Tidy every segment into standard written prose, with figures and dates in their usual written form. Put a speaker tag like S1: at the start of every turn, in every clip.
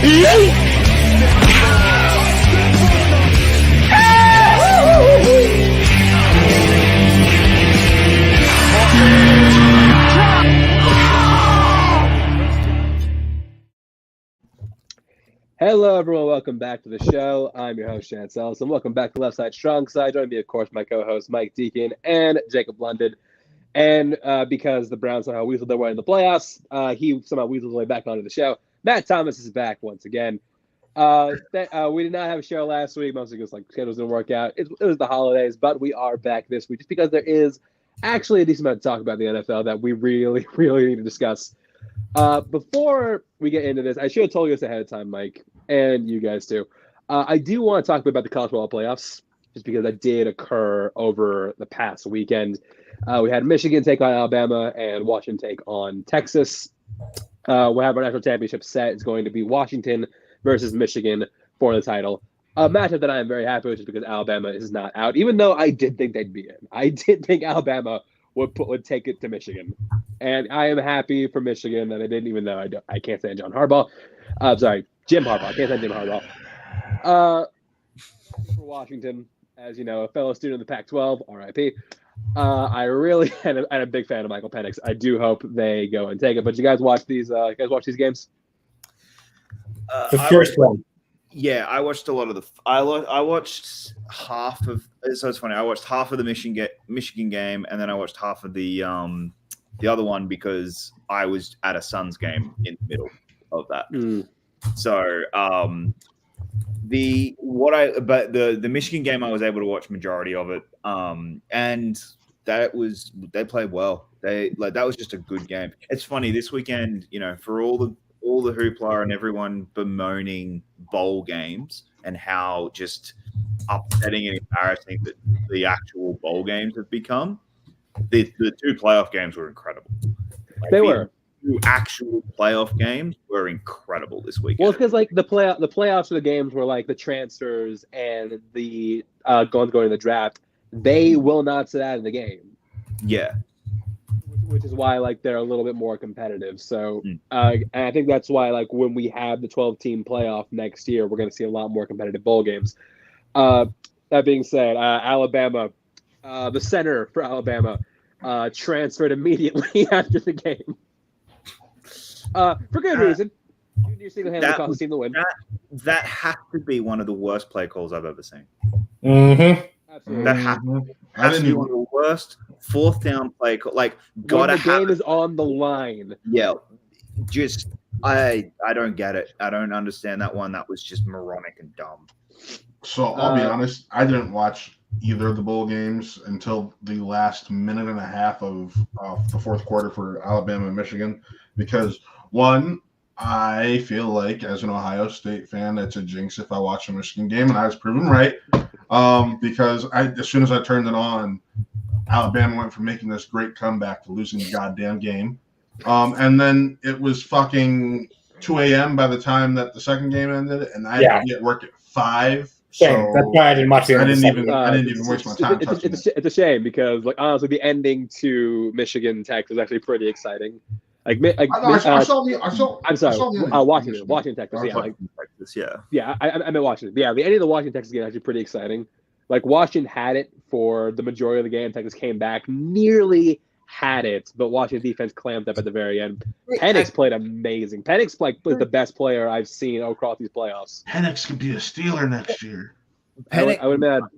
S1: Hello, everyone. Welcome back to the show. I'm your host, Chance Ellis, and welcome back to Left Side Strong Side. Joining me, of course, my co-hosts Mike Deacon and Jacob London. And because the Browns somehow weaseled their way in the playoffs, he somehow weaseled his way back onto the show. Matt Thomas is back once again. We did not have a show last week, mostly because schedules didn't work out. It was the holidays, but we are back this week just because there is actually a decent amount to talk about in the NFL that we really, really need to discuss. Before we get into this, I should have told you this ahead of time, Mike, and you guys too. I do want to talk about the college football playoffs, just because that did occur over the past weekend. We had Michigan take on Alabama and Washington take on Texas. We'll have our national championship set. It's going to be Washington versus Michigan for the title. A matchup that I am very happy with just because Alabama is not out, even though I did think they'd be in. I did think Alabama would take it to Michigan. And I am happy for Michigan that I didn't, even though I can't stand John Harbaugh. Sorry, Jim Harbaugh. I can't stand Jim Harbaugh. For Washington, as you know, a fellow student of the Pac-12, RIP. I really am a big fan of Michael Penix. I do hope they go and take it. But you guys watch these? Games?
S2: The first one.
S3: Yeah, I watched a lot of the. I watched half of. So it's funny. I watched half of the Michigan game, and then I watched half of the other one because I was at a Suns game in the middle of that. So the Michigan game I was able to watch majority of it, and they played well. That was just a good game. It's funny this weekend, for all the hoopla and everyone bemoaning bowl games and how just upsetting and embarrassing that the actual bowl games have become. The two playoff games were incredible.
S1: They were.
S3: Two actual playoff games were incredible this weekend.
S1: Well, it's because the playoffs of the games were the transfers and the going to the draft. They will not sit out of the game.
S3: Yeah.
S1: Which is why they're a little bit more competitive. So and I think that's why when we have the 12-team playoff next year, we're going to see a lot more competitive bowl games. That being said, Alabama, the center for Alabama, transferred immediately after the game for good reason. Junior single-handedly cost the team the win.
S3: That has to be one of the worst play calls I've ever seen.
S2: Mm-hmm.
S1: Absolutely.
S3: That has to be one of the worst fourth down play call.
S1: When the game is on the line.
S3: Yeah, just I don't get it. I don't understand that one. That was just moronic and dumb.
S4: So I'll be honest, I didn't watch either of the bowl games until the last minute and a half of the fourth quarter for Alabama and Michigan because one, I feel like as an Ohio State fan, it's a jinx if I watch a Michigan game, and I was proven right because as soon as I turned it on, Alabama went from making this great comeback to losing the goddamn game. And then it was fucking 2 a.m. by the time that the second game ended, and I had to get work at 5.
S2: Same. That's why I didn't watch the
S4: I didn't even waste my time.
S1: It's a shame because honestly, the ending to Michigan Tech was actually pretty exciting.
S4: I saw
S1: Washington Texas. Yeah, I meant Washington. Yeah, the ending of the Washington Texas game was actually pretty exciting. Washington had it for the majority of the game. Texas came back, nearly had it, but Washington defense clamped up at the very end. Penix played amazing. Penix was the best player I've seen across these playoffs.
S4: Penix could be a Steeler next year.
S1: I would imagine.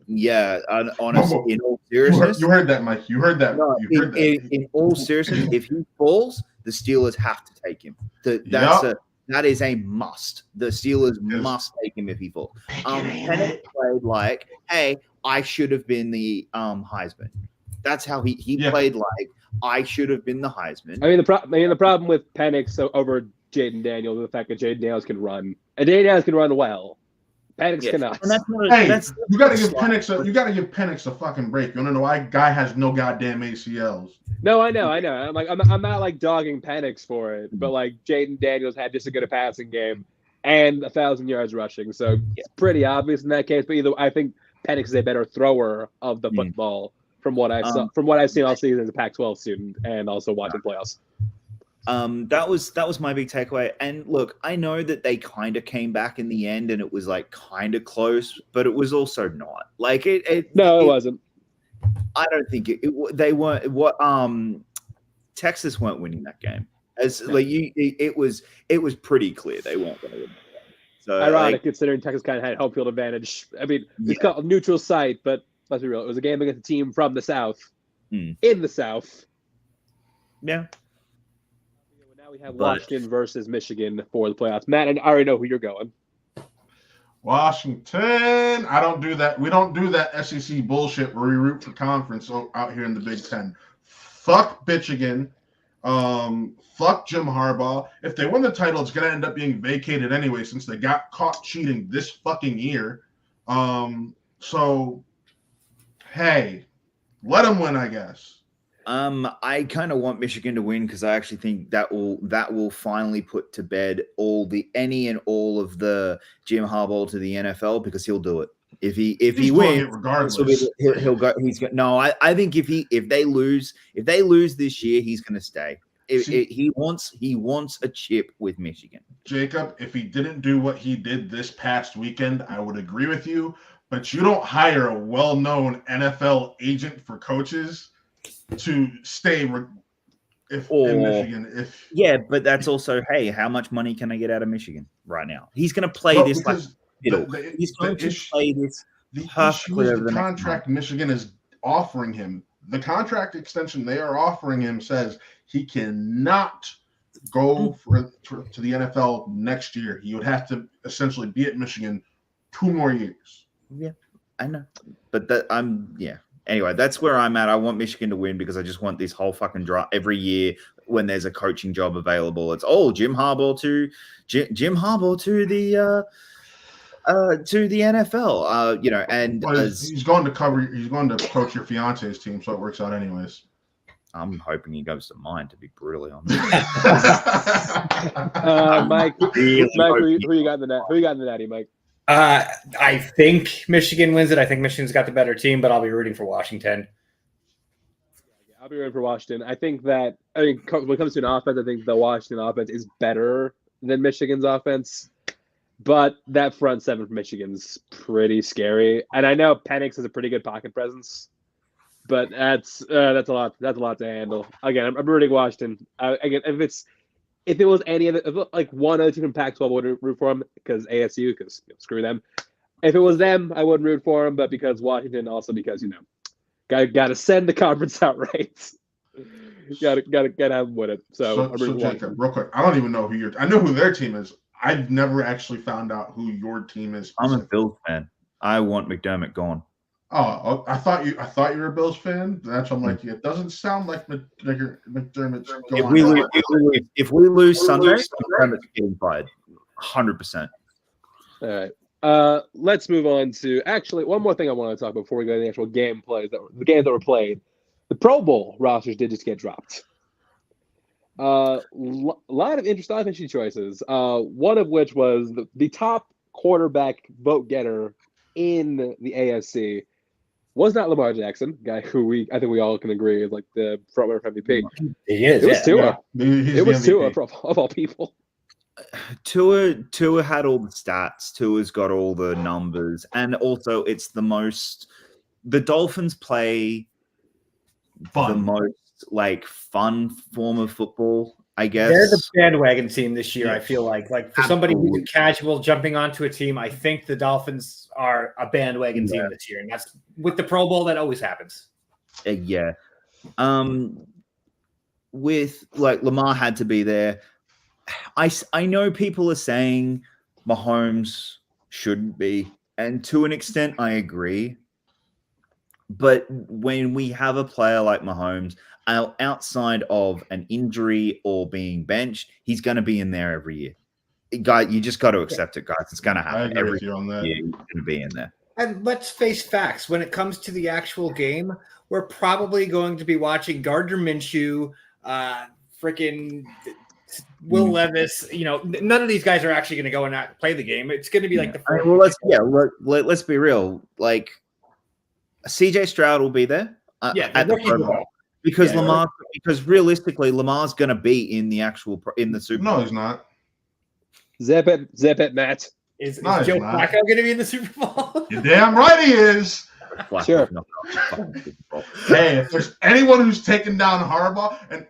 S3: Yeah, honestly, in all seriousness,
S4: you heard that, Mike. You heard that.
S3: No, in all seriousness, if he falls, the Steelers have to take him. That is a must. The Steelers must take him if he falls. Penix played hey, I should have been the Heisman. That's how he played. I should have been the Heisman.
S1: I mean, the problem with Penix over Jaden Daniels is the fact that Jaden Daniels can run, and Jaden Daniels can run well. Penix cannot.
S4: You got to give Penix a fucking break. You want to know why? Guy has no goddamn ACLs.
S1: No, I know. I'm not dogging Penix for it, but Jaden Daniels had just as good a passing game and 1,000 yards rushing, so it's pretty obvious in that case. But I think Penix is a better thrower of the football from what I've seen all season as a Pac-12 student and also watching playoffs.
S3: That was my big takeaway. And look, I know that they kind of came back in the end, and it was like kind of close, but it was also not. Like it
S1: wasn't.
S3: I don't think they weren't. What Texas weren't winning that game. It was pretty clear they weren't going to win that game. So
S1: ironic, considering Texas kind of had home field advantage. I mean, it's called a neutral site, but let's be real. It was a game against a team from the South, in the South.
S3: Yeah.
S1: Now we have Washington versus Michigan for the playoffs. Matt, and I already know who you're going.
S4: Washington. I don't do that. We don't do that SEC bullshit where we root for conference out here in the Big Ten. Fuck Michigan. Fuck Jim Harbaugh. If they win the title, it's going to end up being vacated anyway since they got caught cheating this fucking year. So, hey, let them win, I guess.
S3: I kind of want Michigan to win because I actually think that will finally put to bed any and all of the Jim Harbaugh to the NFL, because he'll do it. If he wins,
S4: regardless,
S3: he'll go. No. I think if they lose this year, he's going to stay. He wants a chip with Michigan.
S4: Jacob, if he didn't do what he did this past weekend, I would agree with you. But you don't hire a well-known NFL agent for coaches to stay in Michigan.
S3: But that's also, hey, how much money can I get out of Michigan right now? He's going to play this like fiddle. He's going to play this.
S4: The issue is the contract Michigan is offering him. The contract extension they are offering him says he cannot go to the NFL next year. He would have to essentially be at Michigan 2 more years.
S3: Yeah, I know. But anyway, that's where I'm at. I want Michigan to win because I just want this whole fucking draw every year when there's a coaching job available. It's Jim Harbaugh to the NFL. And
S4: he's going to coach your fiance's team, so it works out anyways.
S3: I'm hoping he goes to mine, to be brutally honest.
S1: Mike, who you got in the net? Who you got in the natty, Mike?
S2: I think Michigan wins it. I think Michigan's got the better team, but I'll be rooting for Washington.
S1: I'll be rooting for Washington. I think when it comes to an offense, I think the Washington offense is better than Michigan's offense. But that front seven for Michigan's pretty scary. And I know Penix has a pretty good pocket presence, but that's a lot. That's a lot to handle. Again, I'm rooting Washington. Again, if it was any of it, like one other team from Pac-12, I wouldn't root for them because ASU, because screw them. If it was them, I wouldn't root for them, but because Washington, also because got to send the conference outright. got to have them win it. So
S4: Jacob, real quick, I don't even know I know who their team is. I've never actually found out who your team is.
S3: I'm a Bills fan. I want McDermott gone.
S4: Oh, I thought you were a Bills fan. That's why I'm like, it doesn't sound like McDermott's going.
S3: If we lose Sunday, McDermott's getting fired, 100%.
S1: All right. Let's move on to actually one more thing I want to talk about before we go to the actual the games that were played. The Pro Bowl rosters did just get dropped. Lot of interesting choices. One of which was the top quarterback vote getter in the AFC was not Lamar Jackson, guy who I think we all can agree is like the front runner for MVP.
S2: He is.
S1: It was Tua.
S4: Yeah.
S1: It was Tua of all people.
S3: Tua had all the stats. Tua's got all the numbers, and also it's the Dolphins play the most fun form of football, I guess.
S2: They're the bandwagon team this year. I feel like for somebody who's casual jumping onto a team, I think the Dolphins are a bandwagon team this year, and that's with the Pro Bowl that always happens.
S3: Yeah. With Lamar had to be there. I know people are saying Mahomes shouldn't be, and to an extent I agree. But when we have a player like Mahomes, outside of an injury or being benched, he's going to be in there every year. Guy, you just got to accept it, guys. It's going to happen every year. He's going to be in there.
S2: And let's face facts. When it comes to the actual game, we're probably going to be watching Gardner Minshew, freaking Will Levis. None of these guys are actually going to go and play the game. It's going to be like the
S3: let's be real. CJ Stroud will be there.
S2: At the Pro Bowl.
S3: because
S2: Yeah.
S3: because realistically, Lamar's going to be in the Super Bowl.
S4: No, he's not.
S1: Zip it, Matt.
S2: Is
S4: No, he's
S2: Joe
S4: not.
S2: Flacco going to be in the Super Bowl?
S4: You're damn right he is.
S3: Flacco's
S1: Sure.
S3: not gonna fucking Super Bowl.
S4: Hey, if there's anyone who's taken down Harbaugh, and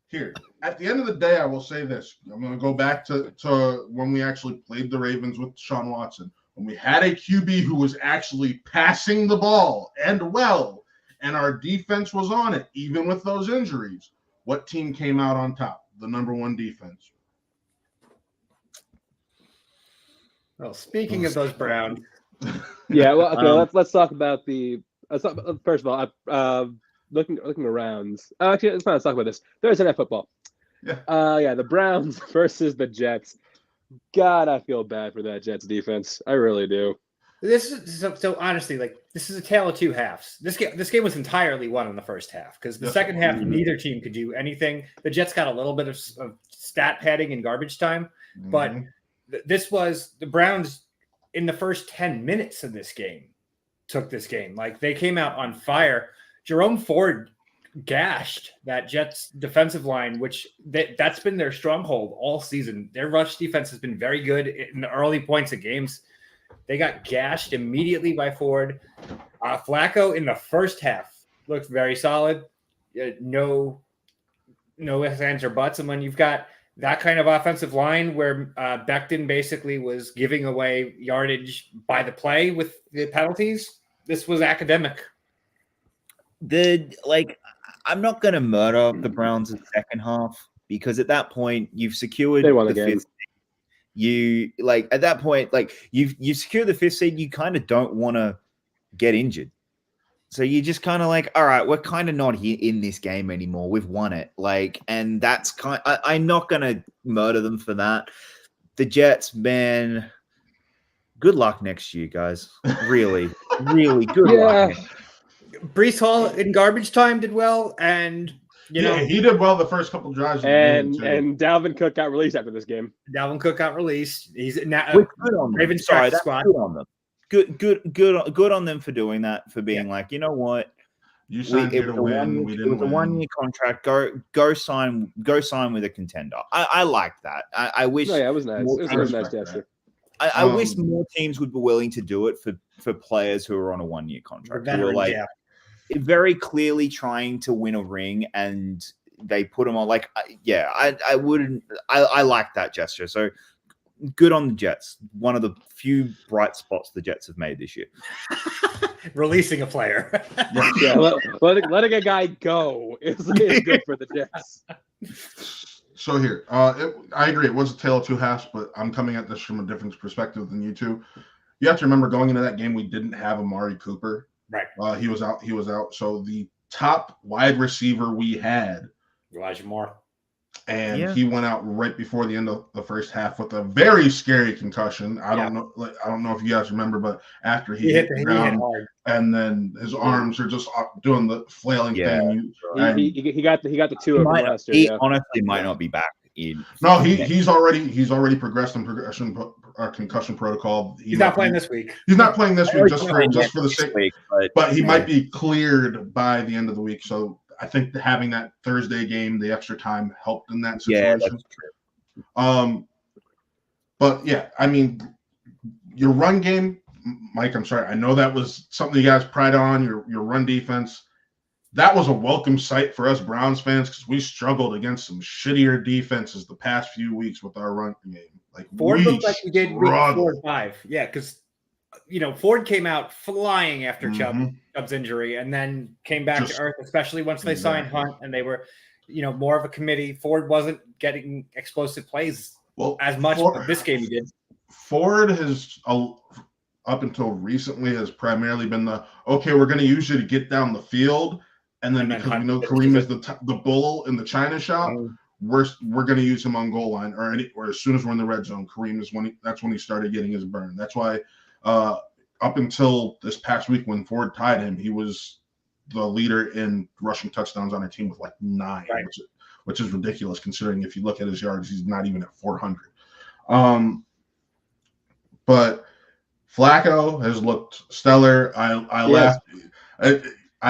S4: here, at the end of the day, I will say this. I'm going to go back to when we actually played the Ravens with Sean Watson. When we had a QB who was actually passing the ball and well, and our defense was on it, even with those injuries, what team came out on top? The number one defense.
S2: Well, speaking of those Browns,
S1: Yeah, well, okay. Let's talk about the. First of all, looking around. Actually, let's not talk about this. Thursday Night Football.
S4: Yeah.
S1: The Browns versus the Jets. God, I feel bad for that Jets defense. I really do.
S2: this is so honestly, like, this is a tale of two halves. This game was entirely won in the first half because the second half, neither team could do anything. The Jets got a little bit of stat padding in garbage time, but this was the Browns in the first 10 minutes of this game took this game. Like, they came out on fire. Jerome Ford gashed that Jets defensive line, which that's been their stronghold all season. Their rush defense has been very good in the early points of games. They got gashed immediately by Ford. Flacco in the first half looked very solid. No ifs, ands, or buts. And when you've got that kind of offensive line where Becton basically was giving away yardage by the play with the penalties, this was academic.
S3: I'm not going to murder the Browns in the second half because at that point you've secured
S1: the
S3: fifth seed. At that point, you've secured the fifth seed. You kind of don't want to get injured. So you just kind of like, all right, we're kind of not here in this game anymore. We've won it. And that's I'm not going to murder them for that. The Jets, man, good luck next year, guys. Really, really good luck.
S2: Brees Hall in garbage time did well, and he
S4: did well the first couple drives.
S1: And Dalvin Cook got released after this game.
S2: Dalvin Cook got released. He's now
S3: good on them.
S2: Ravens
S3: that's
S2: squad.
S3: Good on them. Good on them for doing that. For being like, you know what,
S4: you signed here to win. We didn't win.
S3: It was a 1 year contract. Go sign with a contender. I like that. I wish.
S1: Oh, yeah, it was nice. It was a nice gesture.
S3: I wish more teams would be willing to do it for players who are on a 1 year contract. Who are very clearly trying to win a ring, and they put them on. I wouldn't. I like that gesture. So good on the Jets. One of the few bright spots the Jets have made this year.
S2: Releasing a player.
S1: Letting a guy go is good for the Jets.
S4: So here, I agree. It was a tale of two halves, but I'm coming at this from a different perspective than you two. You have to remember, going into that game, we didn't have Amari Cooper.
S2: Right.
S4: He was out. So the top wide receiver we had,
S2: Elijah Moore.
S4: And he went out right before the end of the first half with a very scary concussion. I don't know if you guys remember, but after he hit the ground, and then his arms are just doing the flailing thing.
S1: He got the two of them last year.
S3: He honestly might not be back in.
S4: No, he's already progressed in concussion protocol.
S2: He's not playing this week.
S4: He's not playing this week just for the sake. But he might be cleared by the end of the week. So I think having that Thursday game, the extra time, helped in that situation.
S3: Yeah, that's true.
S4: But yeah, I mean, your run game, Mike, I'm sorry. I know that was something you guys pride on, your run defense. That was a welcome sight for us Browns fans because we struggled against some shittier defenses the past few weeks with our run game.
S2: Ford looked like we did week 4 and 5. Yeah, because Ford came out flying after Chubb's injury and then came back to earth, especially once they signed Hunt and they were, more of a committee. Ford wasn't getting explosive plays as much, but this game he did.
S4: Ford has, up until recently, has primarily been we're going to use you to get down the field. And then because we know Kareem is the bull in the China shop, we're going to use him on goal line or as soon as we're in the red zone. Kareem is that's when he started getting his burn. That's why up until this past week when Ford tied him, he was the leader in rushing touchdowns on our team with 9, which is ridiculous considering if you look at his yards, he's not even at 400. But Flacco has looked stellar. I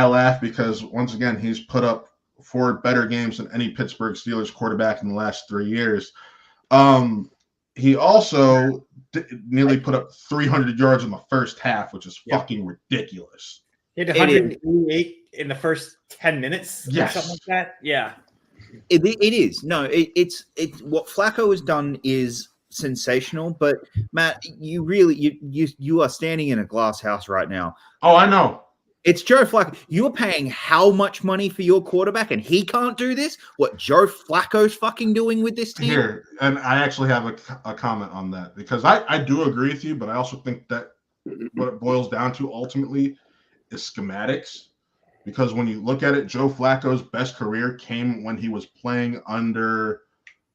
S4: laugh because once again he's put up 4 better games than any Pittsburgh Steelers quarterback in the last 3 years. He also nearly put up 300 yards in the first half, which is fucking ridiculous.
S2: He had 188 in the first 10 minutes,
S4: Yes.
S2: something like that. Yeah.
S3: It is. No, it's what Flacco has done is sensational. But Matt, you are standing in a glass house right now.
S4: Oh, I know.
S3: It's Joe Flacco. You're paying how much money for your quarterback, and he can't do this? What Joe Flacco's fucking doing with this team?
S4: Here, and I actually have a comment on that, because I do agree with you, but I also think that what it boils down to ultimately is schematics. Because when you look at it, Joe Flacco's best career came when he was playing under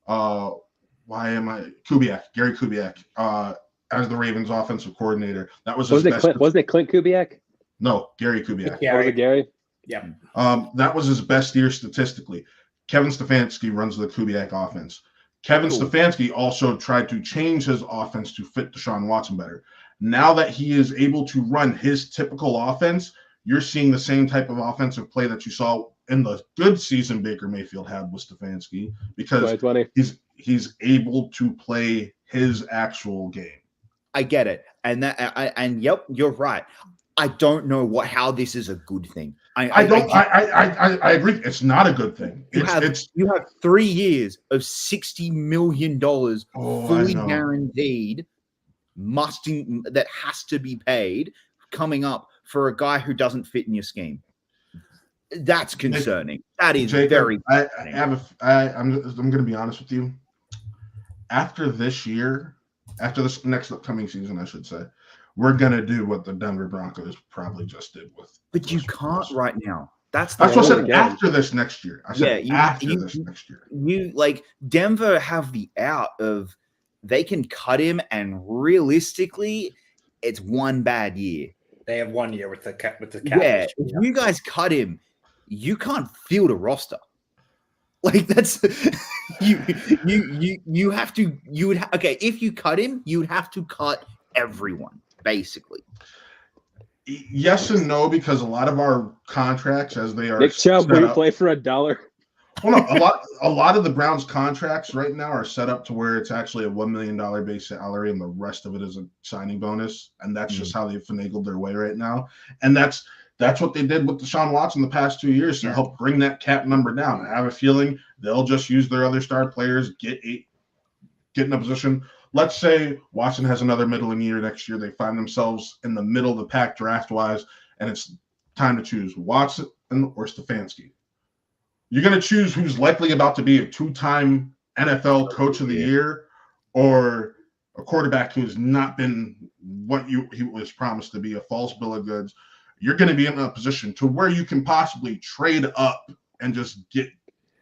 S4: Gary Kubiak, as the Ravens offensive coordinator. That was his best.
S1: Wasn't it Clint Kubiak?
S4: No, Gary Kubiak.
S1: Was it Gary?
S2: Yeah.
S4: That was his best year statistically. Kevin Stefanski runs the Kubiak offense. Kevin Stefanski also tried to change his offense to fit Deshaun Watson better. Now that he is able to run his typical offense, you're seeing the same type of offensive play that you saw in the good season Baker Mayfield had with Stefanski, because he's able to play his actual game.
S3: I get it, and yep, you're right. I don't know how this is a good thing. I
S4: agree. It's not a good thing. You
S3: have 3 years of $60 million fully guaranteed, that has to be paid coming up for a guy who doesn't fit in your scheme. That's concerning. That is very.
S4: I'm going to be honest with you. After this next upcoming season, I should say, we're going to do what the Denver Broncos probably just did with.
S3: But you can't right now. That's
S4: what I said. After this next year. I said after this next year.
S3: You Denver have the out of they can cut him, and realistically, it's one bad year.
S2: They have 1 year with the cap.
S3: Yeah, if you guys cut him, you can't field a roster. That's you have to. You would if you cut him, you would have to cut everyone. Basically,
S4: yes and no, because a lot of our contracts, as they are,
S1: Nick Chubb, will you play for $1?
S4: Well, no, a lot of the Browns' contracts right now are set up to where it's actually a $1 million base salary, and the rest of it is a signing bonus, and that's just how they've finagled their way right now. And that's what they did with Deshaun Watson the past 2 years to help bring that cap number down. I have a feeling they'll just use their other star players, get in a position. Let's say Watson has another middling year next year. They find themselves in the middle of the pack draft-wise, and it's time to choose Watson or Stefanski. You're going to choose who's likely about to be a 2-time NFL Coach of the Year, or a quarterback who's not been what he was promised to be, a false bill of goods. You're going to be in a position to where you can possibly trade up and just get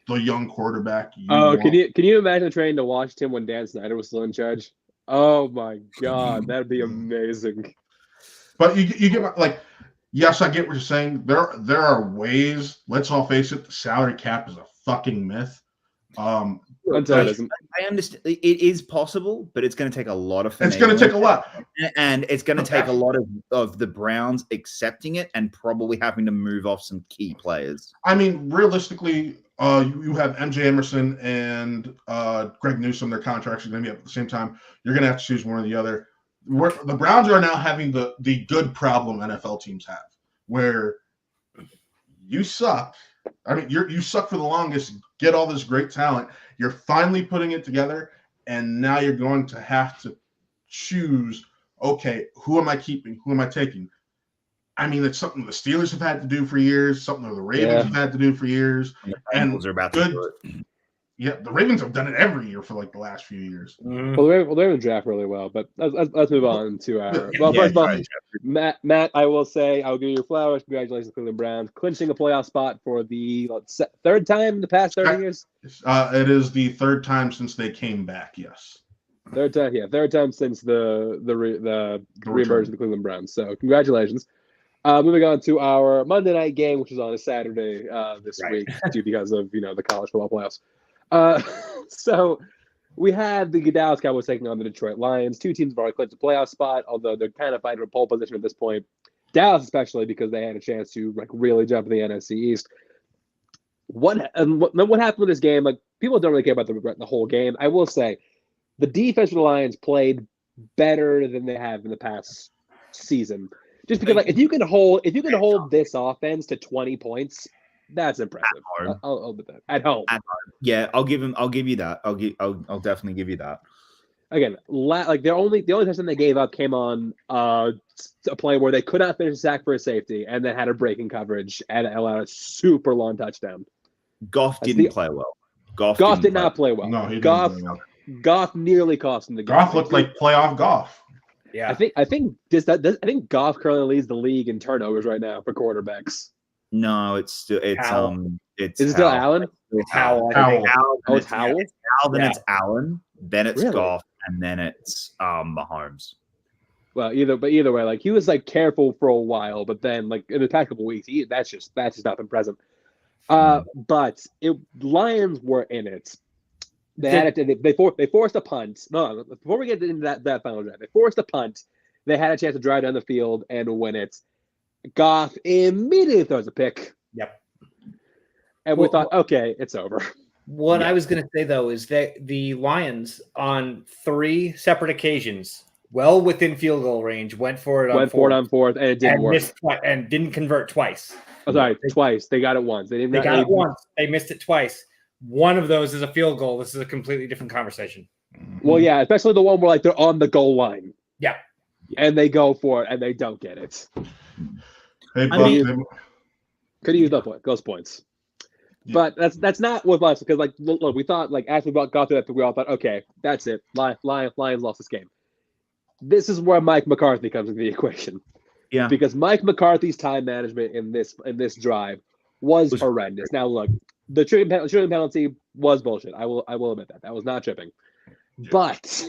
S4: the young quarterback.
S1: Can you imagine trading to Washington when Dan Snyder was still in charge? Oh my God, that'd be amazing.
S4: But you get yes, I get what you're saying. There are ways. Let's all face it. The salary cap is a fucking myth.
S3: I understand it is possible, but it's going to take a lot of.
S4: It's going to take a lot,
S3: and it's going to take a lot of the Browns accepting it and probably having to move off some key players.
S4: I mean, realistically, you have MJ Emerson and Greg Newsome. Their contracts are going to be up at the same time. You're going to have to choose one or the other. The Browns are now having the good problem NFL teams have, where you suck. I mean, you suck for the longest. Get all this great talent. You're finally putting it together, and now you're going to have to choose. Okay, who am I keeping? Who am I taking? I mean, it's something the Steelers have had to do for years. Something the Ravens have had to do for years.
S3: And are about to do it.
S4: Yeah, the Ravens have done it every year for the last few years.
S1: Mm-hmm. Well, the Ravens draft really well, but let's move on to our. First of all, Matt, I will say I'll give you your flowers. Congratulations, Cleveland Browns, clinching a playoff spot for the third time in the past 30 years.
S4: It is the third time since they came back. Yes.
S1: Third time since the reemergence of the Cleveland Browns. So congratulations. Moving on to our Monday night game, which is on a Saturday this week, because of the college football playoffs. So we had the Dallas Cowboys taking on the Detroit Lions. Two teams have already clinched a playoff spot, although they're kind of fighting for pole position at this point. Dallas, especially because they had a chance to really jump in the NFC East. what happened with this game? Like, people don't really care about the whole game. I will say, the defense of the Lions played better than they have in the past season. Just because, like, if you can hold this offense to 20 points, that's impressive. I'll do that at home.
S3: Yeah, I'll give you that. I'll definitely give you that.
S1: Again, like the only touchdown they gave up came on a play where they could not finish a sack for a safety, and then had a breaking coverage and allowed a super long touchdown.
S3: Goff didn't play well.
S1: Goff did not play well.
S4: No, he didn't
S1: Goff,
S4: play well.
S1: Goff nearly cost him the game.
S4: Goff looked like playoff Goff.
S2: Yeah,
S1: I think Goff currently leads the league in turnovers right now for quarterbacks.
S3: No, it's
S1: Is it still Allen?
S2: It's Howell.
S1: It's Howell.
S3: It's Howell, then it's Allen, then it's Goff, and then it's Mahomes.
S1: Well, either way, like, he was like careful for a while, but then, like, in the past couple weeks, that's just not been present. But Lions were in it. They had it. They forced a punt. No, before we get into that final drive, they forced a punt. They had a chance to drive down the field and win it. Goff immediately throws a pick.
S2: Yep.
S1: And we thought, okay, it's over.
S2: What I was going to say, though, is that the Lions, on 3 separate occasions, well within field goal range, went for it on fourth,
S1: and it didn't work.
S2: And didn't convert twice.
S1: Oh, sorry, twice. They got it once. They
S2: got it once. They missed it twice. One of those is a field goal. This is a completely different conversation.
S1: Well, yeah, especially the one where, like, they're on the goal line.
S2: Yeah.
S1: And they go for it, and they don't get it.
S4: Hey,
S1: could have used those points. Yeah. But that's not with us, because, like, look, we thought, like, after we got through that, we all thought, okay, that's it. Lions lost this game. This is where Mike McCarthy comes into the equation.
S3: Yeah.
S1: Because Mike McCarthy's time management in this drive was horrendous. Now, look, the tripping penalty was bullshit. I will admit that was not tripping. Yeah. But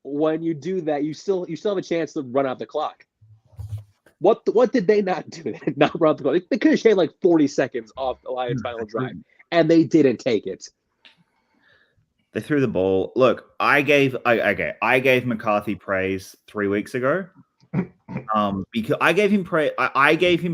S1: when you do that, you still have a chance to run out the clock. What did they not do? They did not run out the clock. They could have shaved like 40 seconds off the Lions' final drive, and they didn't take it.
S3: They threw the ball. Look, I gave McCarthy praise 3 weeks ago. Because I gave him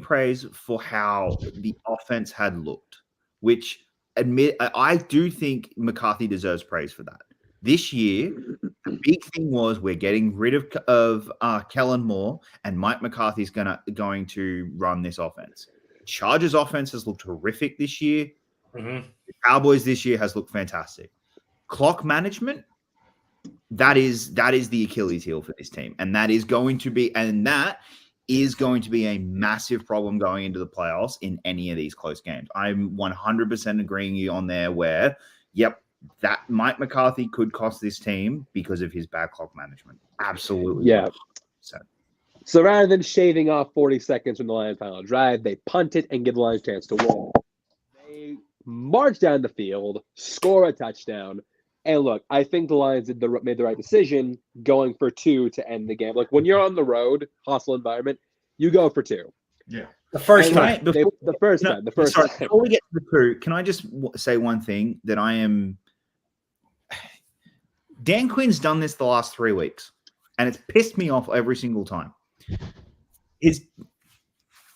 S3: praise for how the offense had looked, which I do think McCarthy deserves praise for that. This year, the big thing was we're getting rid of Kellen Moore, and Mike McCarthy's going to run this offense. Chargers offense has looked horrific this year.
S2: Mm-hmm.
S3: The Cowboys this year has looked fantastic. Clock management, that is the Achilles heel for this team, and that is going to be a massive problem going into the playoffs in any of these close games. I'm 100% agreeing you on there where, yep, that Mike McCarthy could cost this team because of his bad clock management. Absolutely.
S1: Yeah. So rather than shaving off 40 seconds from the Lions' final drive, they punt it and give the Lions a chance to win. They march down the field, score a touchdown, and look, I think the Lions made the right decision going for 2 to end the game. Like, when you're on the road, hostile environment, you go for 2.
S4: Yeah.
S2: The first time.
S1: Before
S3: we get to the 2, can I just say one thing that Dan Quinn's done this the last 3 weeks, and it's pissed me off every single time. Is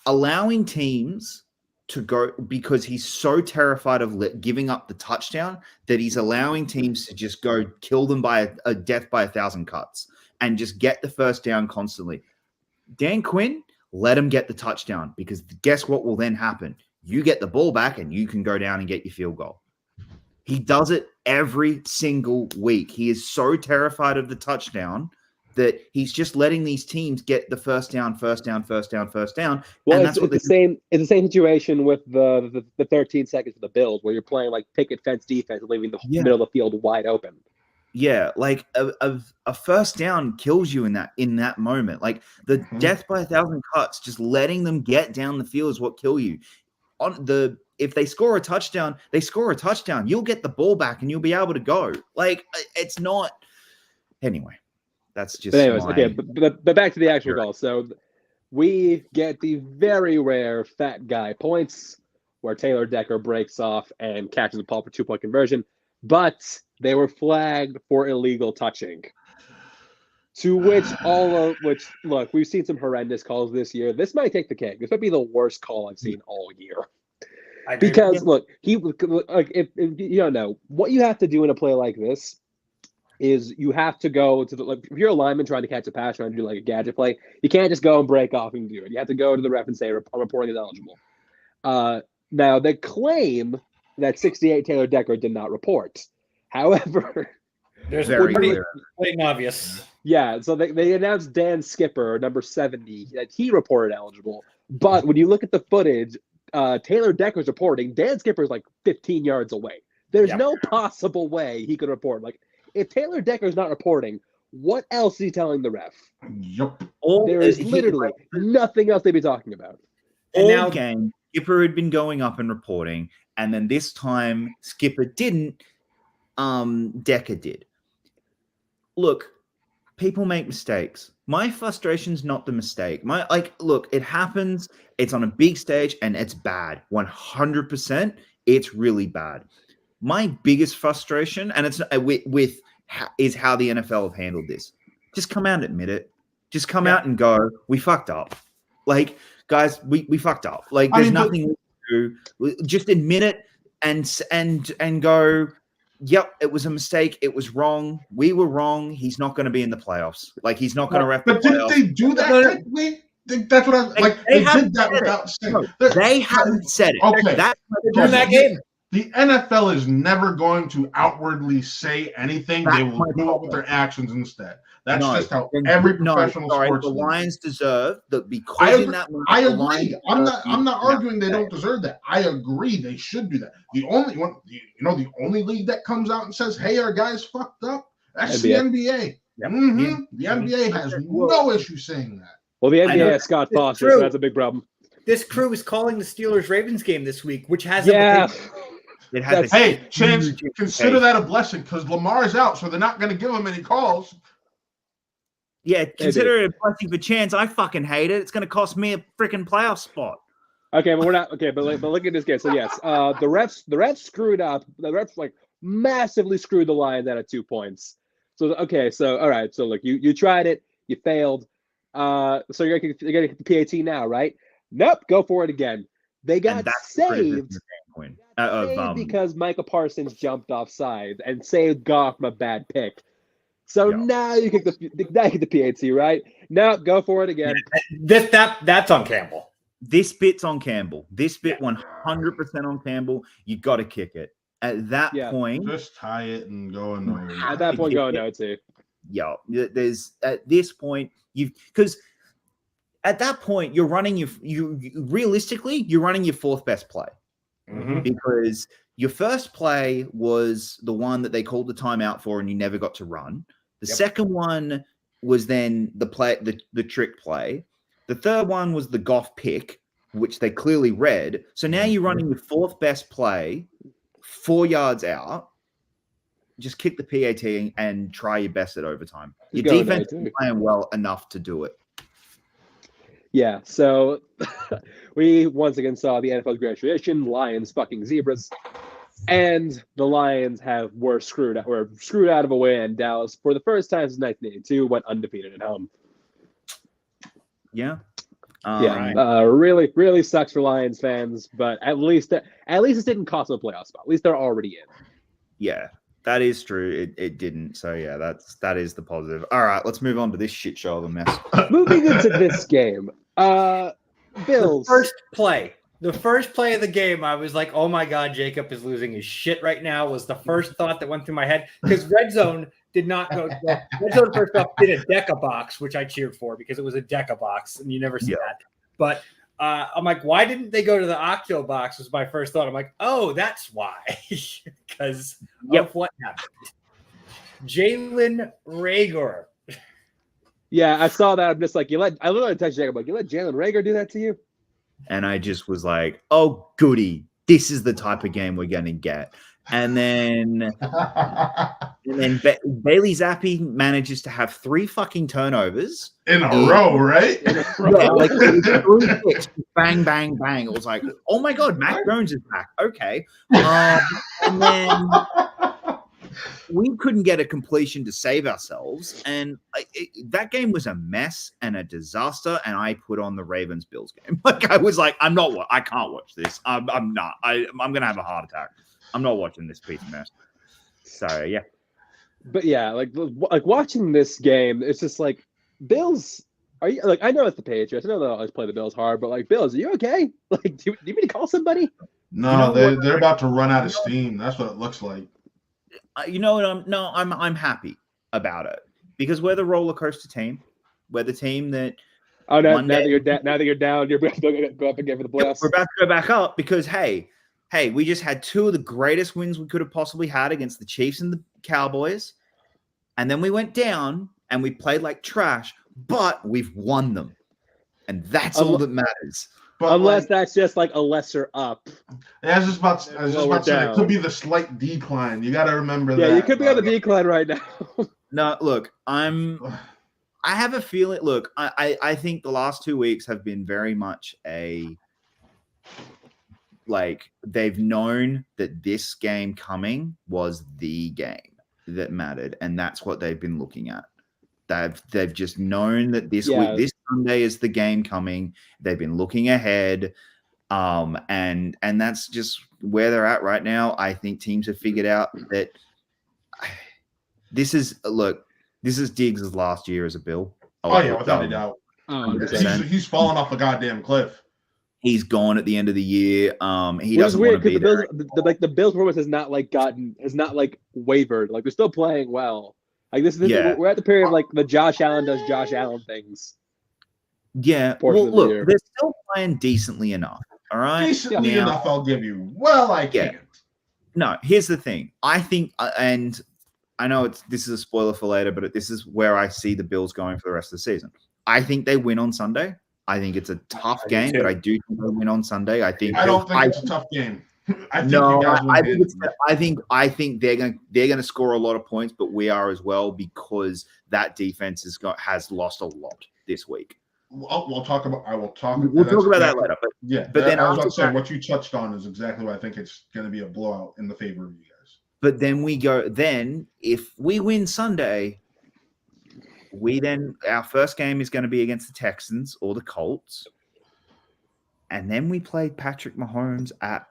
S3: allowing teams to go, because he's so terrified of giving up the touchdown, that he's allowing teams to just go kill them by a death by 1,000 cuts and just get the first down constantly. Dan Quinn, let him get the touchdown, because guess what will then happen? You get the ball back and you can go down and get your field goal. He does it every single week. He is so terrified of the touchdown that he's just letting these teams get the first down. Well, and
S1: it's the same situation with the 13 seconds of the Bills, where you're playing like picket fence defense, leaving the middle of the field wide open.
S3: Yeah, like a first down kills you in that moment. Like the death by 1,000 cuts, just letting them get down the field is what kill you. If they score a touchdown, they score a touchdown. You'll get the ball back and you'll be able to go. Like, it's not. Anyway, that's just.
S1: But anyways, okay. But back to the actual goal. So we get the very rare fat guy points, where Taylor Decker breaks off and catches the ball for 2-point conversion, but they were flagged for illegal touching. To which look, we've seen some horrendous calls this year. This might take the cake. This might be the worst call I've seen all year. Because look, if you don't know what you have to do in a play like this is you have to go to if you're a lineman trying to catch a pass, trying to do like a gadget play, you can't just go and break off and do it. You have to go to the ref and say I'm reporting is eligible. Now they claim that 68 Taylor Decker did not report. However,
S2: there's
S3: very
S2: pretty blatant obvious.
S1: Yeah, so they announced Dan Skipper, number 70, that he reported eligible. But when you look at the footage, Taylor Decker's reporting. Dan Skipper's like 15 yards away. There's no possible way he could report. Like, if Taylor Decker's not reporting, what else is he telling the ref?
S4: Yep.
S1: There is literally nothing else they'd be talking about.
S3: All game, Skipper had been going up and reporting, and then this time Skipper didn't. Decker did. Look, people make mistakes. My frustration's not the mistake. Look, it happens. It's on a big stage, and it's bad. 100%, it's really bad. My biggest frustration, and it's is how the NFL have handled this. Just come out and admit it. Just come out and go, we fucked up. Like, guys, we fucked up. Like, there's nothing to do. Just admit it and go, yep, it was a mistake. It was wrong. We were wrong. He's not going to be in the playoffs. Like, he's not going to ref the playoffs.
S4: But didn't they do that? That's what I was like. They did that without saying.
S3: No, they haven't said it.
S4: Okay.
S2: In that game.
S4: The NFL is never going to outwardly say anything. They will do it with their actions instead. That's just how every professional sports.
S3: The Lions deserve that because
S4: I agree. I'm not arguing they don't deserve that. I agree they should do that. The only one, the only league that comes out and says, "Hey, our guys fucked up," that's the NBA.
S3: Yep.
S4: Mm-hmm. The NBA has no issue saying that.
S1: Well, the NBA has Scott Foster, so that's a big problem.
S2: This crew is calling the Steelers-Ravens game this week, which has
S3: It has
S4: hey, Chance, consider that a blessing because Lamar's out, so they're not going to give him any calls.
S3: Yeah, consider it a blessing for Chance. I fucking hate it. It's going to cost me a freaking playoff spot.
S1: Okay, but we're not okay. But look at this game. So yes, the refs screwed up. The refs massively screwed the Lions out of 2 points. So all right. So look, you tried it, you failed. So you're gonna get the PAT now, right? Nope, go for it again. They got saved. Because Micah Parsons jumped offside and saved Goff from a bad pick. So now you kick the PAT, right? Now go for it again.
S2: That's on Campbell.
S3: This bit's on Campbell. This bit 100% on Campbell. You got to kick it. At that point,
S4: just tie it and go in.
S1: At that point, go no too.
S3: Yeah, there's at this point because at that point you're running realistically you're running your fourth best play.
S2: Mm-hmm.
S3: Because your first play was the one that they called the timeout for and you never got to run. The second one was then the trick play. The third one was the Goff pick, which they clearly read. So now you're running your fourth best play 4 yards out. Just kick the PAT and try your best at overtime. Your defense is playing well enough to do it.
S1: Yeah, so we once again saw the NFL's great tradition, Lions fucking zebras, and the Lions were screwed out of a win, and Dallas, for the first time since 1982, went undefeated at home.
S3: Yeah.
S1: Really, really sucks for Lions fans, but at least it didn't cost them a playoff spot. At least they're already in.
S3: Yeah, that is true. It didn't. So yeah, that is the positive. All right, let's move on to this shit show of a mess.
S1: Moving into this game, Bills.
S2: The first play of the game, I was like, "Oh my God, Jacob is losing his shit right now." Was the first thought that went through my head because Red Zone did not go. Red Zone first off did a Deca box, which I cheered for because it was a Deca box, and you never see that. But I'm like, why didn't they go to the Octo box? Was my first thought. I'm like, oh, that's why, because of what happened. Jalen Reagor.
S1: Yeah, I saw that. I'm just like, I literally texted Jacob, like, you let Jalen Reagor do that to you?
S3: And I just was like, oh, goody. This is the type of game we're going to get. And then Bailey Zappi manages to have 3 fucking turnovers.
S4: In a row, right?
S3: Yeah, like 3 hits, bang, bang, bang. It was like, oh my God, Mac Jones is back. Okay. And then we couldn't get a completion to save ourselves, and that game was a mess and a disaster. And I put on the Ravens-Bills game. Like I was like, I can't watch this. I'm not. I'm gonna have a heart attack. I'm not watching this piece of mess. So yeah.
S1: But yeah, like watching this game, it's just like Bills. Are you like? I know it's the Patriots. I know they always play the Bills hard, but like Bills, are you okay? Like, do you need to call somebody?
S4: No, they're about to run out of steam. That's what it looks like.
S3: You know what? I'm happy about it because we're the roller coaster team. We're the team that.
S1: Oh, now that you're down, you're about to go up again for the playoffs.
S3: We're about to go back up because hey, we just had two of the greatest wins we could have possibly had against the Chiefs and the Cowboys, and then we went down and we played like trash, but we've won them, and that's all that matters.
S4: But
S1: unless that's just like a lesser up.
S4: I was just about to say it could be the slight decline. You got to remember that.
S1: Yeah, you could be on the decline right now.
S3: No, look, I have a feeling. Look, I think the last 2 weeks have been very much they've known that this game coming was the game that mattered, and that's what they've been looking at. They've just known that this week, this Sunday is the game coming. They've been looking ahead, and that's just where they're at right now. I think teams have figured out that this is Diggs' last year as a Bill.
S4: Oh yeah, without a doubt. He's fallen off a goddamn cliff.
S3: He's gone at the end of the year. He doesn't want to be there.
S1: The Bills' performance has not wavered. Like they're still playing well. Like we're at the period of like the Josh Allen does Josh Allen things.
S3: Yeah. Well, look, they're still playing decently enough. All right.
S4: Decently enough, I'll give you. Well, I can't.
S3: No, here's the thing. I think, and I know this is a spoiler for later, but this is where I see the Bills going for the rest of the season. I think they win on Sunday. I think it's a tough game, but I do think they win on Sunday. I don't think it's a tough game. I think they're going to score a lot of points, but we are as well because that defense has lost a lot this week.
S4: We'll talk about that
S3: later.
S4: But then I was about to say what you touched on is exactly why I think it's going to be a blowout in the favor of you guys.
S3: But then if we win Sunday, our first game is going to be against the Texans or the Colts, and then we play Patrick Mahomes at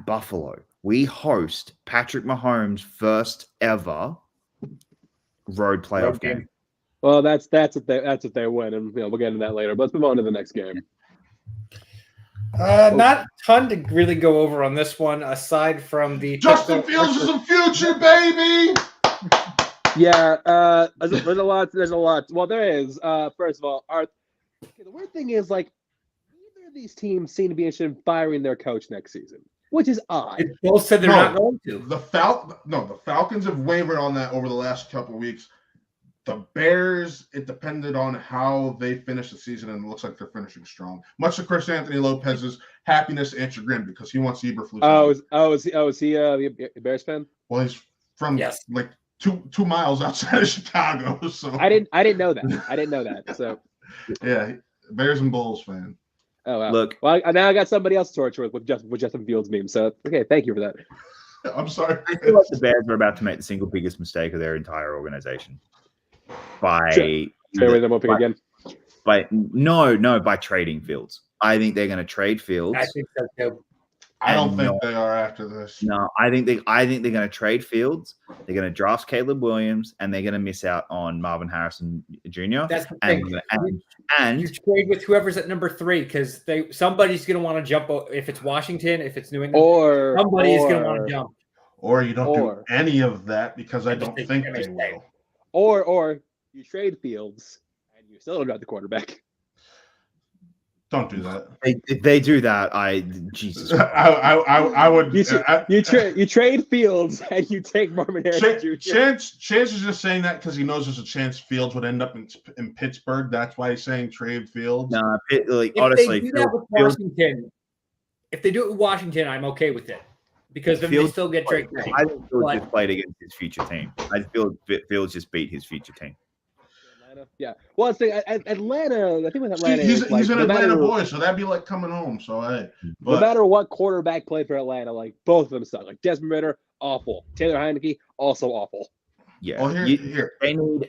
S3: Buffalo. We host Patrick Mahomes' first ever road playoff game.
S1: Well, that's if they win, and we'll get into that later. But let's move on to the next game.
S2: Not a ton to really go over on this one, aside from the
S4: Justin Fields is the future, baby.
S1: Yeah, there's a lot. Well, there is. First of all, the weird thing is like neither of these teams seem to be interested in firing their coach next season, which is odd.
S2: They both said they're not going to.
S4: The Falcons have wavered on that over the last couple of weeks. The Bears, it depended on how they finish the season, and it looks like they're finishing strong. Much to Chris Anthony Lopez's happiness and chagrin because he wants Eberflus.
S1: Is he a Bears fan?
S4: Well, he's from like 2 miles outside of Chicago. So
S1: I didn't know that. So
S4: yeah, Bears and Bulls fan.
S1: Oh wow.
S3: Look,
S1: well, now I got somebody else to torture with Justin Fields meme. So okay, thank you for that.
S4: I'm sorry.
S3: I feel like the Bears are about to make the single biggest mistake of their entire organization by trading Fields. I think they're going to trade Fields.
S2: I think so too.
S4: I don't think they are after this.
S3: No, I think they're going to trade Fields. They're going to draft Caleb Williams, and they're going to miss out on Marvin Harrison Jr.
S2: That's the thing. And you trade with whoever's at number 3 because somebody's going to want to jump. If it's Washington, if it's New England, somebody is going to want to jump.
S4: Or you don't do any of that because I don't think they will.
S1: Or you trade Fields and you still don't draft the quarterback.
S4: Don't do that.
S3: If they do that, Jesus.
S4: I would.
S1: You trade Fields and you take Marvin Harrison Jr.
S4: Chance is just saying that because he knows there's a chance Fields would end up in Pittsburgh. That's why he's saying trade Fields.
S3: No, honestly,
S2: if they do it with Washington, I'm okay with it because then they still get Drake.
S3: I think Fields just played against his future team. I feel Fields just beat his future team.
S1: Yeah. Well, it's Atlanta. I think with Atlanta,
S4: he's an Atlanta boy, so that'd be like coming home. So
S1: no matter what quarterback played for Atlanta, like both of them suck. Like Desmond Ritter, awful. Taylor Heineke, also awful.
S3: Yeah,
S4: Well, here.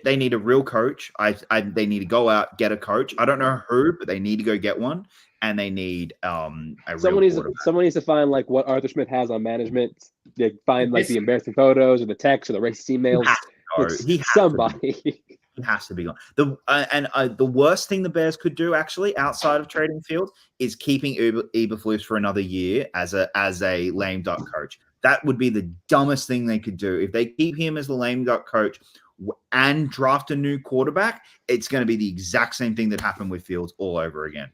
S3: They need a real coach. They need to go out, get a coach. I don't know who, but they need to go get one, and they need a
S1: Someone
S3: real
S1: needs to find like what Arthur Smith has on management. They find like the
S2: This-
S1: embarrassing photos or the texts or the racist emails.
S3: He has
S1: Somebody.
S3: He has to be gone. The worst thing the Bears could do, actually, outside of trading Fields, is keeping Eberflus for another year as a lame duck coach. That would be the dumbest thing they could do. If they keep him as the lame duck coach and draft a new quarterback, it's going to be the exact same thing that happened with Fields all over again.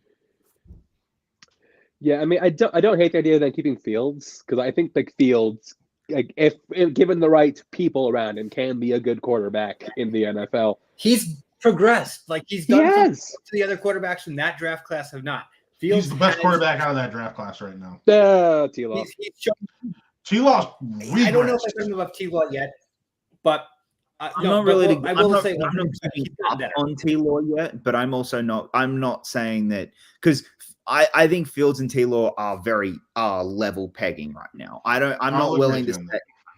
S1: Yeah, I mean, I don't hate the idea of them keeping Fields because I think like Fields, like if given the right people around him, can be a good quarterback in the NFL.
S2: He's progressed. Like he's done
S1: Yes.
S2: something to the other quarterbacks in that draft class have not.
S4: He's the best quarterback out of that draft class right now.
S1: T-Law.
S2: He's shown,
S4: T-Law's
S2: I don't know if I can move up T-Law yet, but
S3: I'm not really.
S2: I will say
S3: I'm not
S2: he's
S3: giving
S2: gotten
S3: up
S2: better.
S3: on T-Law yet, but I'm also not. I'm not saying that because I think Fields and T-Law are very level pegging right now. I'm not willing to say.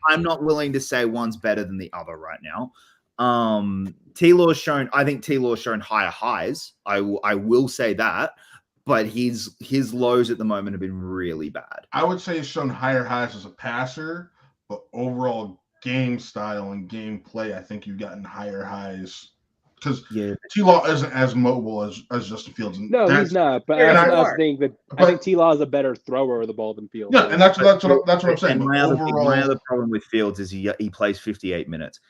S3: I'm not willing to say one's better than the other right now. T-Law's shown. I think T-Law's shown higher highs. I will say that. But his lows at the moment have been really bad.
S4: I would say he's shown higher highs as a passer, but overall game style and gameplay, I think you've gotten higher highs because T-Law isn't as mobile as Justin Fields.
S1: No, he's not. But I think T-Law is a better thrower of the ball than Fields.
S4: Yeah, and that's what I'm saying.
S3: And my other problem with Fields is he plays 58 minutes.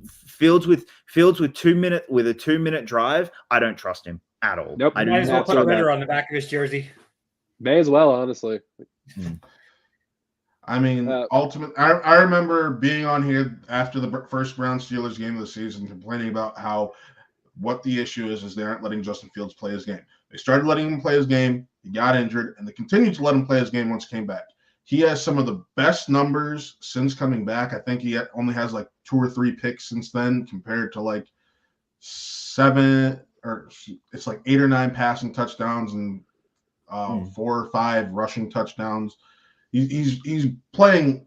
S3: Fields with a 2-minute drive, I don't trust him at all.
S1: Nope.
S2: I might as well put a Ritter on the back of his jersey.
S1: May as well, honestly.
S4: I mean, ultimately, I remember being on here after the first Browns Steelers game of the season, complaining about how what the issue is they aren't letting Justin Fields play his game. They started letting him play his game, he got injured, and they continued to let him play his game once he came back. He has some of the best numbers since coming back. I think he only has like 2 or 3 picks since then, compared to like 7 or it's like 8 or 9 passing touchdowns and 4 or 5 rushing touchdowns. He's playing.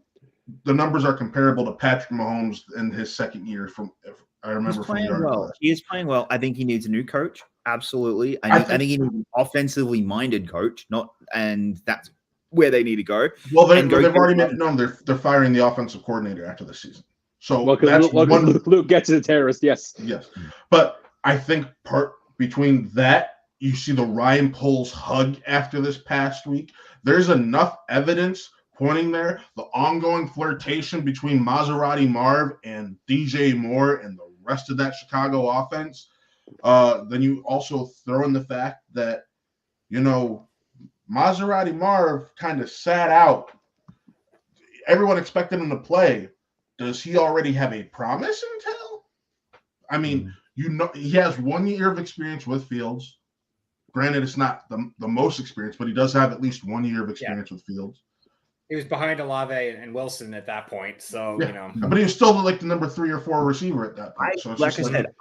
S4: The numbers are comparable to Patrick Mahomes in his second year. From if I remember,
S3: he's playing well. He is playing well. I think he needs a new coach. Absolutely. I think he needs an offensively minded coach. And that's where they need to go.
S4: Well, they've already made it known they're firing the offensive coordinator after the season. So
S1: that's Luke gets a terrorist. Yes.
S4: But I think part between that, you see the Ryan Poles hug after this past week. There's enough evidence pointing there. The ongoing flirtation between Maserati Marv and DJ Moore and the rest of that Chicago offense. Then you also throw in the fact that, Maserati Marv kind of sat out. Everyone expected him to play. Does he already have a promise entail? I mean, he has 1 year of experience with Fields. Granted, it's not the most experience, but he does have at least 1 year of experience with Fields.
S2: He was behind Olave and Wilson at that point, so
S4: But he was still like the number 3 or 4 receiver at that point.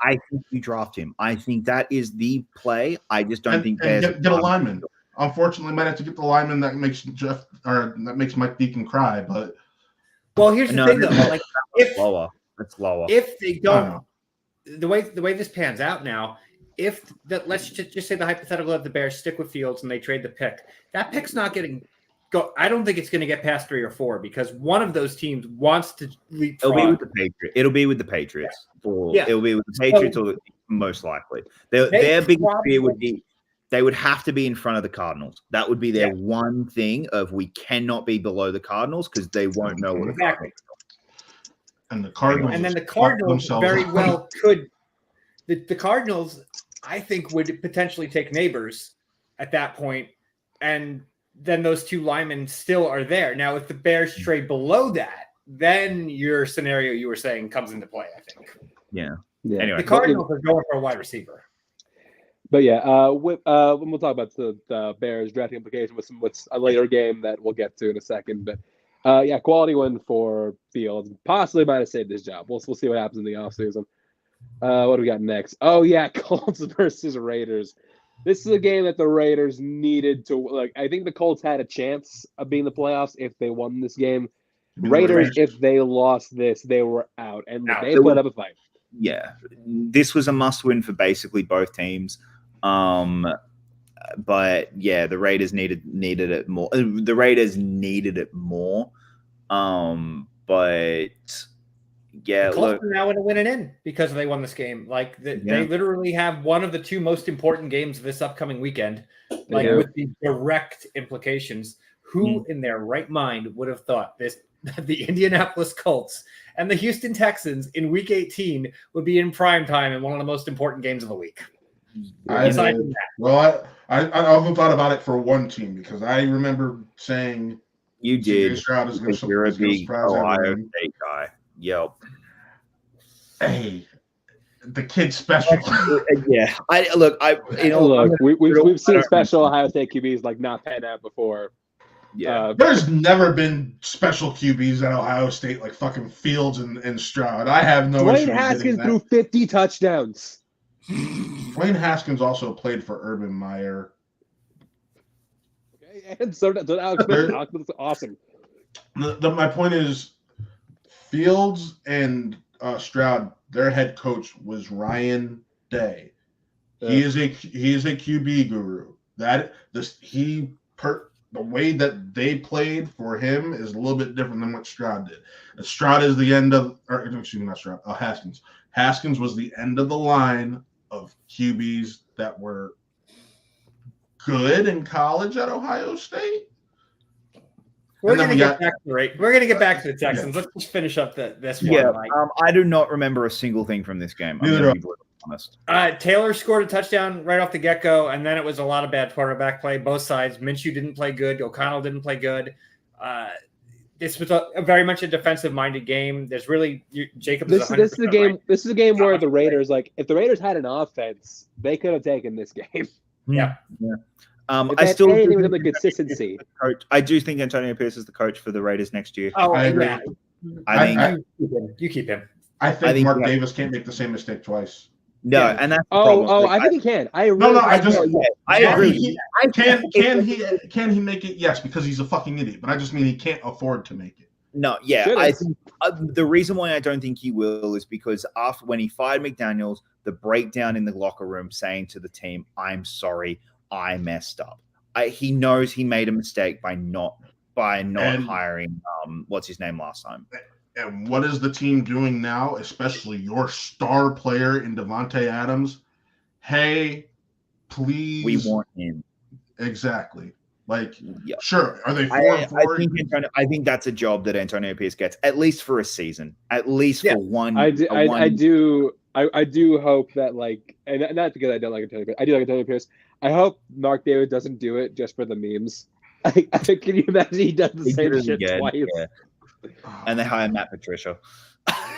S3: I think you draft him. I think that is the play. I just don't think
S4: get a lineman. Unfortunately, might have to get the lineman that makes Mike Deacon cry. But
S2: here's the thing, though. Like,
S3: that's lower.
S2: If they don't, the way this pans out now, let's just say the hypothetical of the Bears stick with Fields and they trade the pick, that pick's not getting go. I don't think it's going to get past 3 or 4 because one of those teams wants to leapfrog.
S3: It'll be with the Patriots. It'll be with the Patriots, or most likely. Their biggest fear would be they would have to be in front of the Cardinals. That would be their one thing of we cannot be below the Cardinals because they won't know what
S2: exactly.
S4: And the Cardinals,
S2: and then the Cardinals very well could. The Cardinals, I think, would potentially take Neighbors at that point, and then those 2 linemen still are there. Now, if the Bears trade below that, then your scenario you were saying comes into play, I think.
S3: Yeah.
S2: Anyway, the Cardinals are going for a wide receiver.
S1: But we'll talk about the Bears drafting implication with a later game that we'll get to in a second. But quality win for Fields. Possibly might have saved his job. We'll see what happens in the offseason. What do we got next? Oh yeah, Colts versus Raiders. This is a game that the Raiders needed to. I think the Colts had a chance of being in the playoffs if they won this game. Raiders, if they lost this, they were out, and they put up a fight.
S3: Yeah, this was a must-win for basically both teams. But yeah, the Raiders needed it more. The Raiders needed it more. But yeah,
S2: the Colts are now going to win it in because they won this game. Like they literally have one of the two most important games this upcoming weekend, like with the direct implications. Who in their right mind would have thought the Indianapolis Colts and the Houston Texans in Week 18 would be in prime time in one of the most important games of the week?
S4: I only thought about it for one team because I remember saying
S3: you did.
S4: Stroud is going to
S3: you're a big Ohio State guy. Yep.
S4: Hey, the kid's special.
S3: Yeah,
S1: we've seen special Ohio State QBs like not pan out before.
S3: Yeah,
S4: there's never been special QBs at Ohio State like fucking Fields and Stroud. I have no issue.
S1: Dwayne Haskins threw 50 touchdowns.
S4: Dwayne Haskins also played for Urban Meyer.
S1: Okay, and so Alex Smith is awesome.
S4: My point is, Fields and Stroud, their head coach was Ryan Day. He is a QB guru. The way that they played for him is a little bit different than what Stroud did. Stroud is the end of, not Stroud, Haskins. Haskins was the end of the line of QBs that were good in college at Ohio State.
S2: We're going to get back to the Texans. Let's just finish up this one.
S3: Yeah, I do not remember a single thing from this game. I'm going to be honest.
S2: Taylor scored a touchdown right off the get-go, and then it was a lot of bad quarterback play, both sides. Minshew didn't play good. O'Connell didn't play good. This was a very much a defensive-minded game. There's really Jacob.
S1: This is a game. This is a game where the Raiders, if the Raiders had an offense, they could have taken this game.
S2: Yeah.
S3: I still
S1: anything with the consistency.
S3: Coach. I do think Antonio Pierce is the coach for the Raiders next year.
S2: Oh,
S4: I agree.
S2: Yeah.
S3: I think
S2: you keep him.
S4: I think Mark Davis can't make the same mistake twice.
S3: No, and that's the problem.
S1: I think he can. I
S4: agree. Can he make it? Yes, because he's a fucking idiot. But I just mean he can't afford to make it.
S3: No, yeah, I think the reason why I don't think he will is because after when he fired McDaniels, the breakdown in the locker room saying to the team, "I'm sorry, I messed up." He knows he made a mistake by not hiring what's his name last time.
S4: And what is the team doing now, especially your star player in Devontae Adams? Hey, please.
S3: We want him.
S4: Exactly. Sure. Are they 4-4?
S3: I think that's a job that Antonio Pierce gets, at least for a season. At least for one.
S1: I do hope that, and not because I don't like Antonio Pierce. I do like Antonio Pierce. I hope Mark David doesn't do it just for the memes. Can you imagine he does the same shit twice? Yeah.
S3: And they hire Matt Patricia.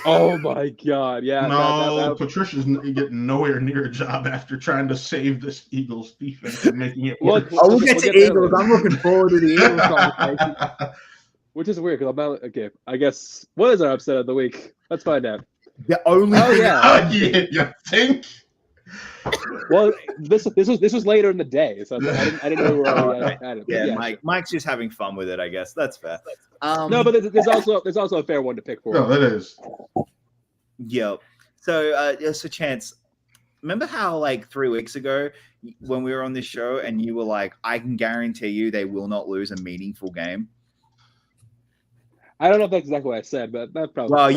S1: Oh my God! Yeah.
S4: No, Patricia's getting nowhere near a job after trying to save this Eagles defense and making it work.
S3: We'll get to Eagles. I'm looking forward to the Eagles conversation.
S1: Which is weird because I'm not okay. I guess what is our upset of the week? Let's find out.
S3: The only.
S1: Oh yeah.
S4: You think?
S1: Well, this was later in the day, so I didn't know we were already at it.
S3: Yeah, Mike's just having fun with it, I guess. That's fair.
S1: No, but there's also a fair one to pick for.
S4: No, that is.
S3: Yep. So, Chance, remember how 3 weeks ago when we were on this show and you were like, I can guarantee you they will not lose a meaningful game?
S1: I don't know if that's exactly what I said, but that probably.
S3: Well,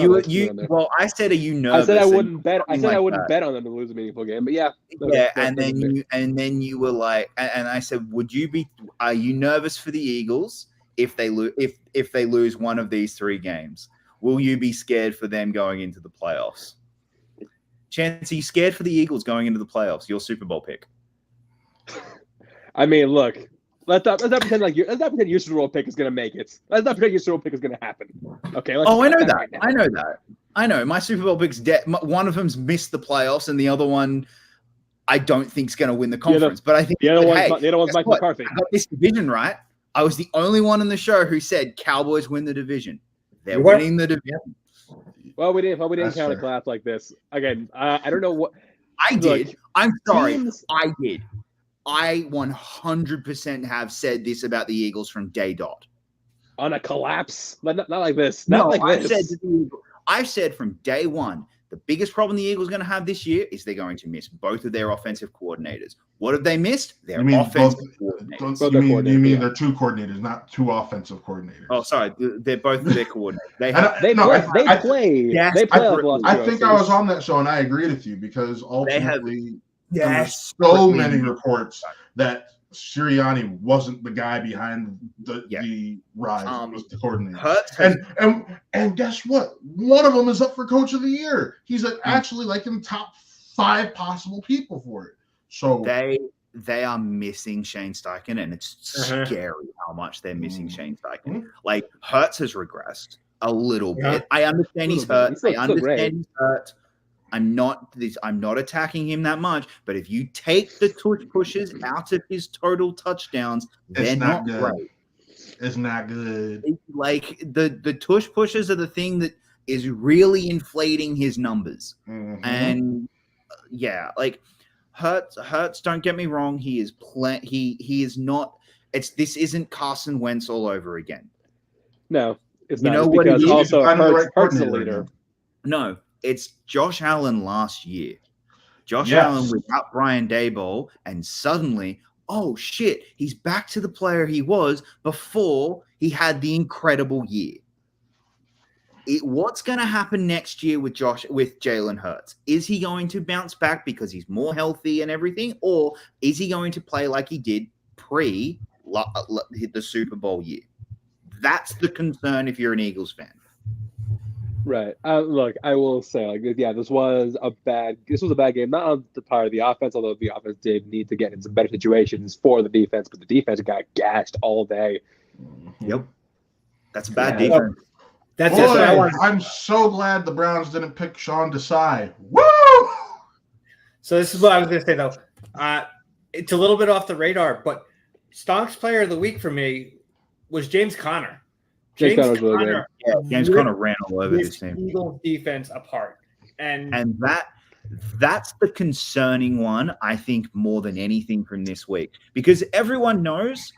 S3: I said, are you nervous?
S1: I said I wouldn't bet. I said I wouldn't bet on them to lose a meaningful game, but yeah.
S3: And then you were like, and I said, are you nervous for the Eagles if they lose one of these 3 games? Will you be scared for them going into the playoffs? Chance, are you scared for the Eagles going into the playoffs? Your Super Bowl pick.
S1: I mean, look. Let's not pretend your Super Bowl pick is going to make it. Let's not pretend your Super Bowl pick is going to happen. Okay.
S3: I know that. Right, I know that. I know my Super Bowl pick's one of them's missed the playoffs, and the other one I don't think's going to win the conference. But I think
S1: the other one's Mike McCarthy.
S3: I got this division right. I was the only one on the show who said Cowboys win the division. They're winning the division.
S1: Well, we didn't count a clap like this. Again, I don't know what
S3: I did. Look, I'm sorry. I did. I 100% have said this about the Eagles from day dot.
S1: on a collapse, but not like this. Not like this.
S3: I've said from day one, the biggest problem the Eagles are going to have this year is they're going to miss both of their offensive coordinators. What have they missed? Their offensive coordinators.
S4: You mean they're two coordinators, not two offensive coordinators?
S3: Oh, sorry. They're both their coordinators.
S1: They play.
S4: I think I was on that show and I agreed with you because ultimately there were so many reports that Sirianni wasn't the guy behind the rise. It was the coordinator. And guess what? One of them is up for Coach of the Year. He's actually like in top 5 possible people for it. So
S3: they are missing Shane Steichen, and it's scary how much they're missing Shane Steichen. Like Hurts has regressed a little bit. I understand he's hurt. I understand he's hurt. I'm not attacking him that much, but if you take the tush pushes out of his total touchdowns, they're not great.
S4: It's not good.
S3: Like the tush pushes are the thing that is really inflating his numbers. And like Hurts, don't get me wrong, he is not. This isn't Carson Wentz all over again.
S1: No, it's not. Because also Hurts the leader.
S3: No. It's Josh Allen last year. Josh Allen without Brian Daboll, and suddenly, oh shit, he's back to the player he was before he had the incredible year. What's going to happen next year with Jalen Hurts? Is he going to bounce back because he's more healthy and everything, or is he going to play like he did pre the Super Bowl year? That's the concern if you're an Eagles fan.
S1: Right. Look, I will say, this was a bad game, not on the part of the offense, although the offense did need to get in some better situations for the defense, but the defense got gashed all day.
S3: Yep. That's a bad defense.
S2: That's
S4: what I want. I'm so glad the Browns didn't pick Sean Desai. Woo!
S2: So this is what I was going to say, though. It's a little bit off the radar, but Stonk's player of the week for me was James Conner.
S1: James Conner was really good.
S3: Yeah, James Conner ran all over this team.
S2: Eagles defense apart. And
S3: that's the concerning one, I think, more than anything from this week. Because everyone knows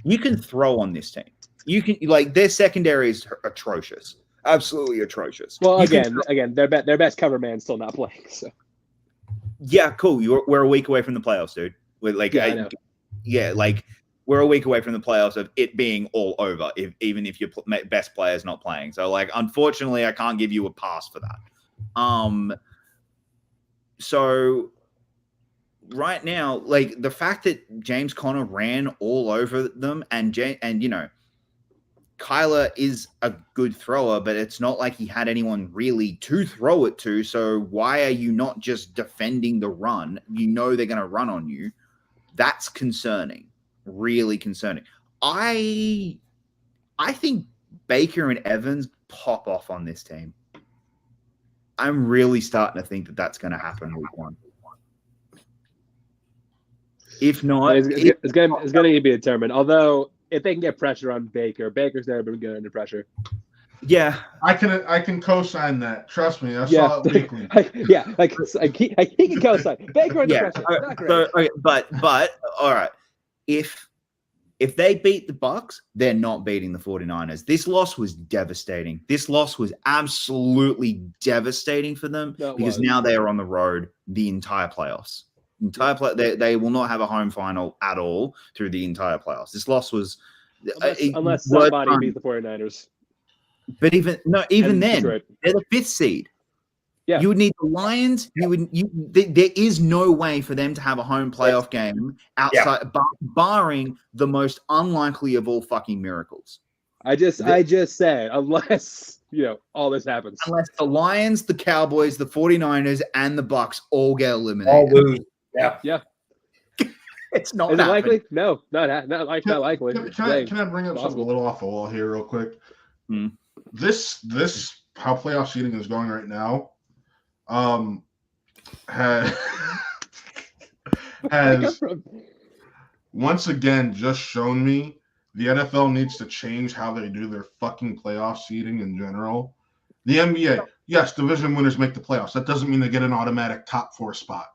S3: you can throw on this team. You can their secondary is atrocious. Absolutely atrocious.
S1: Well, again, their best cover man's still not playing. So
S3: yeah, cool. We're a week away from the playoffs, dude. We're a week away from the playoffs of it being all over, even if your best player is not playing. So, unfortunately, I can't give you a pass for that. So right now, the fact that James Conner ran all over them, and Kyler is a good thrower, but it's not like he had anyone really to throw it to. So why are you not just defending the run? You know they're going to run on you. That's concerning. Really concerning. I think Baker and Evans pop off on this team. I'm really starting to think that that's going to happen week 1. If not,
S1: it's going to be determined. Although if they can get pressure on Baker's never been good under pressure.
S3: Yeah,
S4: I can co-sign that. Trust me, I saw it weekly.
S1: He can co-sign Baker under pressure. Not great.
S3: So, okay, but all right. If they beat the Bucs, they're not beating the 49ers. This loss was devastating. This loss was absolutely devastating for them because now they are on the road the entire playoffs. They will not have a home final at all through the entire playoffs. This loss was
S1: unless somebody beat the 49ers.
S3: But even then, they're the 5th seed.
S1: Yeah,
S3: you would need the Lions. There is no way for them to have a home playoff game outside, barring the most unlikely of all fucking miracles.
S1: I just said unless all this happens.
S3: Unless the Lions, the Cowboys, the 49ers, and the Bucs all get eliminated.
S2: All lose.
S1: Yeah.
S3: It's not.
S1: Is it likely? No, not likely.
S4: Can I bring up something a little off the wall here, real quick? This how playoff seeding is going right now. Has once again just shown me the NFL needs to change how they do their fucking playoff seeding in general. The NBA, yes, division winners make the playoffs. That doesn't mean they get an automatic top 4 spot.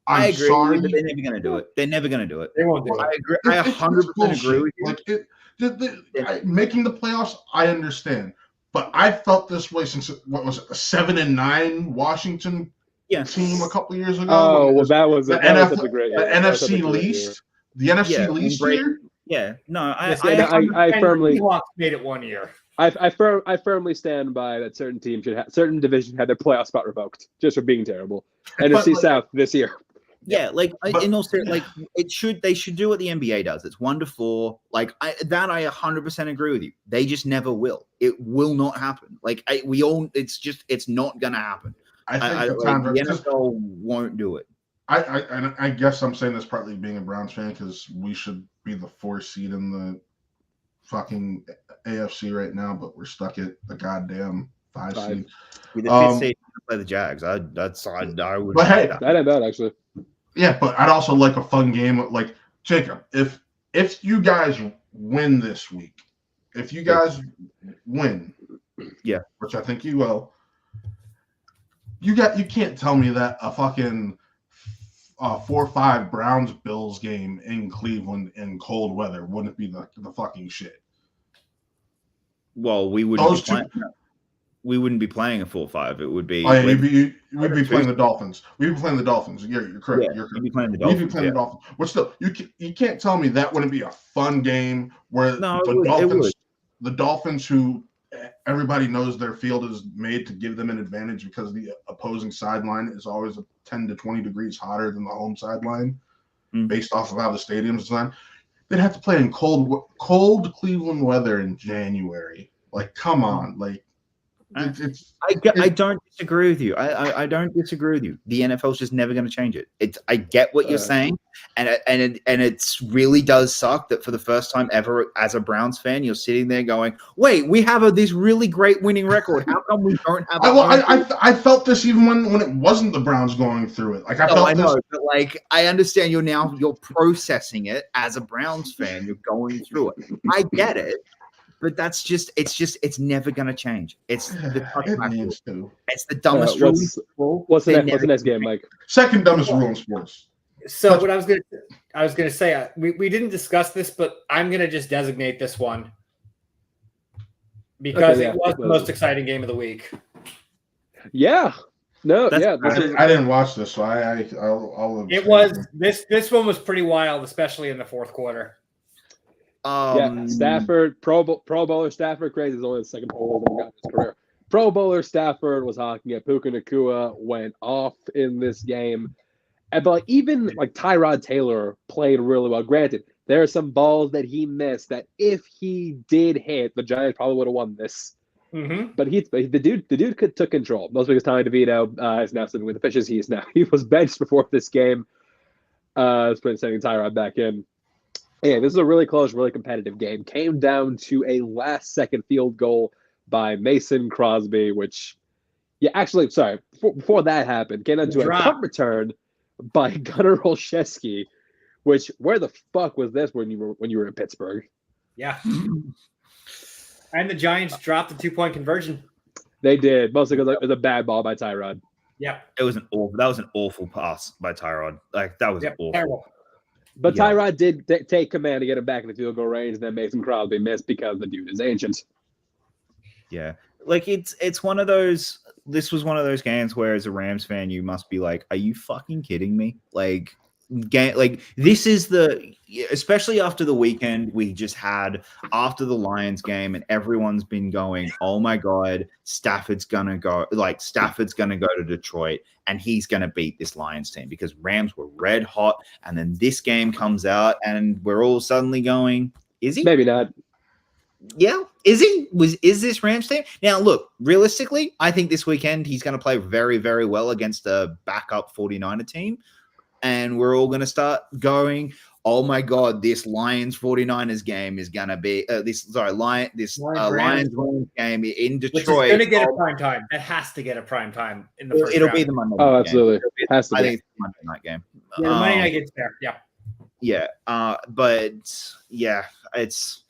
S3: I agree, but they're never going to do it. They're never going to do it.
S2: They won't do it.
S3: I agree. I 100% agree with you.
S4: Making the playoffs, I understand. But I felt this way since, what was it, a 7-9 Washington team a couple years ago?
S1: Oh, well, that was such a great
S4: year. The NFC least. The NFC least year?
S3: Yeah, no,
S1: I firmly
S2: Seahawks made it 1 year.
S1: I firmly stand by that certain divisions had their playoff spot revoked just for being terrible. NFC South this year.
S3: Yeah, in all seriousness, they should do what the NBA does. It's 1-4. I 100% agree with you. They just never will. It will not happen. It's not gonna happen.
S4: I think
S3: the NFL won't do it.
S4: I guess I'm saying this partly being a Browns fan because we should be the 4th seed in the fucking AFC right now, but we're stuck at the goddamn 5 seed.
S3: With the 5th seed to play the Jags. I would.
S4: But hey,
S1: that ain't bad actually.
S4: Yeah, but I'd also like a fun game. Like Jacob, if you guys win this week, if you guys win, which I think you will, you can't tell me that a fucking 4-5 Browns Bills game in Cleveland in cold weather wouldn't be the fucking shit.
S3: Well, we wouldn't be playing a 4-5. It would be.
S4: Oh, yeah, we'd be playing the Dolphins. We'd be playing the Dolphins. You're correct.
S3: Yeah,
S4: you're correct.
S3: We'd be playing the Dolphins.
S4: We'd be playing the Dolphins. But still, you can't tell me that wouldn't be a fun game where the Dolphins, who everybody knows their field is made to give them an advantage because the opposing sideline is always 10 to 20 degrees hotter than the home sideline, based off of how the stadium's designed. They'd have to play in cold Cleveland weather in January. Come on,
S3: I don't disagree with you. I don't disagree with you. The NFL's just never going to change it. I get what you're saying, and it really does suck that for the first time ever, as a Browns fan, you're sitting there going, "Wait, we have this really great winning record. How come we don't have?"
S4: I felt this even when it wasn't the Browns going through it. I know,
S3: but I understand you're processing it as a Browns fan. You're going through it. I get it. But it's never going to change. It's
S4: it needs to.
S3: It's the dumbest rule.
S1: What's the next game, Mike?
S4: Second dumbest rule in sports.
S2: So what I was gonna say, we didn't discuss this, but I'm gonna just designate this one because it was the most exciting game of the week.
S1: Yeah. No,
S4: I didn't watch this, so I'll
S2: It was this one was pretty wild, especially in the fourth quarter.
S1: Stafford, Pro Bowler Stafford, crazy is only the second Pro Bowler in his career. Pro Bowler Stafford was hawking it. Puka Nacua went off in this game. But even Tyrod Taylor played really well. Granted, there are some balls that he missed that if he did hit, the Giants probably would have won this.
S2: Mm-hmm.
S1: But the dude took control. Mostly because Tommy DeVito is now sleeping with the fishes. He was benched before this game. Sending Tyrod back in. Yeah, this is a really close, really competitive game. Came down to a last-second field goal by Mason Crosby, which, before that happened, came down to a punt return by Gunnar Olszewski, which, where the fuck was this when you were in Pittsburgh?
S2: Yeah. And the Giants dropped the 2-point conversion.
S1: They did, mostly because it was a bad ball by Tyrod.
S2: Yeah.
S3: That was an awful pass by Tyrod. That was awful.
S2: Terrible.
S1: But Tyrod did take command to get him back in the field goal range, and then Mason Crosby missed because the dude is ancient.
S3: Yeah, it's one of those. This was one of those games where, as a Rams fan, you must be like, "Are you fucking kidding me?" This is especially after the weekend we just had after the Lions game, and everyone's been going, "Oh my God, Stafford's gonna go to Detroit, and he's gonna beat this Lions team," because Rams were red hot, and then this game comes out, and we're all suddenly going, "Is he?
S1: Maybe not."
S3: Yeah, is he? Is this Rams team? Now, look, realistically, I think this weekend he's going to play very, very well against a backup 49er team. And we're all going to start going, oh my God, this Lions 49ers game is going to be Lions game in Detroit. Which is
S2: going to get a prime time. It has to get a prime time in the first
S3: It'll
S2: round.
S3: Be the Monday
S1: night game.
S3: Absolutely.
S1: Has to be.
S3: I think it's the Monday night game.
S2: Yeah, the Monday night game's there. Yeah.
S3: Yeah. But yeah, it's.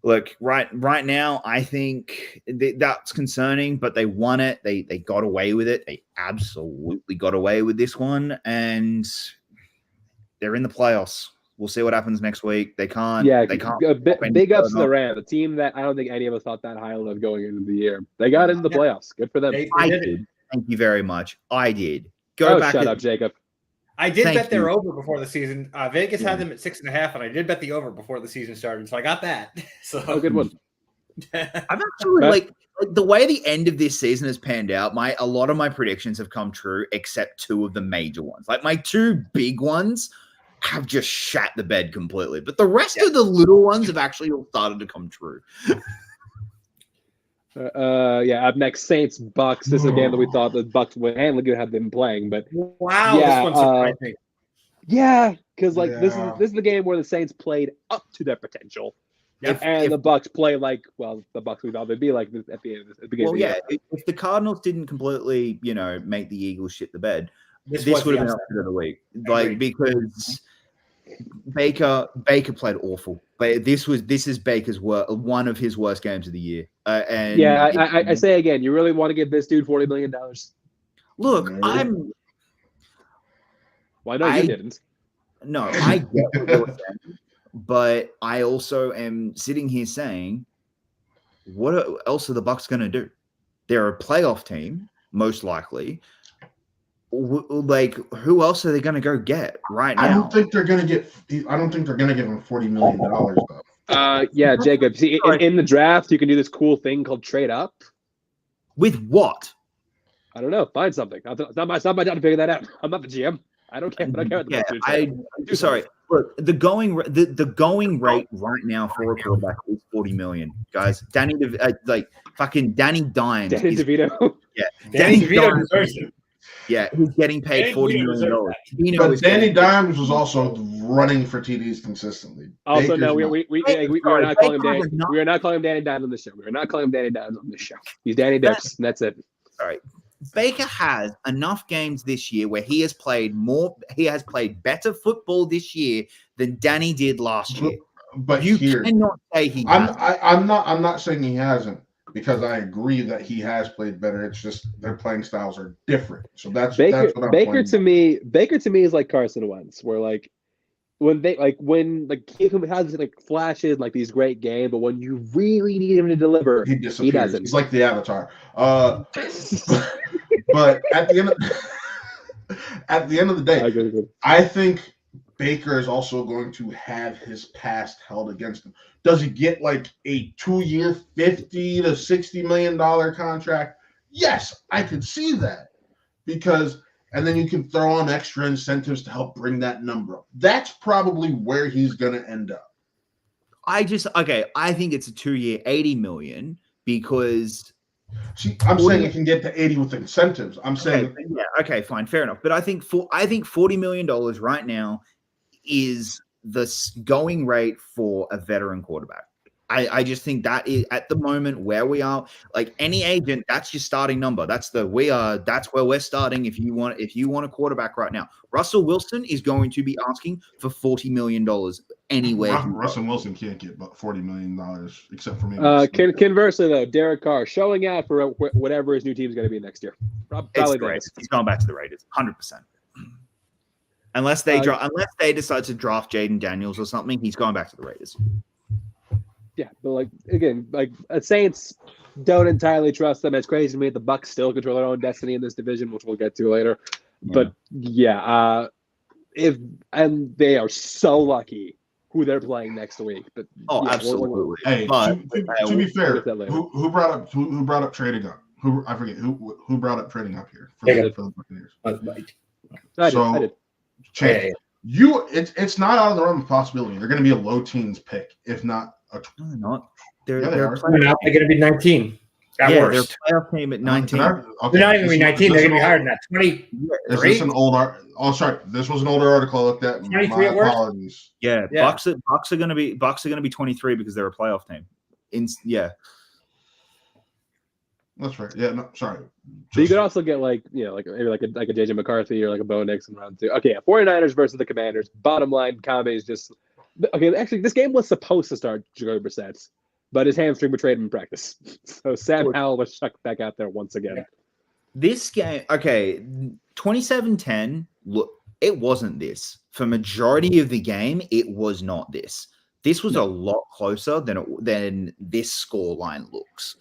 S3: Look, right now, I think that's concerning, but they won it. They got away with it. They absolutely got away with this one, and they're in the playoffs. We'll see what happens next week. They can't.
S1: Yeah,
S3: They can't.
S1: big ups to the Rams, a team that I don't think any of us thought that highly of going into the year. They got into the playoffs. Good for them.
S3: I did. Thank you very much. I did. Go back.
S1: Shut up, Jacob.
S2: I did bet their over before the season. Vegas had them at 6.5, and I did bet the over before the season started, so I got that. So
S1: good one.
S3: I'm actually like the way the end of this season has panned out. A lot of my predictions have come true, except two of the major ones. Like my two big ones have just shat the bed completely, but the rest of the little ones have actually all started to come true.
S1: Up next, Saints Bucks. This is a game that we thought the Bucks would handle good have been playing, but
S2: this one's surprising.
S1: Yeah, because this is the game where the Saints played up to their potential. And the Bucks play like the Bucks we thought they'd be like at the beginning of the year.
S3: If the Cardinals didn't completely, make the Eagles shit the bed, this would have been upset of the week. Because Baker played awful. But this is Baker's one of his worst games of the year.
S1: I say again, you really want to give this dude $40 million?
S3: Look,
S1: Well, I know you didn't.
S3: No, I get what you're saying. But I also am sitting here saying, what else are the Bucks going to do? They're a playoff team, most likely. Who else are they going to go get right now?
S4: I don't think they're going to give him $40 million though.
S1: Jacob. See, in the draft, you can do this cool thing called trade up.
S3: With what?
S1: I don't know. Find something. It's not my job to figure that out. I'm not the GM. I don't care. I don't care what the
S3: sorry. Look, the going rate right now for a quarterback is $40 million, guys. Danny Dimes.
S1: Danny DeVito.
S3: Yeah,
S2: Danny DeVito deserves it.
S3: Yeah, he's getting paid $40 million.
S4: But Danny Dimes was also running for TDs consistently.
S1: Also, no, we are not calling him Danny. We are not calling him Danny Dimes on the show. We are not calling him Danny Dimes on this show. He's Danny Dimes, and that's it.
S3: All right. Baker has enough games this year where he has played better football this year than Danny did last year.
S4: But
S3: you cannot say he hasn't.
S4: I'm not saying he hasn't, because I agree that he has played better. It's just their playing styles are different. So that's what I'm
S1: Baker to me is like Carson Wentz, where when he has flashes these great games, but when you really need him to deliver,
S4: he disappears.
S1: He doesn't.
S4: He's like the Avatar. But at the end of the day, I think Baker is also going to have his past held against him. Does he get a 2-year, $50 to $60 million contract? Yes, I could see that, and then you can throw on extra incentives to help bring that number up. That's probably where he's going to end up.
S3: I think it's a 2-year, $80 million, because
S4: I'm saying it can get to 80 with incentives. I'm saying
S3: okay, fine, fair enough. But I think $40 million right now is the going rate for a veteran quarterback. I just think that is at the moment where we are. Any agent, that's your starting number. That's where we're starting. If you want a quarterback right now, Russell Wilson is going to be asking for $40 million anywhere.
S4: Russell Wilson can't get about $40 million except for maybe.
S1: Conversely, though, Derek Carr showing out for whatever his new team is going to be next year. Probably
S3: he's going back to the Raiders, 100%. Unless they decide to draft Jaden Daniels or something, he's going back to the Raiders.
S1: Yeah, but Saints don't entirely trust them. It's crazy to me that the Bucks still control their own destiny in this division, which we'll get to later. Yeah. But they are so lucky who they're playing next week. But
S3: absolutely.
S4: To be fair, who brought up trading up? I forget who brought up trading up here for the Buccaneers.
S1: I did.
S4: Change. It's not out of the realm of possibility. They're going to be a low teens pick, if not a.
S3: No, they're not. They're
S2: going to be 19.
S3: They're a playoff team at 19.
S2: They're not even going to be 19. They're going to be higher than that. 20.
S4: Is this an old? Sorry. This was an older article I looked at.
S2: 23 at worst.
S4: Apologies.
S3: Yeah. Bucks are going to be 23 because they're a playoff team.
S4: That's right. Yeah. No. Sorry.
S1: So you could also get maybe a JJ McCarthy or a Bo Nix in round 2. Okay, 49ers versus the Commanders. Bottom line, Kame is just okay. Actually, this game was supposed to start Jacoby Brissett, but his hamstring betrayed him in practice. So Sam Howell was chucked back out there once again.
S3: This game, 27-10. Look, it wasn't this for majority of the game, it was not this. This was a lot closer than this score line looks.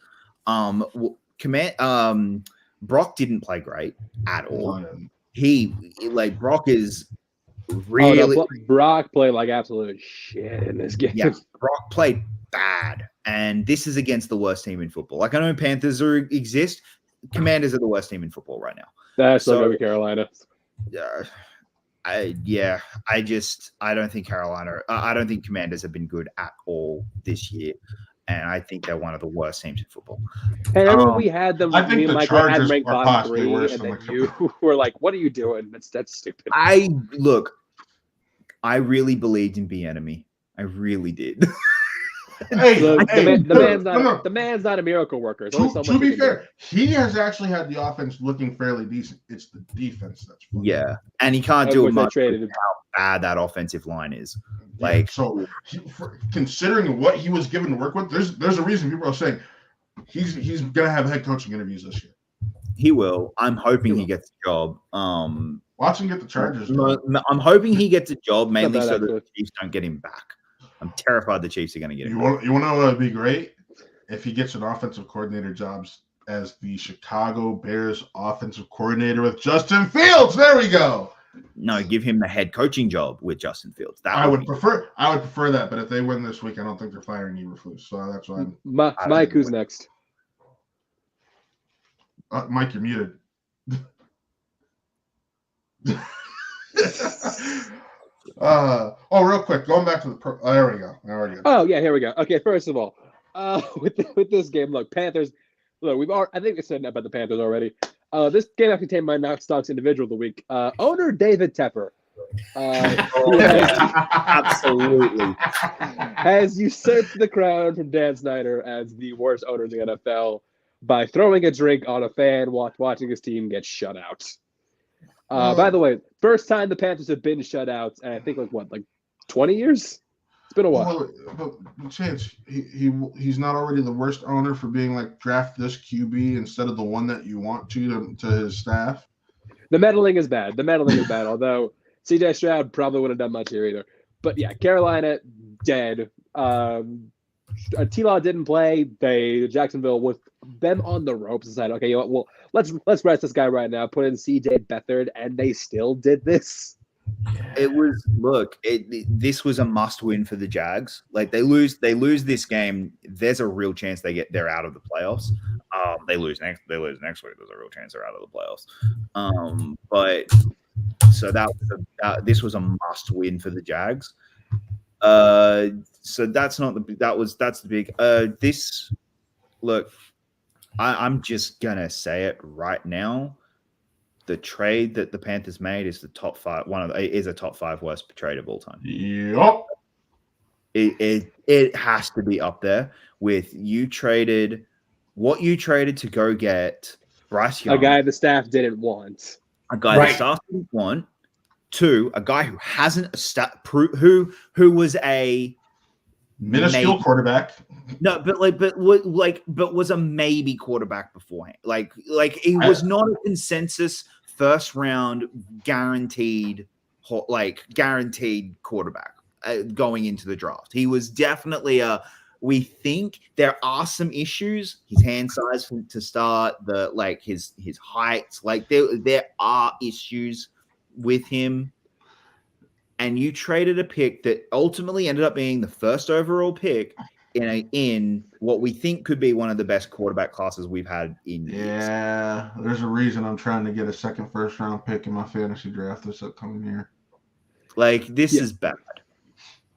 S3: Brock didn't play great at all. Brock is really
S1: Brock played like absolute shit in this game.
S3: Yeah, Brock played bad, and this is against the worst team in football. Like, I know Panthers exist. Commanders are the worst team in football right now.
S1: That's still going to be Carolina.
S3: I don't think Carolina. I don't think Commanders have been good at all this year, and I think they're one of the worst teams in football.
S1: And remember we had them.
S4: I think the Chargers are possibly worse
S1: and
S4: than
S1: then you were like, "What are you doing? That's stupid."
S3: I really believed in Bieniemy. I really did.
S1: The man's not a miracle worker.
S4: To be fair, he has actually had the offense looking fairly decent. It's the defense that's funny.
S3: Yeah, and he can't do much with how bad that offensive line is. Like,
S4: Considering what he was given to work with, there's a reason people are saying he's gonna have head coaching interviews this year.
S3: He will. I'm hoping he gets a job.
S4: Watch him get the Chargers.
S3: I'm hoping he gets a job mainly so that the Chiefs don't get him back. I'm terrified the Chiefs are going to get him.
S4: You want to know what would be great? If he gets an offensive coordinator job as the Chicago Bears offensive coordinator with Justin Fields. There we go.
S3: No, give him the head coaching job with Justin Fields.
S4: I would prefer that, but if they win this week, I don't think they're firing Eberflus. So that's why.
S1: Mike, who's next?
S4: Mike, you're muted. Real quick, going back to there we go.
S1: Oh yeah, here we go. Okay, first of all, with this game, look, Panthers. Look, I think I said about the Panthers already. This game actually came my Knox Stocks individual of the week. Owner David Tepper,
S3: absolutely
S1: has usurped the crown from Dan Snyder as the worst owner in the NFL by throwing a drink on a fan watching his team get shut out. By the way, first time the Panthers have been shut out, and I think like 20 years? It's been a while.
S4: But Chance, he's not already the worst owner for being like draft this QB instead of the one that you want to his staff.
S1: The meddling is bad. Although CJ Stroud probably wouldn't have done much here either. But yeah, Carolina dead. T-Law didn't play. Jacksonville with them on the ropes decided, okay, you know what? Well, let's rest this guy right now. Put in CJ Beathard, and they still did this.
S3: This was a must-win for the Jags. Like, they lose this game, there's a real chance they're out of the playoffs. They lose next week, there's a real chance they're out of the playoffs. But so this was a must-win for the Jags. So that's the big. I'm just gonna say it right now. The trade that the Panthers made is the top 5. Is a top 5 worst trade of all time.
S4: Yep.
S3: It has to be up there with what you traded to go get Bryce Young,
S1: a guy the staff didn't want.
S3: The staff didn't want. 2, a guy who hasn't who was a
S4: minuscule quarterback.
S3: No, but was a maybe quarterback beforehand. Like he was not a consensus first round guaranteed quarterback going into the draft. He was definitely we think there are some issues. His hand size to start, his height, there are issues with him. And you traded a pick that ultimately ended up being the first overall pick in what we think could be one of the best quarterback classes we've had in years.
S4: Yeah, there's a reason I'm trying to get a second first round pick in my fantasy draft this upcoming year.
S3: This is bad.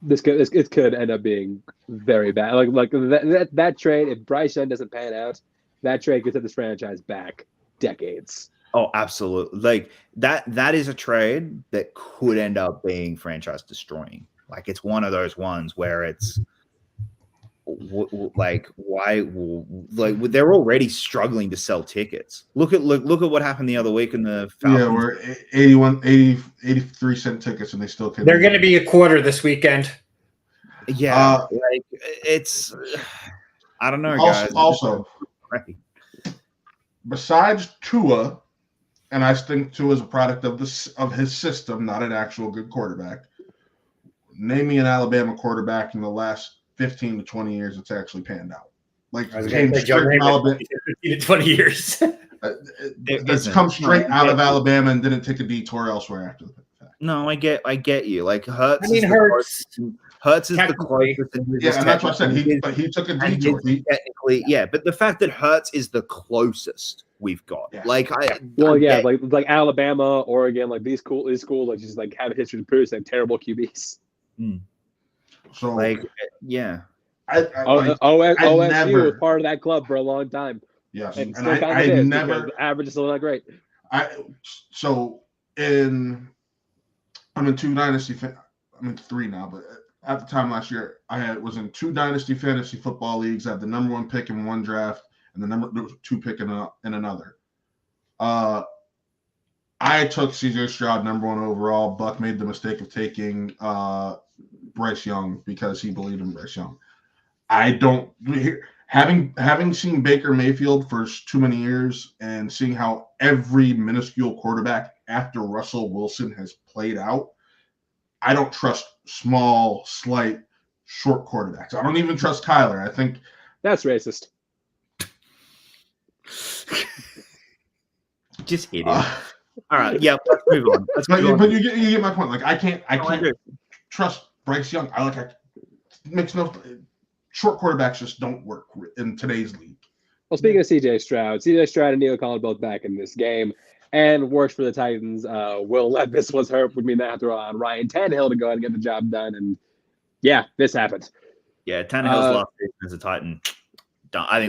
S1: It could end up being very bad. That trade, if Bryce Young doesn't pan out, that trade could set this franchise back decades.
S3: Oh, absolutely. That is a trade that could end up being franchise destroying. It's one of those ones where it's why they're already struggling to sell tickets. Look at what happened the other week in the Falcons.
S4: Yeah, we're 83 cent tickets and they still can't.
S2: They're going to be a quarter this weekend.
S3: Yeah, it's I don't know, guys.
S4: Also, besides Tua, and I think too as a product of his system, not an actual good quarterback. Name me an Alabama quarterback in the last 15 to 20 years that's actually panned out. Like came straight from Alabama.
S2: 15 to 20 years.
S4: That's come straight out of Alabama and didn't take a detour elsewhere after the fact.
S3: No, I get you. Like Hurts.
S2: I mean,
S3: Hurts is the closest.
S4: Yeah, and that's what I said. He took a detour.
S3: Technically, yeah, but the fact that Hurts is the closest we've got,
S1: like Alabama, Oregon, like these schools, like just like have a history to produce like terrible QBs.
S4: So
S3: like, yeah,
S1: OSU was part of that club for a long time.
S4: Yes,
S1: and
S4: I never
S1: the average is still not great.
S4: I'm in 2 dynasty. I'm in 3 now, but at the time last year, was in 2 dynasty fantasy football leagues. I had the number 1 pick in one draft and the number 2 pick in another. I took CJ Stroud number 1 overall. Buck made the mistake of taking Bryce Young because he believed in Bryce Young. I don't having seen Baker Mayfield for too many years and seeing how every minuscule quarterback after Russell Wilson has played out, I don't trust small, slight, short quarterbacks. I don't even trust Kyler. I think
S1: that's racist.
S3: Just hit him. All right, yeah, let's move on.
S4: But you get my point. Like I can't trust Bryce Young. It makes no short quarterbacks just don't work in today's league.
S1: Well, speaking of CJ Stroud and Neil Collins both back in this game and worked for the Titans. Will Levis was hurt, would mean they have to rely on Ryan Tannehill to go ahead and get the job done. And yeah, this happened.
S3: Yeah, Tannehill's last season as a Titan. I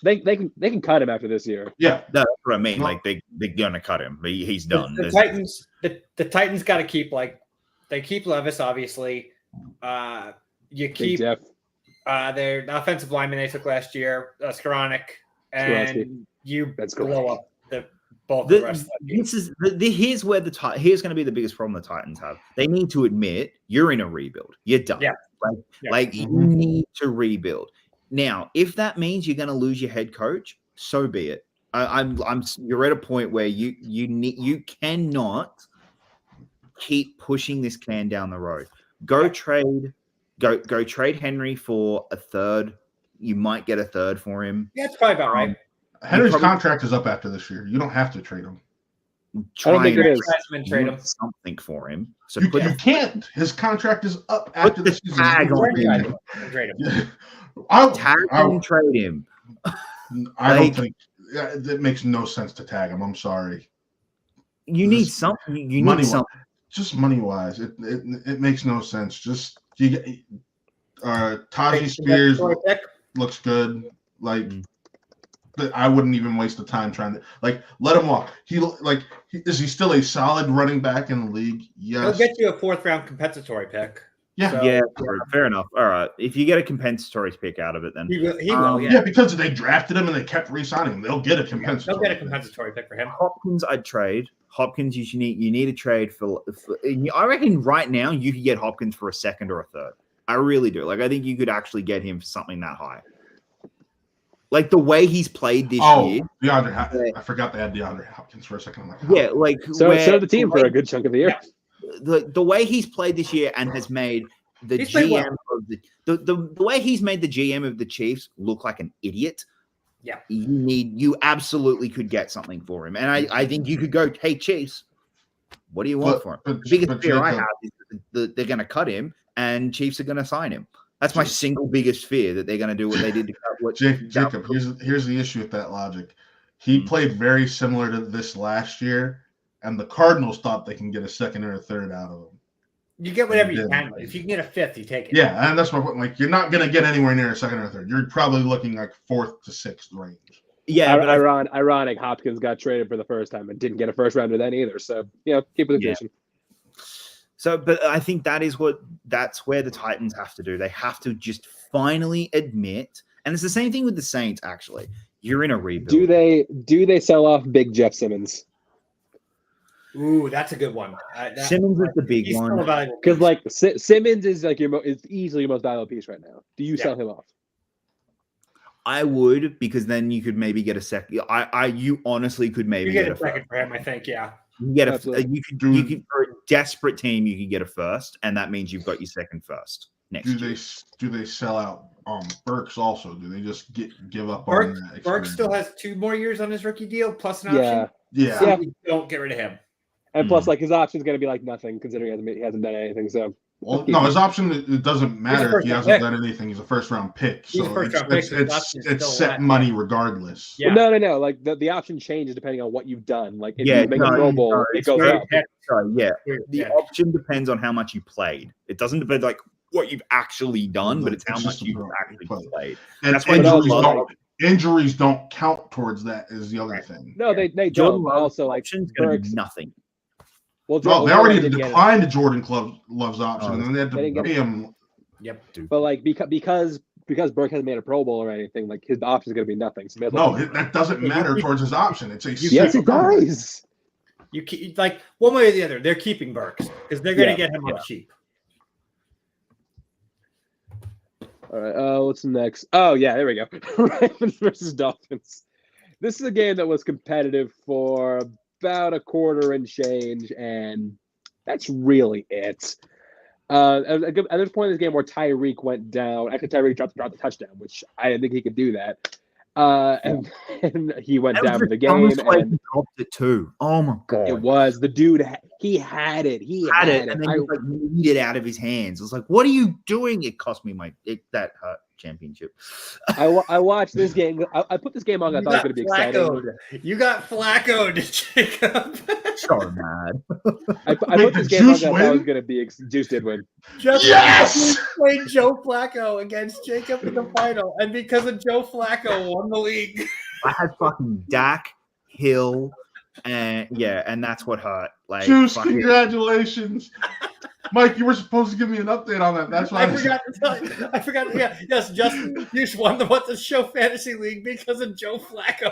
S3: think
S1: they can cut him after this year.
S4: Yeah,
S3: that's what I mean. Like they're gonna cut him. He's done.
S2: The Titans got to keep they keep Levis obviously. You keep their offensive lineman they took last year, Skoranek, and you blow up the rest of the team.
S3: Here's going to be the biggest problem the Titans have. They need to admit you're in a rebuild. You're done.
S2: Yeah.
S3: Like you need to rebuild. Now, if that means you're going to lose your head coach, so be it. You're at a point where you cannot keep pushing this can down the road. Go trade Henry for a third. You might get a third for him.
S2: Yeah, that's probably about right.
S4: Henry's contract is up after this year. You don't have to trade him.
S1: I don't think it is.
S2: Trade him
S3: something for him. So
S4: you can't. His contract is up after the season.
S2: Trade him.
S3: Trade him.
S4: I don't think it makes no sense to tag him. I'm sorry.
S3: You need something. You need something.
S4: Just money wise, it makes no sense. Just you get Tajee Spears looks good. But I wouldn't even waste the time trying to let him walk. Is he still a solid running back in the league? Yes.
S2: He'll get you a 4th round compensatory pick.
S4: Yeah.
S3: So, yeah. Fair enough. All right. If you get a compensatory pick out of it, then
S2: he will.
S4: Yeah, because they drafted him and they kept re-signing him. They'll get a compensatory.
S2: They'll get a compensatory pick for him.
S3: Hopkins, I'd trade. Hopkins, you need a trade for. I reckon right now you could get Hopkins for a 2nd or a 3rd. I really do. I think you could actually get him for something that high. Like the way he's played this year.
S4: I forgot they had DeAndre Hopkins for a second.
S1: So the team for a good chunk of the year.
S3: The way he's played this year and has made the GM of the way he's made the GM of the Chiefs look like an idiot.
S2: Yeah,
S3: you absolutely could get something for him, and I think you could go, hey Chiefs, what do you want for him? The biggest fear I have is that they're going to cut him, and Chiefs are going to sign him. That's my single biggest fear, that they're going to do what they did to cut.
S4: Jacob, here's the issue with that logic. He played very similar to this last year, and the Cardinals thought they can get a 2nd or a 3rd out of him.
S2: You get whatever you can. If you can get a 5th, you take it.
S4: Yeah, and that's my point. You're not going to get anywhere near a 2nd or a 3rd. You're probably looking 4th to 6th range.
S1: Yeah, but ironic. Hopkins got traded for the first time and didn't get a 1st rounder then either. So keep with the tradition.
S3: So, but I think that's where the Titans have to do. They have to just finally admit, and it's the same thing with the Saints. Actually, you're in a rebuild.
S1: Do they sell off Big Jeff Simmons?
S2: Ooh, that's a good one.
S3: Simmons is the big one
S1: because Simmons is is easily your most valuable piece right now. Do you sell him off?
S3: I would, because then you could maybe get a second. You honestly could maybe
S2: You get a
S3: first.
S2: second for him, I think. Yeah.
S3: You get
S1: Absolutely.
S3: you could for a desperate team, you could get a first, and that means you've got your second first next year.
S4: Do they sell out Burks also? Do they just give up
S2: Burks,
S4: on that?
S2: Burks still has 2 more years on his rookie deal plus an
S1: Yeah.
S2: option.
S4: Yeah.
S2: So you don't get rid of him.
S1: And plus, like, his option's going to be like nothing, considering he hasn't done anything. So,
S4: Well, no, his option, it doesn't matter if he hasn't
S2: pick.
S4: done anything. He's a first-round pick.
S2: He's a
S4: So
S2: first-round pick, so his
S4: it's
S2: option is
S4: it's
S2: still
S4: set
S2: wet.
S4: money regardless.
S2: Yeah.
S1: no. Like, the option changes depending on what you've done. Like, if you make a Pro Bowl, it goes
S2: Weird
S1: up.
S2: pick.
S3: Sorry, yeah.
S2: Weird
S3: The
S2: pick.
S3: option depends on how much you played. It doesn't depend like what you've actually done, but it's how
S4: It's
S3: much
S4: just
S3: you've
S4: about
S3: actually
S4: play.
S3: played.
S4: And
S3: That's why
S4: injuries don't count towards that. Is the other thing.
S1: No, they
S3: Jordan
S1: don't.
S3: Love's
S1: Also, like,
S3: option's going to
S1: Burks.
S3: be nothing.
S1: Well,
S4: No, they
S1: Jordan
S4: already
S1: did get it.
S4: declined the Jordan Love's option,
S3: Oh,
S4: and then they had
S1: they didn't
S4: to
S1: get
S4: pay him.
S2: Yep.
S1: But like because Burke hasn't made a Pro Bowl or anything, like his option is going to be nothing. So
S4: No, that doesn't matter towards his option. It's a
S1: yes, it does.
S2: You keep, like one way or the other, they're keeping Burks because they're going to
S1: Yeah,
S2: get him on cheap.
S1: All right. What's next? Oh yeah, there we go. Ravens versus Dolphins. This is a game that was competitive for about a quarter and change, and that's really it. At this point in this game where Tyreek went down, actually Tyreek dropped the touchdown, which I didn't think he could do that. And he went down for the game, and
S3: he dropped it too. Oh my god!
S1: it was the dude. He had it. He had it.
S3: and then he like kneed it out of his hands. I was like, "What are you doing?" It cost me that hurt championship.
S1: I watched this game. I put this game on. I thought it was going to be exciting.
S2: You got Flacco, Jacob.
S3: So mad.
S1: I put this game on. I thought it was going to be Juice did win.
S2: Yes! Played Joe Flacco against Jacob in the final, and because of Joe Flacco, won the league.
S3: I had fucking Dak, Hill, and that's what hurt. Like,
S4: Juice, congratulations. Mike, you were supposed to give me an update on that. That's why
S2: I forgot to tell you. I forgot. Yeah, yes, Justin Hughes won the Show Fantasy League because of Joe Flacco.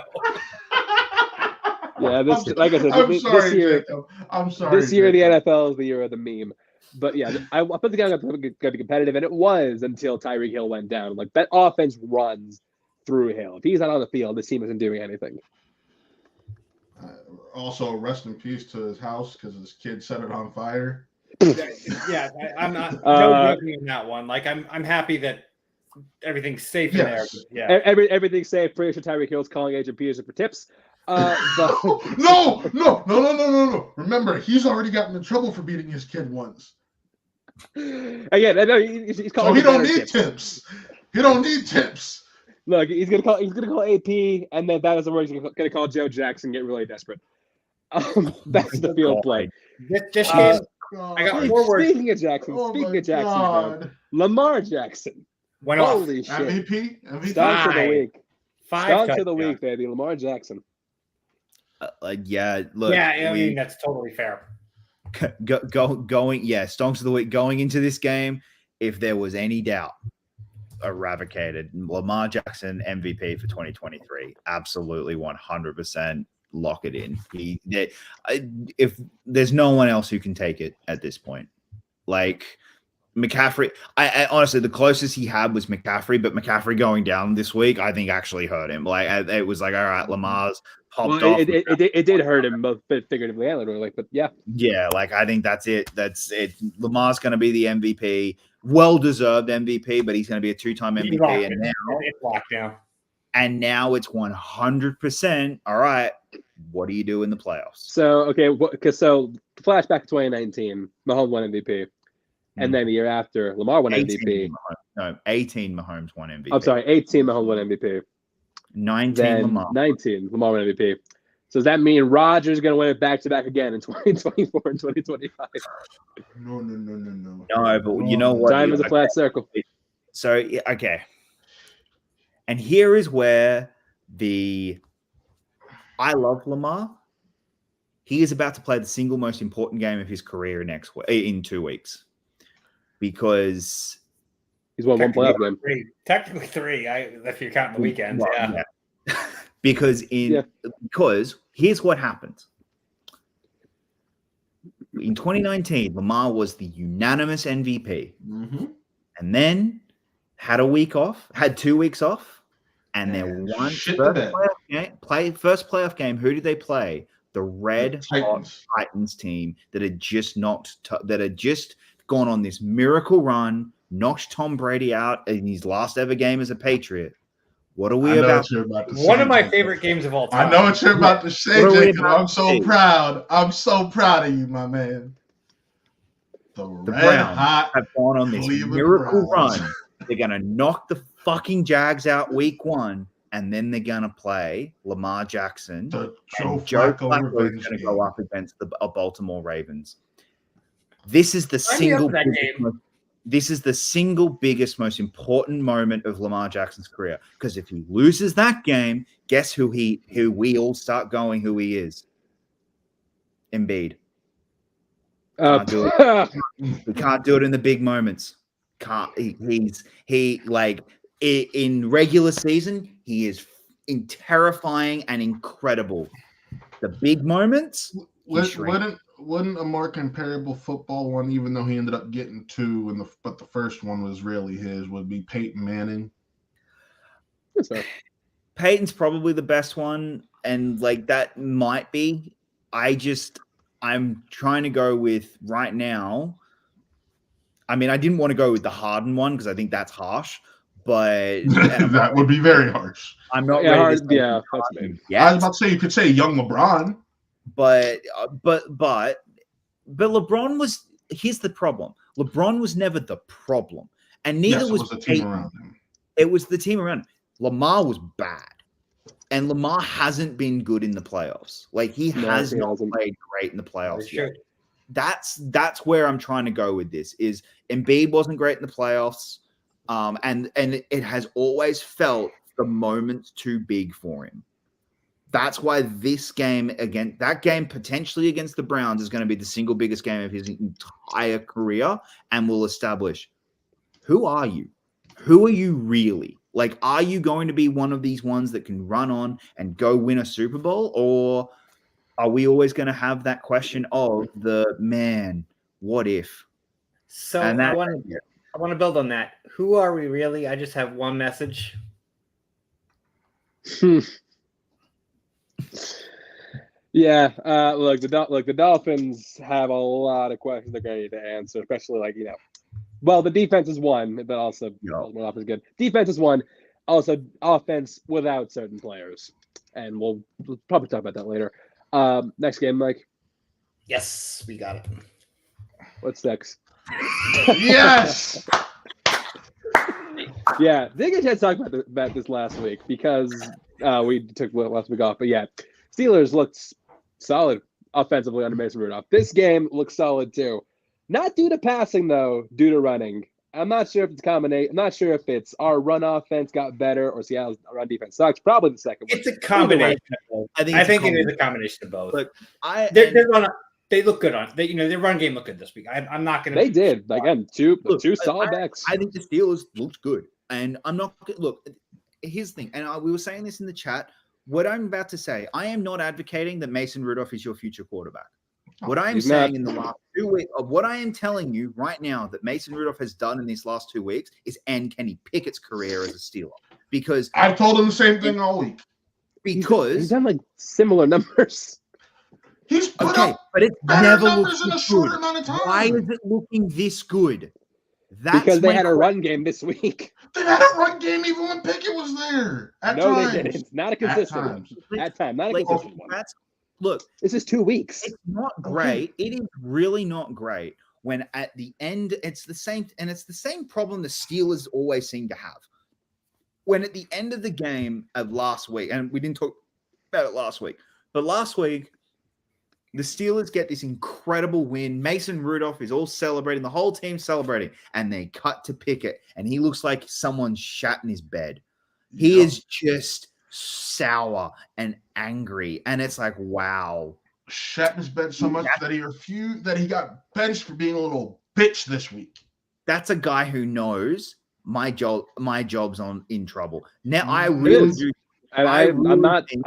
S1: Yeah, like I said, this year,
S4: I'm sorry.
S1: This year, the NFL is the year of the meme. But yeah, I put the game going to be competitive, and it was until Tyreek Hill went down. Like, that offense runs through Hill. If he's not on the field, this team isn't doing anything.
S4: Also, rest in peace to his house because his kid set it on fire.
S2: Yeah, I'm not no judging in that one. Like, I'm happy that everything's safe in there. But yeah,
S1: everything's safe. Pretty sure Tyreek Hill's calling Agent Peterson for tips. But
S4: No. Remember, he's already gotten in trouble for beating his kid once.
S1: Again, I know he's calling.
S4: So he don't need tips. He don't need tips.
S1: Look, he's gonna call AP, and then that is the word he's gonna call Joe Jackson. Get really desperate. That's the field play.
S2: This game, I got 4 words.
S1: Speaking of Jackson, Lamar Jackson.
S2: Went off.
S1: Holy shit!
S4: MVP.
S1: Stonks of the week.
S2: 5
S1: Stonks of the week, baby. Lamar Jackson.
S3: Yeah, look.
S2: Yeah, I mean that's totally fair.
S3: Stonks of the week going into this game. If there was any doubt, eradicated. Lamar Jackson MVP for 2023. Absolutely 100%. Lock it in. If there's no one else who can take it at this point, like McCaffrey, I honestly, the closest he had was McCaffrey, but McCaffrey going down this week, I think actually hurt him. Like, it was like, all right, Lamar's popped off.
S1: It did hurt him both figuratively and literally, but yeah.
S3: Yeah, like, I think that's it. That's it. Lamar's going to be the MVP, well-deserved MVP, but he's going to be a 2-time MVP. And now
S2: it's locked down.
S3: And now it's 100%. All right, what do you do in the playoffs?
S1: So, okay, so flashback to 2019, Mahomes won MVP. And then the year after, Lamar won MVP.
S3: 18 Mahomes won MVP.
S1: I'm sorry, 18 Mahomes won MVP.
S3: 19 Lamar.
S1: 19 Lamar won MVP. So does that mean Rodgers is going to win it back-to-back again in 2024 and 2025?
S4: No.
S3: No, but you know what?
S1: Time is a flat circle.
S3: So, okay. And here is where I love Lamar. He is about to play the single most important game of his career in 2 weeks. Because
S1: he's won one playoff game.
S2: Technically 3, if you're counting the weekends.
S3: Well, yeah. Because here's what happened. In 2019, Lamar was the unanimous MVP.
S4: Mm-hmm.
S3: And then had 2 weeks off. And their one
S4: Shit
S3: first
S4: the bed.
S3: playoff game. Who did they play? The Red Hot Titans team that had just gone on this miracle run, knocked Tom Brady out in his last ever game as a Patriot. What are we about?
S2: One of my favorite games of all time.
S4: I know what you're about to say, Jacob. I'm so proud. I'm so proud of you, my man. The
S3: Browns have gone on this miracle run. They're going to knock the fucking Jags out week 1, and then they're going to play Lamar Jackson. And Joe Flacco is going to go up against the Baltimore Ravens. This is the single biggest, most important moment of Lamar Jackson's career. Because if he loses that game, guess who we all start going who he is? Embiid. We can't do it in the big moments. In regular season, he is terrifying and incredible. The big moments,
S4: wouldn't a more comparable football one, even though he ended up getting 2, but the first one was really his, would be Peyton Manning.
S3: Peyton's probably the best one, and that might be. I'm trying to go with right now. I mean, I didn't want to go with the Harden one because I think that's harsh, but
S4: that would be very harsh.
S3: I'm not ready to say
S1: that's maybe.
S4: I was about to say you could say young LeBron,
S3: but LeBron was. Here's the problem: LeBron was never the problem, and neither was
S4: the team around him.
S3: It was the team around him. Lamar was bad. And Lamar hasn't been good in the playoffs. He has not played great in the playoffs yet. That's where I'm trying to go with this. Is Embiid wasn't great in the playoffs, and it has always felt the moment too big for him. That's why this game potentially against the Browns is going to be the single biggest game of his entire career, and will establish who are you? Who are you really? Are you going to be one of these ones that can run on and go win a Super Bowl? Or are we always going to have that question of what if?
S2: So I want to build on that. Who are we really? I just have one message.
S1: Yeah. Look, the Dolphins have a lot of questions they're going to need to answer, especially well, the defense is one, but also offense is good. Defense is one, also offense without certain players, and we'll probably talk about that later. Next game, Mike.
S2: Yes, we got it.
S1: What's next?
S4: Yes.
S1: Yeah, didn't get a chance to talk about this last week because we took last week off. But yeah, Steelers looked solid offensively under Mason Rudolph. This game looks solid too. Not due to passing, though, due to running. I'm not sure if it's a combination. I'm not sure if it's our run offense got better or Seattle's run defense sucks. Probably the second one.
S2: It's a combination of both. I think it is a combination of both. Look, they look good on. Their run game looked good this week. I'm not going to.
S1: They did. Two solid backs.
S3: I think the Steelers looked good, and I'm not. Look, here's the thing, and we were saying this in the chat. What I'm about to say, I am not advocating that Mason Rudolph is your future quarterback. What I am saying in the last 2 weeks, what I am telling you right now that Mason Rudolph has done in these last 2 weeks is end Kenny Pickett's career as a Steeler. Because
S4: I've told him the same thing all week.
S3: Because
S1: he's done similar numbers.
S4: He's put up
S3: but it's
S4: never numbers in a short amount of time.
S3: Why is it looking this good?
S1: Because they had a run game this week.
S4: They had a run game even when Pickett was there. They didn't.
S1: Not a consistent one. At times, not a consistent one.
S3: Look,
S1: this is 2 weeks.
S3: It's not great. Okay. It is really not great when at the end it's the same, and it's the same problem the Steelers always seem to have. When at the end of the game of last week, and we didn't talk about it last week, but last week the Steelers get this incredible win. Mason Rudolph is all celebrating, the whole team celebrating, and they cut to Pickett, and he looks like someone shat in his bed. He is just sour and angry, and it's like, wow.
S4: Shat in his bed so much that he got benched for being a little bitch this week.
S3: That's a guy who knows my job's in trouble. Now I really do.
S1: And I'm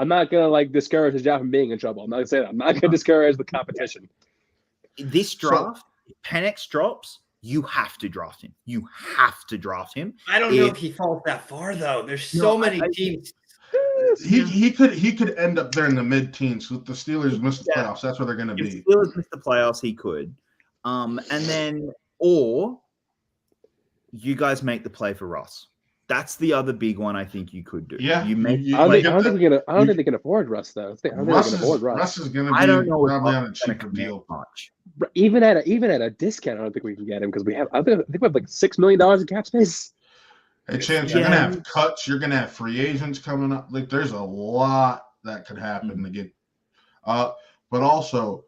S1: not gonna discourage his job from being in trouble. I'm not gonna say that. I'm not gonna discourage the competition.
S3: This draft, Penix drops, you have to draft him. You have to draft him.
S2: I don't know if he falls that far though. There's so many teams.
S4: He could end up there in the mid-teens. So if the Steelers miss the playoffs, that's where they're going to be.
S3: If Steelers miss the playoffs, he could. And then, or you guys make the play for Russ. That's the other big one I think you could do.
S4: Yeah,
S3: you make.
S1: I don't think they can afford Russ though.
S4: Russ is going to be probably on a cheaper deal.
S3: Much.
S1: Even at a discount, I don't think we can get him because I think we have like $6 million in cap space.
S4: Hey, Chance, you're going to have cuts. You're going to have free agents coming up. Like, there's a lot that could happen to get. But also,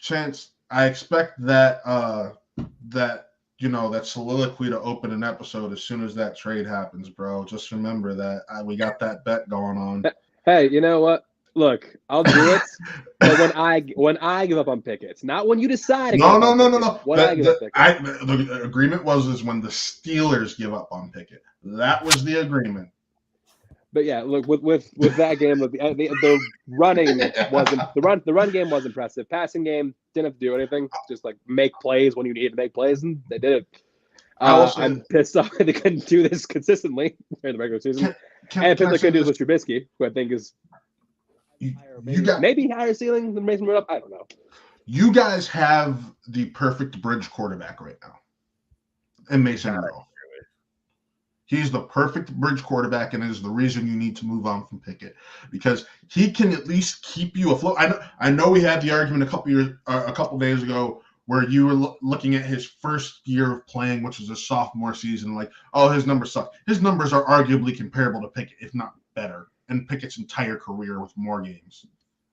S4: Chance, I expect that that soliloquy to open an episode as soon as that trade happens, bro. Just remember that we got that bet going on.
S1: Hey, you know what? Look, I'll do it, but when I give up on Pickett, not when you decide.
S4: No.
S1: The
S4: the agreement was when the Steelers give up on Pickett. That was the agreement.
S1: But yeah, look with that game, the running wasn't the run game was impressive. Passing game didn't have to do anything, just like make plays when you needed to make plays, and they did it. I'm pissed off that they couldn't do this consistently during the regular season, and pissed they couldn't do this with Trubisky, who I think is maybe higher ceiling than Mason Rudolph. I don't know.
S4: You guys have the perfect bridge quarterback right now, and Mason Rudolph. He's the perfect bridge quarterback, and is the reason you need to move on from Pickett, because he can at least keep you afloat. I know we had the argument a couple days ago where you were looking at his first year of playing, which was a sophomore season, like, oh, his numbers suck. His numbers are arguably comparable to Pickett, if not better, and Pickett's entire career with more games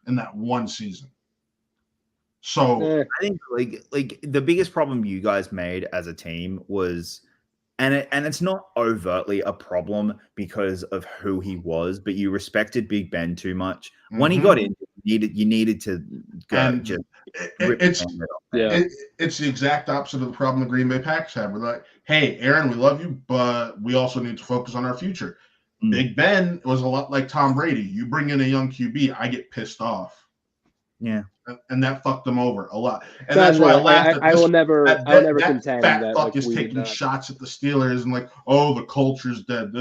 S4: in that one season. So
S3: I think like the biggest problem you guys made as a team was. And it's not overtly a problem because of who he was, but you respected Big Ben too much. When he got in, you needed to go and just
S4: it's the exact opposite of the problem the Green Bay Packers have. We're like, hey, Aaron, we love you, but we also need to focus on our future. Big Ben was a lot like Tom Brady. You bring in a young QB, I get pissed off.
S3: Yeah.
S4: And that fucked them over a lot. And that's why I laughed.
S1: I will never contend
S4: that fuck is taking shots at the Steelers and like, oh, the culture's dead.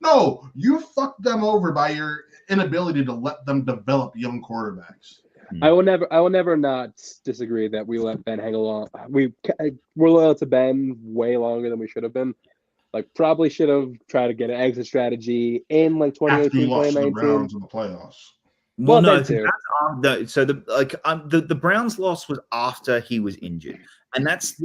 S4: No, you fucked them over by your inability to let them develop young quarterbacks.
S1: I will never not disagree that we let Ben hang along. We're loyal to Ben way longer than we should have been. Like, probably should have tried to get an exit strategy in like 2018, 2019.
S4: The Browns in the playoffs.
S3: Well, no, the Browns loss was after he was injured, and that's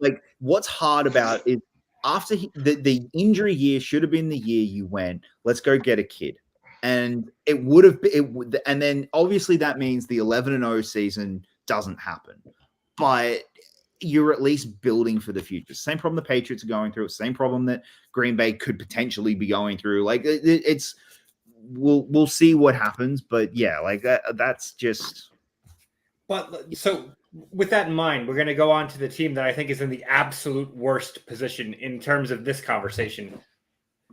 S3: like what's hard about it. After the injury year should have been the year you went, let's go get a kid, and it would have been. And then obviously that means the 11-0 season doesn't happen, but you're at least building for the future. Same problem the Patriots are going through. Same problem that Green Bay could potentially be going through. Like it's. We'll see what happens, but yeah, like that's just.
S2: But so with that in mind, we're going to go on to the team that I think is in the absolute worst position in terms of this conversation,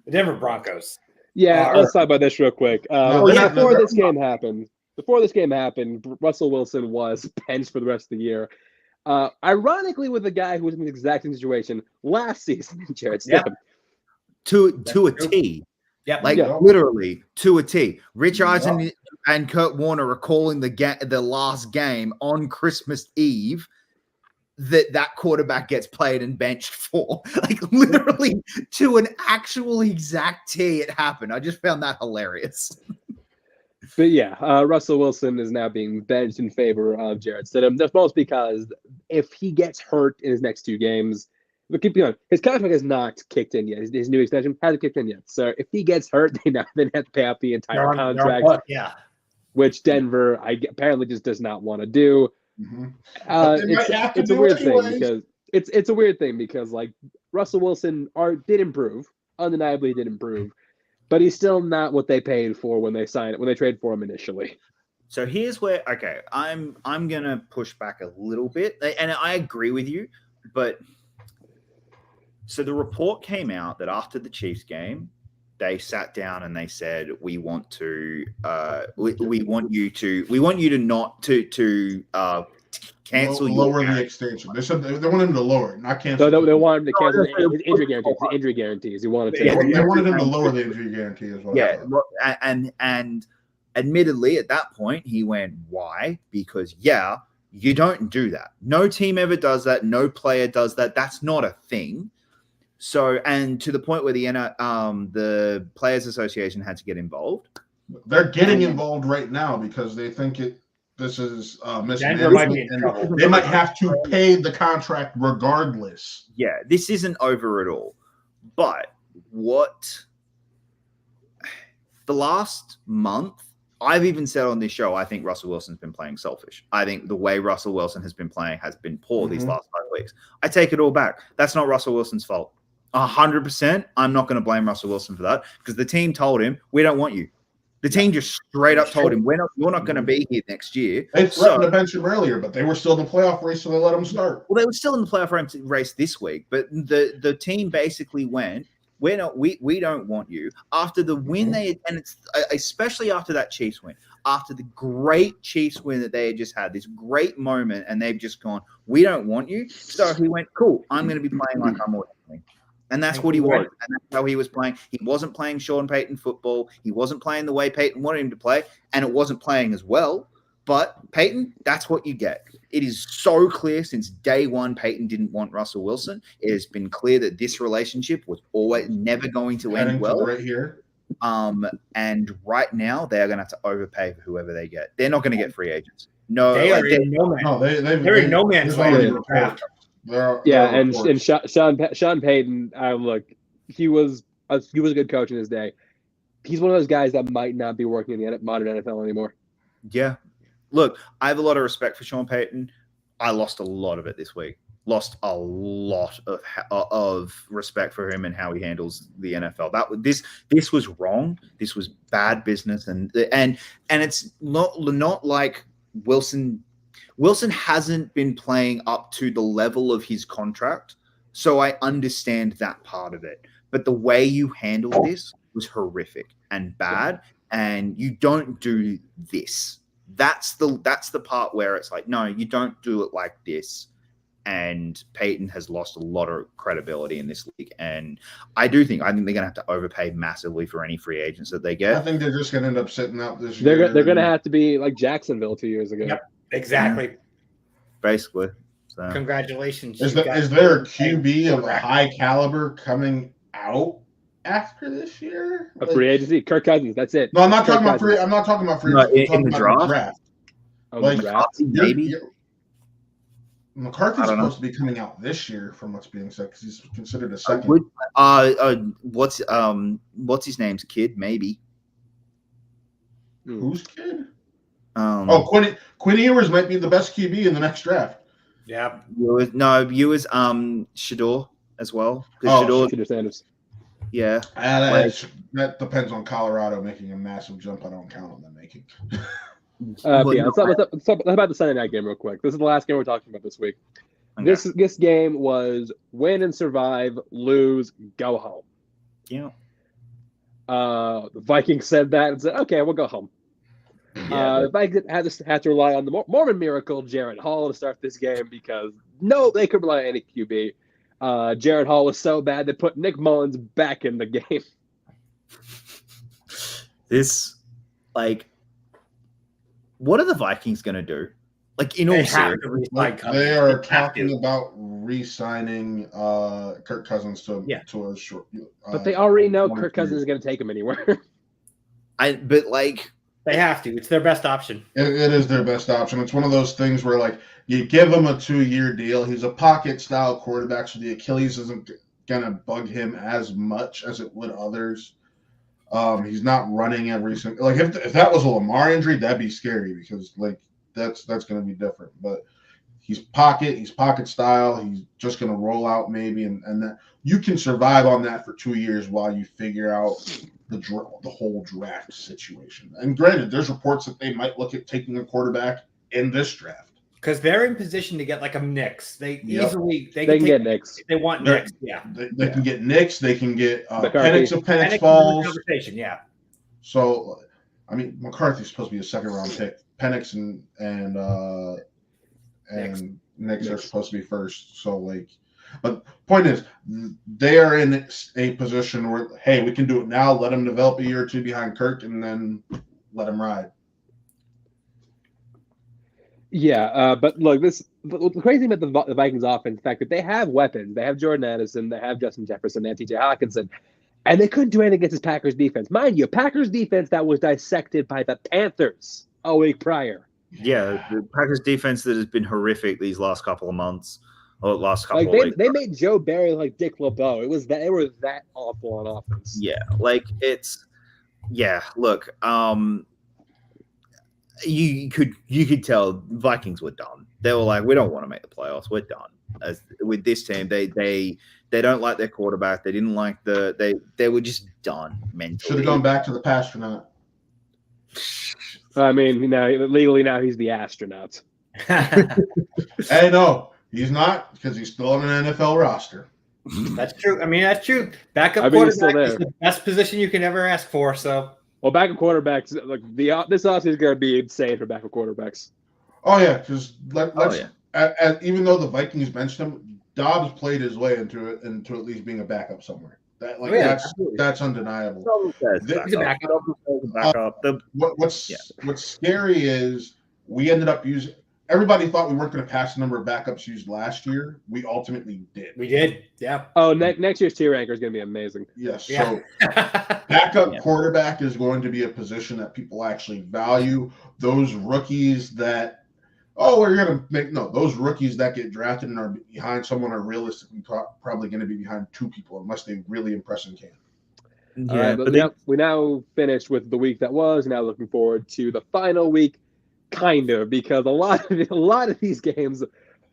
S2: the Denver Broncos.
S1: Yeah, let's talk about this real quick. Before this game happened, Russell Wilson was benched for the rest of the year. Ironically, with a guy who was in the exact same situation last season, Jared Stidham.
S3: To a T.
S2: Yeah,
S3: literally to a T. Rich Eisen and Kurt Warner are calling the last game on Christmas Eve that quarterback gets played and benched for. Like literally to an actual exact T it happened. I just found that hilarious.
S1: But yeah, Russell Wilson is now being benched in favor of Jared Stidham. That's most because if he gets hurt in his next two games, but keep going. His contract has not kicked in yet. His new extension hasn't kicked in yet. So if he gets hurt, they have to pay out the entire contract. Which Denver apparently just does not want to do.
S4: Mm-hmm.
S1: It's a weird thing because it's a weird thing because like Russell Wilson did improve, undeniably did improve, but he's still not what they paid for when they traded for him initially.
S3: So here's where I'm gonna push back a little bit, and I agree with you, but. So the report came out that after the Chiefs game, they sat down and they said, "We want to, we want you to not to cancel
S4: lower the extension. They said they wanted him to lower it, not cancel.
S1: So they wanted him to cancel his injury guarantees. The injury guarantees. He wanted to.
S4: They wanted him to lower the injury guarantee as well.
S3: Yeah, and admittedly, at that point, he went, "Why?" Because you don't do that. No team ever does that. No player does that. That's not a thing. So, and to the point where the Players Association had to get involved.
S4: They're getting involved right now because they think this is
S2: Denver might be
S4: mismanagement,
S2: in trouble.
S4: and they might have to pay the contract regardless.
S3: Yeah, this isn't over at all. But the last month, I've even said on this show, I think Russell Wilson's been playing selfish. I think the way Russell Wilson has been playing has been poor these last 5 weeks. I take it all back. That's not Russell Wilson's fault. 100%, I'm not going to blame Russell Wilson for that because the team told him, we don't want you. The team just straight up told him, you're not going to be here next year.
S4: They threatened to bench him earlier, but they were still in the playoff race, so they let him start.
S3: Well, they were still in the playoff race this week, but the team basically went, we don't want you. After the win and it's especially after that Chiefs win, after the great Chiefs win that they had just had, this great moment, and they've just gone, we don't want you. So he went, cool, I'm going to be playing like I'm ordinary. And that's what he was. And that's how he was playing. He wasn't playing Sean Payton football. He wasn't playing the way Payton wanted him to play, and it wasn't playing as well. But Payton, that's what you get. It is so clear since day one, Payton didn't want Russell Wilson. It has been clear that this relationship was always never going to end well.
S4: Right here.
S3: And right now, they're going to have to overpay for whoever they get. They're not going to get free agents. No,
S2: they are in no man.
S4: No, they're
S2: in no man's land in the draft.
S1: And Sean Payton, look, he was a good coach in his day. He's one of those guys that might not be working in the modern NFL anymore.
S3: Yeah. Look, I have a lot of respect for Sean Payton. I lost a lot of it this week. Lost a lot of respect for him and how he handles the NFL. This was wrong. This was bad business, and it's not like Wilson. Wilson hasn't been playing up to the level of his contract, so I understand that part of it. But the way you handled this was horrific and bad, and you don't do this. That's the part where it's like, no, you don't do it like this. And Payton has lost a lot of credibility in this league, and I think they're going to have to overpay massively for any free agents that they get.
S4: I think they're just going to end up sitting out this year.
S1: They're going to have to be like Jacksonville 2 years ago.
S2: Yep, exactly.
S3: Basically. So.
S2: Congratulations.
S4: Is there a QB of a high caliber coming out after this year?
S1: A free agency, Kirk Cousins. That's it.
S4: No, I'm not talking about free. I'm not talking about free.
S3: No,
S4: agency.
S3: in the draft.
S1: Oh, like draft?
S3: Maybe.
S4: McCarthy's supposed to be coming out this year, from what's being said, because he's considered a second.
S3: What's his name's kid? Maybe.
S4: Whose kid? Quinn Ewers might be the best QB in the next draft.
S2: Yeah.
S3: Ewers, Shador as well.
S1: Shador Sanders.
S3: Yeah.
S4: That depends on Colorado making a massive jump. I don't count on them making.
S1: Let's talk about the Sunday night game real quick. This is the last game we're talking about this week. Okay. This game was win and survive, lose, go home.
S3: Yeah.
S1: The Vikings said that and said, okay, we'll go home.
S3: Yeah,
S1: the Vikings had to rely on the Mormon miracle, Jared Hall, to start this game because they could rely on any QB. Jared Hall was so bad they put Nick Mullins back in the game.
S3: What are the Vikings going to do? Like, in all seriousness,
S4: they are talking about re-signing Kirk Cousins to a short.
S1: But they already know Kirk Cousins is going to take him anywhere.
S2: They have to. It's their best option.
S4: It is their best option. It's one of those things where, like, you give him a 2-year deal. He's a pocket-style quarterback, so the Achilles isn't going to bug him as much as it would others. He's not running every single. Like, if that was a Lamar injury, that'd be scary because, like, that's going to be different. But he's pocket style. He's just going to roll out maybe, and that you can survive on that for 2 years while you figure out the whole draft situation. And granted, there's reports that they might look at taking a quarterback in this draft
S2: because they're in position to get like a Knicks. They
S1: can get Knicks.
S2: They want Knicks. Yeah,
S4: they can get Knicks. They can get Penix of Penix Falls.
S2: Conversation, yeah.
S4: So, I mean, McCarthy's supposed to be a second-round pick. Penix and Knicks are supposed to be first. So like, but point is, they are in a position where, hey, we can do it now. Let them develop a year or two behind Kirk, and then let them ride.
S1: Yeah, but look, the crazy thing about the Vikings offense, the fact that they have weapons, they have Jordan Addison, they have Justin Jefferson, they have T.J. Hawkinson, and they couldn't do anything against this Packers defense. Mind you, Packers defense that was dissected by the Panthers a week prior.
S3: Yeah, the Packers defense that has been horrific these last couple of months, or last couple
S1: Like
S3: of weeks.
S1: they made Joe Barry like Dick LeBeau. They were that awful on offense.
S3: Yeah, like look, you could tell Vikings were done. They were like, we don't want to make the playoffs. We're done. As with this team, they don't like their quarterback. They didn't like they were just done mentally.
S4: Should have gone back to the astronaut.
S1: I mean, legally now he's the astronaut.
S4: Hey, no, he's not, because he's still on an NFL roster.
S2: That's true. I mean, that's true. Backup
S1: he's still
S2: quarterback
S1: there.
S2: is the best position you can ever ask for. So,
S1: Well, backup quarterbacks, like this offseason is going to be insane for backup quarterbacks.
S4: Oh yeah, because even though the Vikings benched him, Dobbs played his way into at least being a backup somewhere. That's undeniable.
S2: he's a backup.
S4: What's scary is we ended up using. Everybody thought we weren't going to pass the number of backups used last year. We ultimately did.
S2: We did. Yeah.
S1: Oh, next year's tier ranker is going to be amazing.
S4: Yes.
S2: Yeah.
S4: So backup quarterback is going to be a position that people actually value. Those rookies that, those rookies that get drafted and are behind someone are realistically probably going to be behind two people unless they really impress in camp.
S1: Yeah, we now finished with the week that was. Now looking forward to the final week. Kind of, because a lot of these games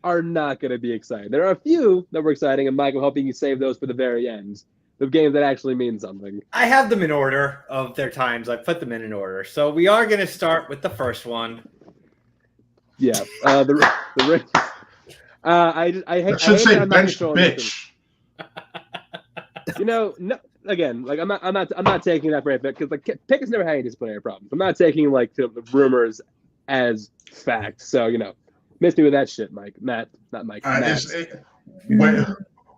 S1: are not going to be exciting. There are a few that were exciting, and Mike, I'm hoping you save those for the very end. The games that actually mean something. I
S2: have them in order of their times. I put them in order. So we are going to start with the first one.
S1: Yeah, the I
S4: should say bench bitch.
S1: No. Again, like I'm not taking that for anything because like Pickett's never had any disciplinary problems. I'm not taking like the rumors as fact. So miss me with that shit, Mike. Matt, not Mike.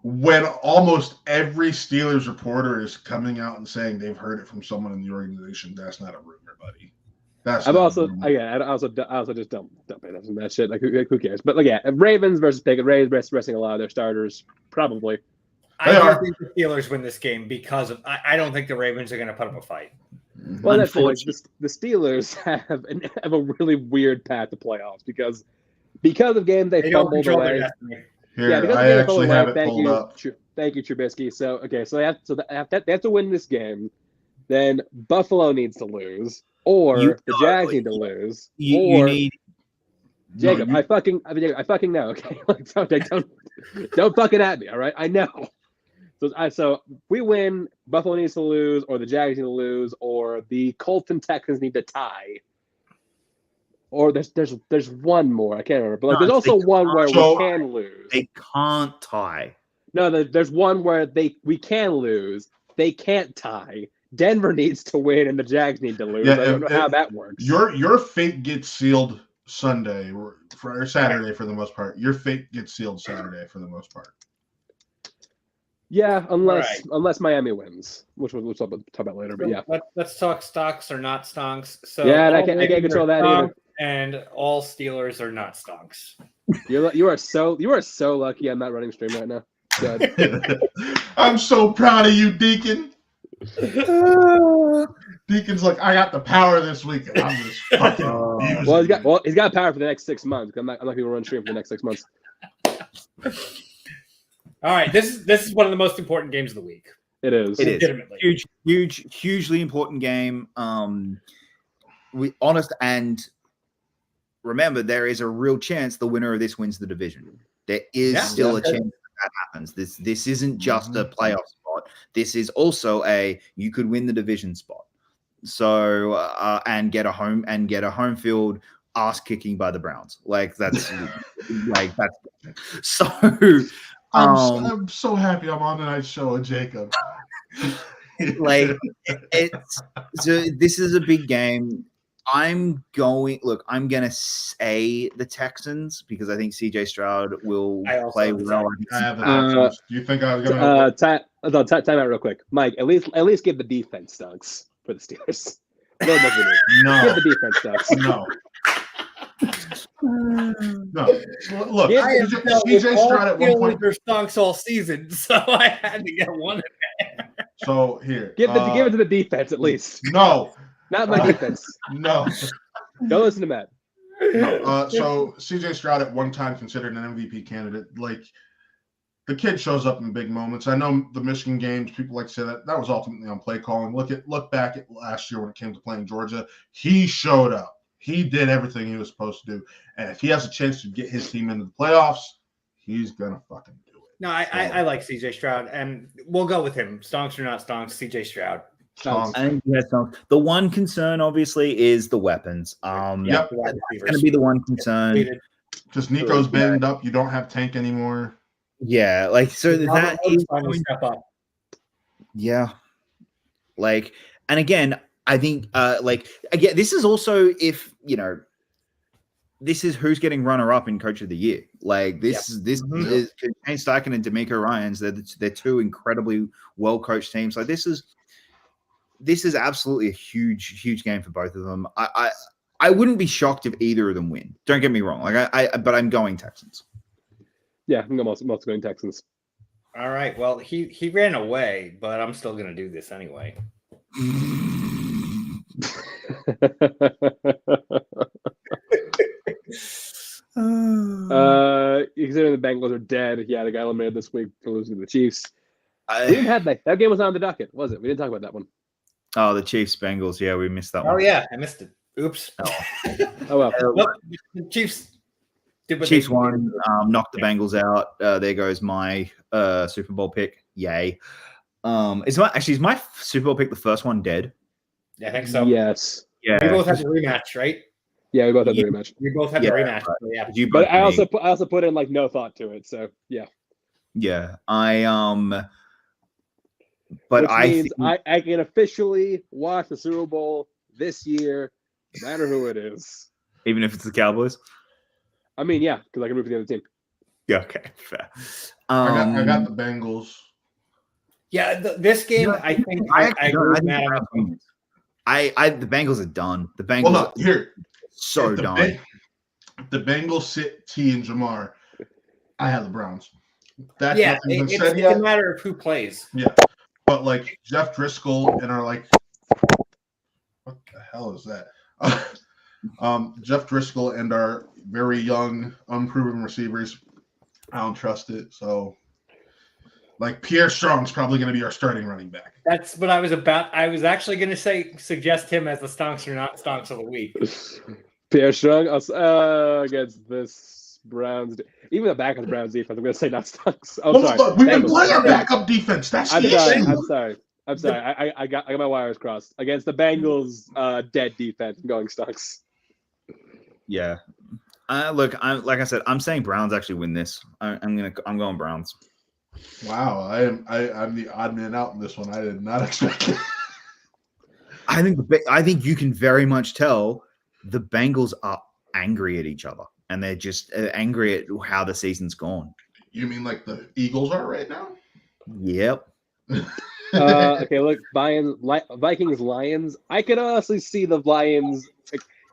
S4: When almost every Steelers reporter is coming out and saying they've heard it from someone in the organization, that's not a rumor, buddy. I also just don't pay attention to that shit. Like who cares? But like Ravens versus Pickett. Ravens resting a lot of their starters, probably.
S2: I don't think the Steelers win this game because of. I don't think the Ravens are going to put up a fight.
S1: Well, that's like the Steelers have a really weird path to playoffs because of games they fumbled away.
S4: I actually have it pulled up.
S1: Thank you, Trubisky. So they have to win this game. Then Buffalo needs to lose, or the Jags need to lose, Jacob. I fucking know. Okay, don't fucking at me. All right, I know. So we win. Buffalo needs to lose, or the Jags need to lose, or the Colts and Texans need to tie. Or there's one more. I can't remember, but there's also one where we can lose.
S3: They can't tie.
S1: No, there's one where we can lose. They can't tie. Denver needs to win, and the Jags need to lose. I don't know how that works.
S4: Your fate gets sealed Sunday or Saturday for the most part. Your fate gets sealed Saturday for the most part.
S1: Yeah, unless Miami wins, which we'll talk about later. But yeah,
S2: let's talk stocks or not stonks. So
S1: I can't control that either.
S2: And all Steelers are not stonks.
S1: You are so lucky. I'm not running stream right now. Good.
S4: I'm so proud of you, Deacon. Deacon's like, I got the power this week, and I'm just fucking.
S1: He's got power for the next 6 months. I'm not going to run stream for the next 6 months.
S2: All right, this is one of the most important games of the week.
S1: It is.
S3: Hugely important game. And remember, there is a real chance the winner of this wins the division. There is still a chance that happens. This isn't just a playoff spot. This is also you could win the division spot. So and get a home field ass kicking by the Browns. That's so.
S4: I'm so happy I'm on tonight's show with Jacob.
S3: This is a big game. I'm gonna say the Texans because I think CJ Stroud will play well.
S4: I have the Texans. Do you think I was gonna
S1: time out real quick, Mike? At least give the defense stunks for the Steelers.
S4: No.
S1: Give the defense stunks.
S4: No. No. Look, CJ Stroud at one point
S2: stunks all season, so I had to get one in there.
S4: So here,
S1: give it to the defense at least.
S4: No,
S1: not my defense.
S4: No,
S1: don't listen to Matt.
S4: No. So CJ Stroud at one time considered an MVP candidate. Like the kid shows up in big moments. I know the Michigan games. People like to say that was ultimately on play calling. Look back at last year when it came to playing Georgia. He showed up. He did everything he was supposed to do. And if he has a chance to get his team into the playoffs, he's gonna fucking do it.
S2: No, I like CJ Stroud, and we'll go with him. Stonks or not stonks, CJ Stroud.
S3: I think the one concern, obviously, is the weapons.
S4: Yep.
S3: That's going to be the one concern.
S4: Because Nico's banged up, you don't have Tank anymore.
S3: Yeah, that is
S2: going to step up.
S3: Yeah, and again, I think, again, this is also if this is who's getting runner-up in Coach of the Year. This is Kane Steichen and D'Amico Ryans. They're two incredibly well-coached teams. So this is absolutely a huge game for both of them. I wouldn't be shocked if either of them win. Don't get me wrong. But I'm going Texans.
S1: Yeah, I'm also going Texans.
S2: All right. Well, he ran away, but I'm still going to do this anyway.
S1: Considering the Bengals are dead, yeah, the guy eliminated this week for losing to the Chiefs. We didn't have that game was on the docket, was it? We didn't talk about that one.
S3: Oh, the Chiefs Bengals. Yeah, we missed that one.
S2: Oh yeah, I missed it. Oops.
S1: Oh well.
S2: Chiefs
S3: won, knocked the Bengals out. There goes my Super Bowl pick. Yay. Is my Super Bowl pick the first one dead?
S2: Yeah, I think so.
S1: Yes.
S2: Yeah. We both had the rematch, right?
S1: Yeah, we both had the rematch.
S2: We both had the rematch.
S1: Right. Yeah. But I also put in no thought to it. So yeah.
S3: Yeah.
S1: Which means I can officially watch the Super Bowl this year, no matter who it is.
S3: Even if it's the Cowboys?
S1: I mean, yeah, because I can root for the other team.
S3: Yeah, okay, fair.
S4: I got the Bengals.
S2: Yeah, this game, I think I agree with Matt.
S3: The Bengals are done. The Bengals are done.
S4: If the Bengals sit T and Jamar, I have the Browns.
S2: It's a matter of who plays.
S4: Yeah. But Jeff Driscoll and our what the hell is that? Jeff Driscoll and our very young, unproven receivers, I don't trust it. So, Pierre Strong's probably going to be our starting running back.
S2: That's what I was about. I was actually going to suggest him as the stonks or not stonks of the week.
S1: Pierre Strong against this Browns. Even the back of the Browns defense, I'm going to say not stonks. Sorry.
S4: We've been playing our backup defense. That's the issue.
S1: I'm sorry. I got my wires crossed. Against the Bengals dead defense, I'm going stonks.
S3: Yeah. Look, like I said, I'm saying Browns actually win this. I'm going Browns.
S4: Wow, I'm the odd man out in this one. I did not expect it.
S3: I think you can very much tell the Bengals are angry at each other, and they're just angry at how the season's gone.
S4: You mean the Eagles are right now?
S3: Yep.
S1: Okay, look, Vikings, Lions. I could honestly see the Lions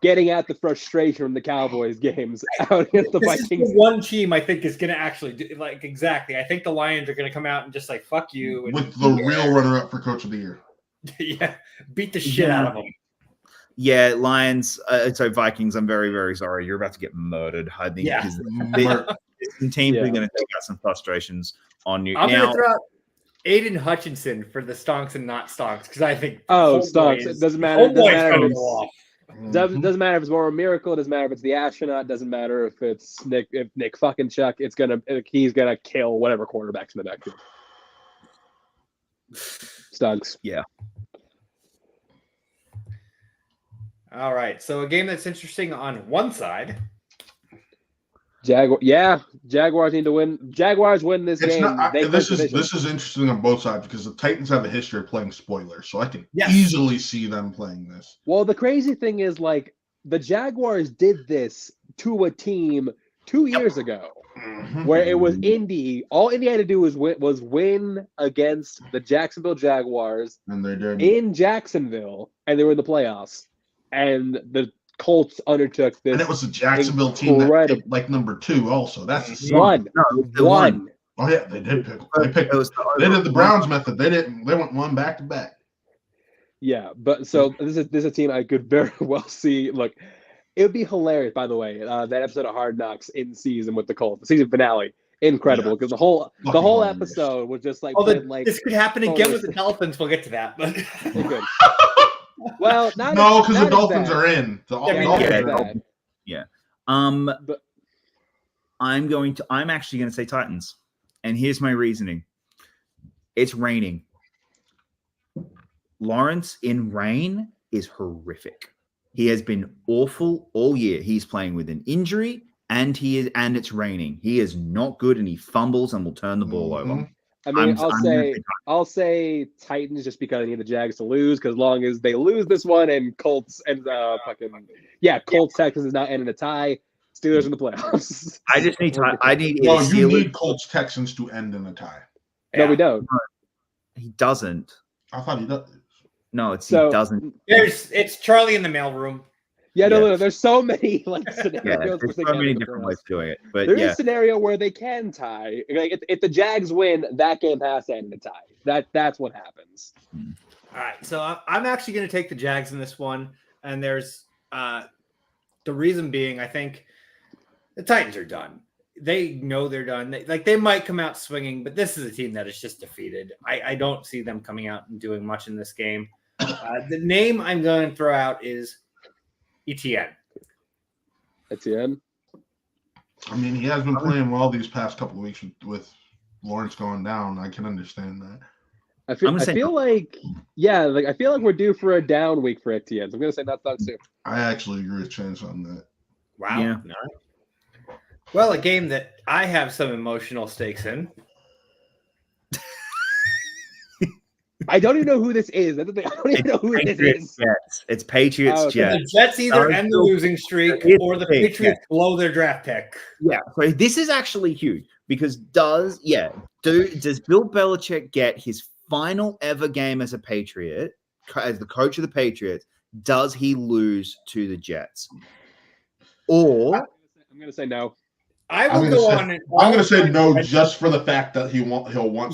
S1: getting at the frustration from the Cowboys games out against the Vikings.
S2: This is the one team I think is going to actually do exactly. I think the Lions are going to come out and just fuck you.
S4: With the real runner-up for Coach of the Year.
S2: Yeah, beat the shit out of them.
S3: Yeah, Lions. So Vikings, I'm very, very sorry. You're about to get murdered. I think the teams are going to take out some frustrations on you.
S2: I'm going to throw out Aiden Hutchinson for the stonks and not stonks because I think
S1: stonks. It doesn't matter. Doesn't matter if it's more a miracle. It doesn't matter if it's the astronaut. Doesn't matter if it's Nick fucking Chuck. He's gonna kill whatever quarterback's in the backfield. Stonks.
S3: Yeah.
S2: All right. So a game that's interesting on one side.
S1: Jaguars need to win. Jaguars win this
S4: It's
S1: game.
S4: not.
S1: They
S4: This
S1: clinch
S4: is
S1: the division.
S4: this is interesting on both sides because the Titans have a history of playing spoilers, so I can
S2: Yes.
S4: easily see them playing this.
S1: Well, the crazy thing is, like, the Jaguars did this to a team 2 years ago, where it was Indy. All Indy had to do was win against the Jacksonville Jaguars
S4: and they did.
S1: in Jacksonville, and they were in the playoffs. And the Colts undertook this.
S4: And it was the Jacksonville team that picked, like number 2 also. That's the
S1: one.
S4: Oh yeah, they did pick. They did the Browns method. They didn't. They went one back to back.
S1: Yeah, but so this is a team I could very well see. Look, it would be hilarious, by the way, that episode of Hard Knocks in season with the Colts, the season finale, incredible because the whole episode was just like,
S2: this could happen again with the Dolphins. We'll get to that, but
S1: it could. Well,
S4: no, because the Dolphins are in.
S3: Yeah.
S1: But
S3: I'm actually going to say Titans, and here's my reasoning. It's raining. Lawrence in rain is horrific. He has been awful all year. He's playing with an injury, and it's raining. He is not good, and he fumbles and will turn the ball over.
S1: I mean, I'll say Titans just because I need the Jags to lose. Because as long as they lose this one, and Colts and Colts Texans is not ending a tie. Steelers in the playoffs.
S3: I just need time.
S4: You need Colts Texans to end in a tie.
S1: No, we don't.
S3: He doesn't.
S4: I thought he does.
S3: No, he doesn't.
S2: It's Charlie in the mailroom.
S1: Yeah, no. There's so many scenarios.
S3: Yeah, there's so many different ways of doing it. But
S1: there's a scenario where they can tie. Like if the Jags win, that game has to end in a tie. That's what happens.
S2: All right, so I'm actually going to take the Jags in this one, and there's the reason being, I think the Titans are done. They know they're done. They might come out swinging, but this is a team that is just defeated. I don't see them coming out and doing much in this game. The name I'm going to throw out is Etienne.
S1: Etienne?
S4: I mean, he has been playing well these past couple of weeks with Lawrence going down. I can understand that.
S1: I feel like we're due for a down week for Etienne. So I'm going to say not dogs too.
S4: I actually agree with Chance on that.
S2: Wow.
S3: Yeah.
S2: Well, a game that I have some emotional stakes in.
S1: I don't even know who this is. I don't even know who this is.
S3: Jets. It's Patriots Jets.
S2: The Jets either end the losing streak or the Patriots blow their draft pick.
S3: Yeah. So this is actually huge because does Bill Belichick get his final ever game as a Patriot, as the coach of the Patriots? Does he lose to the Jets? Or
S1: I'm going to say no.
S2: I'm going
S4: to say no just for the fact that he'll want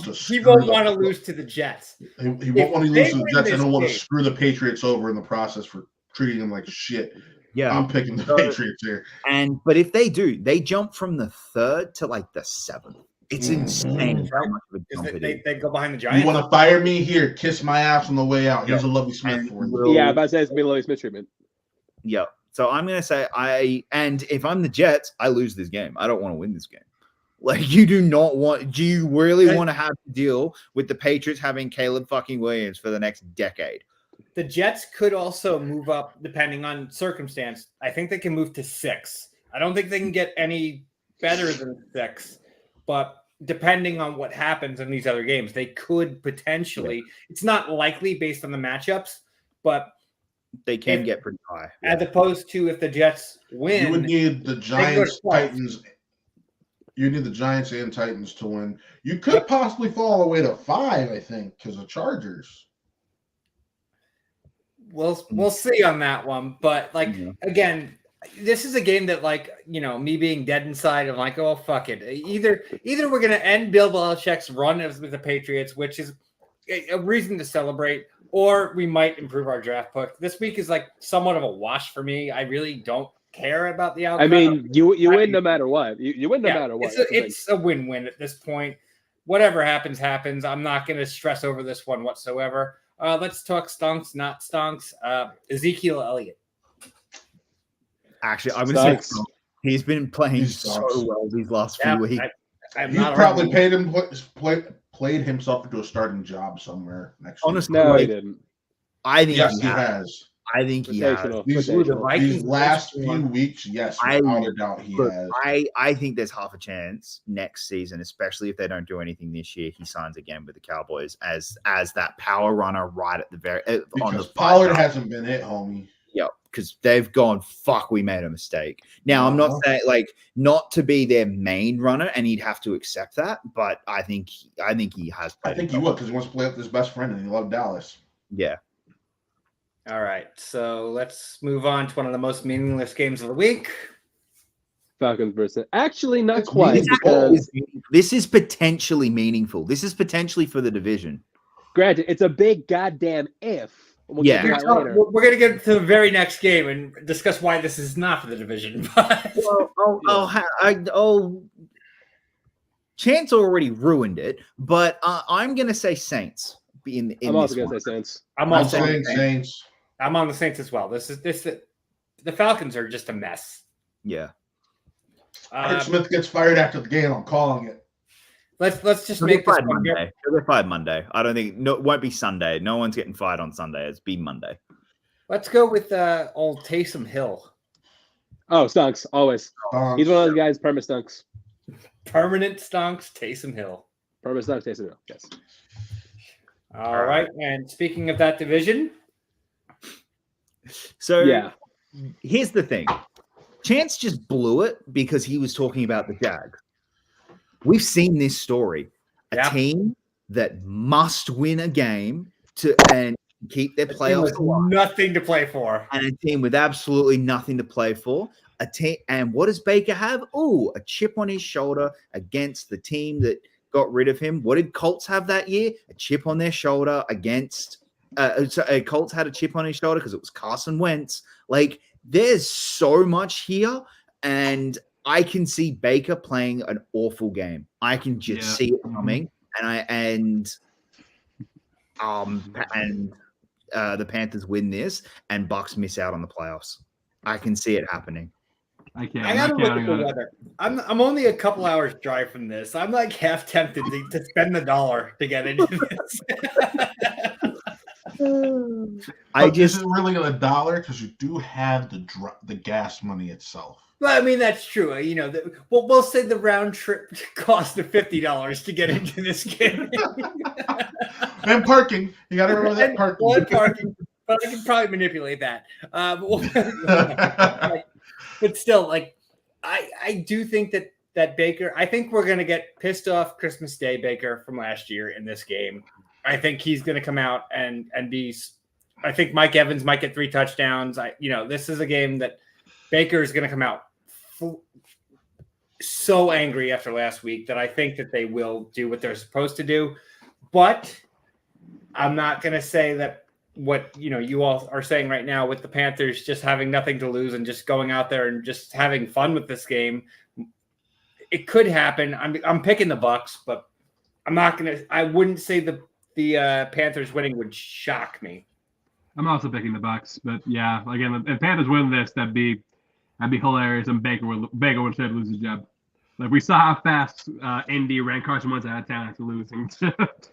S4: to.
S2: He won't want to lose to the Jets.
S4: He won't want to lose to the Jets, and he'll want to screw the Patriots over in the process for treating them like shit.
S3: Yeah,
S4: I'm picking the Patriots here.
S3: But if they do, they jump from the 3rd to like the 7th. It's insane how much of a jump it is.
S2: They go behind the Giants.
S4: You want to fire me? Here, kiss my ass on the way out. Here's a Lovie Smith for you.
S1: Yeah, but it's be a Lovie Smith treatment.
S3: Yeah. So I'm going to say and if I'm the Jets, I lose this game. I don't want to win this game. Like do you really want to have to deal with the Patriots having Caleb fucking Williams for the next decade?
S2: The Jets could also move up depending on circumstance. I think they can move to 6. I don't think they can get any better than 6, but depending on what happens in these other games, they could potentially, it's not likely based on the matchups, but
S3: they can get pretty high.
S2: As opposed to if the Jets win.
S4: You would need the Giants, Titans. You need the Giants and Titans to win. You could possibly fall away to 5, I think, because of Chargers.
S2: We'll see on that one. But again, this is a game that me being dead inside, I'm like, oh fuck it. Either we're gonna end Bill Belichick's run with the Patriots, which is a reason to celebrate, or we might improve our draft pick. This week is somewhat of a wash for me. I really don't care about the outcome.
S1: I mean, you win no matter what. You win no matter what.
S2: It's a win-win at this point. Whatever happens. I'm not going to stress over this one whatsoever. Let's talk stonks, not stonks. Ezekiel Elliott.
S3: Actually, I'm going to say he's been playing so well these last few weeks.
S4: You probably played himself into a starting job somewhere next year.
S1: No, he didn't.
S3: I think
S4: he has.
S3: I think he has.
S1: Rotational.
S4: These,
S2: Ooh, the
S1: Rotational.
S2: Vikings
S4: these last
S2: are
S4: few
S2: strong.
S4: weeks, yes,
S3: I-
S4: without a doubt, he
S3: Look,
S4: has.
S3: I think there's half a chance next season, especially if they don't do anything this year, he signs again with the Cowboys as that power runner right at the very on the
S4: Because Pollard
S3: 5
S4: hasn't been hit, homie.
S3: Yep, because they've gone, fuck, we made a mistake. Now, I'm not saying like not to be their main runner, and he'd have to accept that, but I think he has
S4: I
S3: played.
S4: think he would because he wants to play with his best friend and he loved Dallas.
S3: Yeah.
S2: All right, so let's move on to one of the most meaningless games of the week.
S1: Falcons versus. Actually, not
S4: It's
S1: quite
S4: meaningful.
S1: because,
S3: This is potentially meaningful. This is potentially for the division.
S1: granted, it's a big goddamn if. We'll
S3: Yeah.
S1: get to that later.
S2: We're going to get to the very next game and discuss why this is not for the division. But
S3: Chance already ruined it, but I'm going to say Saints. In
S1: I'm also
S3: this
S1: going to
S3: one.
S1: say Saints.
S2: I'm
S4: I'm
S2: also on
S4: saying
S2: the Saints.
S4: Saints.
S2: I'm on the Saints as well. The Falcons are just a mess.
S3: Yeah.
S4: Art Smith gets fired after the game. I'm calling it.
S2: Let's just
S3: He'll
S2: make
S3: get
S2: this
S3: fired
S2: one here.
S3: Monday. He'll get fired Monday. I don't think it won't be Sunday. No one's getting fired on Sunday. It's be Monday.
S2: Let's go with old Taysom Hill.
S1: Oh, stunks always. He's one of those guys. Perma stunks.
S2: Permanent stonks, Taysom Hill.
S1: Perma stunks. Taysom Hill. Yes.
S2: All right. And speaking of that division,
S3: So
S1: Yeah.
S3: here's the thing. Chance just blew it because he was talking about the Jags. We've seen this story. A
S2: Yeah.
S3: team that must win a game and keep their
S2: the team
S3: playoffs
S2: with
S3: alive.
S2: nothing to play for.
S3: And a team with absolutely nothing to play for. A team, and what does Baker have? Oh, a chip on his shoulder against the team that got rid of him. What did Colts have that year? A chip on their shoulder against. Colts had a chip on his shoulder because it was Carson Wentz. Like, there's so much here, and I can see Baker playing an awful game. I can just see it coming, and the Panthers win this, and Bucks miss out on the playoffs. I can see it happening.
S2: I gotta look at the weather. I'm only a couple hours drive from this. I'm like half tempted to spend the $1 to get into this.
S4: This is really $1 because you do have the gas money itself.
S2: Well, I mean, that's true. You know, we'll say the round trip cost of $50 to get into this game.
S4: And parking. You got to remember that parking.
S2: Well, and parking, but I can probably manipulate that. But still, like, I do think that Baker, I think we're going to get pissed off Christmas Day Baker from last year in this game. I think he's going to come out and be – I think Mike Evans might get 3 touchdowns. This is a game that Baker is going to come out so angry after last week that I think that they will do what they're supposed to do. But I'm not going to say that what you all are saying right now with the Panthers just having nothing to lose and just going out there and just having fun with this game. It could happen. I'm picking the Bucks, but I'm not going to – I wouldn't say the Panthers winning would shock me.
S5: I'm also picking the Bucks, but yeah, again, if Panthers win this, that'd be hilarious, and Baker would say lose his job. Like, we saw how fast Indy ran Carson Wentz out of town after losing.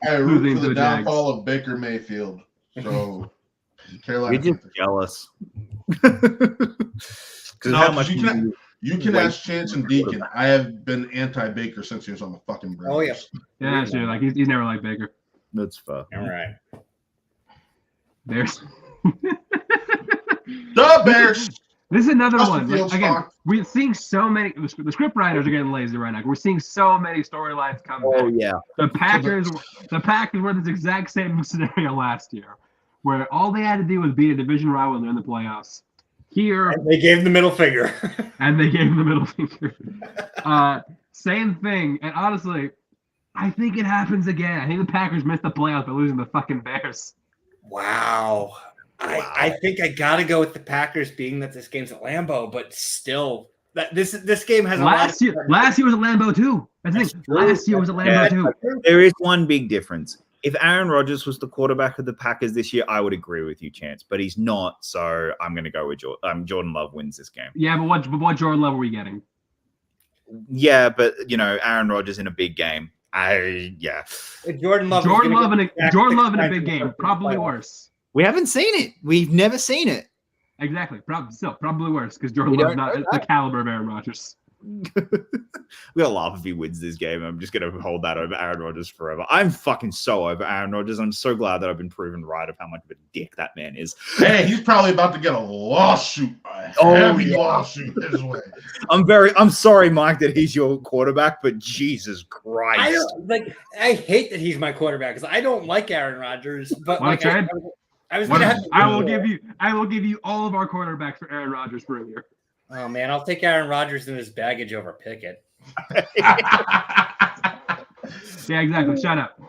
S4: I root for the
S5: Jags.
S4: downfall of Baker Mayfield. So Carolina.
S3: You're just jealous.
S4: You can ask Chance and Deacon. I have been anti-Baker since he was on the fucking Browns.
S2: Oh, yeah.
S5: Yeah, sure. Like, he's never liked Baker.
S3: That's fair.
S2: All right.
S5: Bears.
S4: The Bears.
S5: This is another
S4: Justin
S5: one. Like,
S4: Fields
S5: again,
S4: talk.
S5: we're seeing so many. The script writers are getting lazy right now. We're seeing so many storylines come back.
S3: Oh yeah.
S5: The Packers were this exact same scenario last year, where all they had to do was beat a division rival and they're in the playoffs. Here,
S2: And they gave him the middle finger.
S5: Same thing. And honestly, I think it happens again. I think the Packers missed the playoffs by losing the fucking Bears.
S2: Wow. I think I got to go with the Packers, being that this game's at Lambeau, but still, that this game has
S5: Last year was at Lambeau too. That's the thing. Last year was at Lambeau too.
S3: There is one big difference. If Aaron Rodgers was the quarterback of the Packers this year, I would agree with you, Chance. But he's not, so I'm going to go with Jordan Love wins this game.
S5: Yeah, but what Jordan Love are we getting?
S3: Yeah, but Aaron Rodgers in a big game.
S2: Jordan Love
S5: in a big game, probably worse.
S3: We haven't seen it. We've never seen it.
S5: Exactly. Probably worse because Jordan
S3: We
S5: Love's
S3: don't
S5: not
S3: know
S5: the caliber of Aaron Rodgers.
S3: We'll laugh if he wins this game. I'm just going to hold that over Aaron Rodgers forever. I'm fucking so over Aaron Rodgers. I'm so glad that I've been proven right of how much of a dick that man is.
S4: Hey, he's probably about to get a lawsuit, heavy lawsuit his way.
S3: I'm sorry, Mike, that he's your quarterback, but Jesus Christ.
S2: I hate that he's my quarterback because I don't like Aaron Rodgers. But
S5: Want to trade?
S2: I was gonna have to.
S5: I will give you all of our quarterbacks for Aaron Rodgers for a year.
S2: Oh man, I'll take Aaron Rodgers and his baggage over Pickett.
S5: Yeah, exactly. Shut up.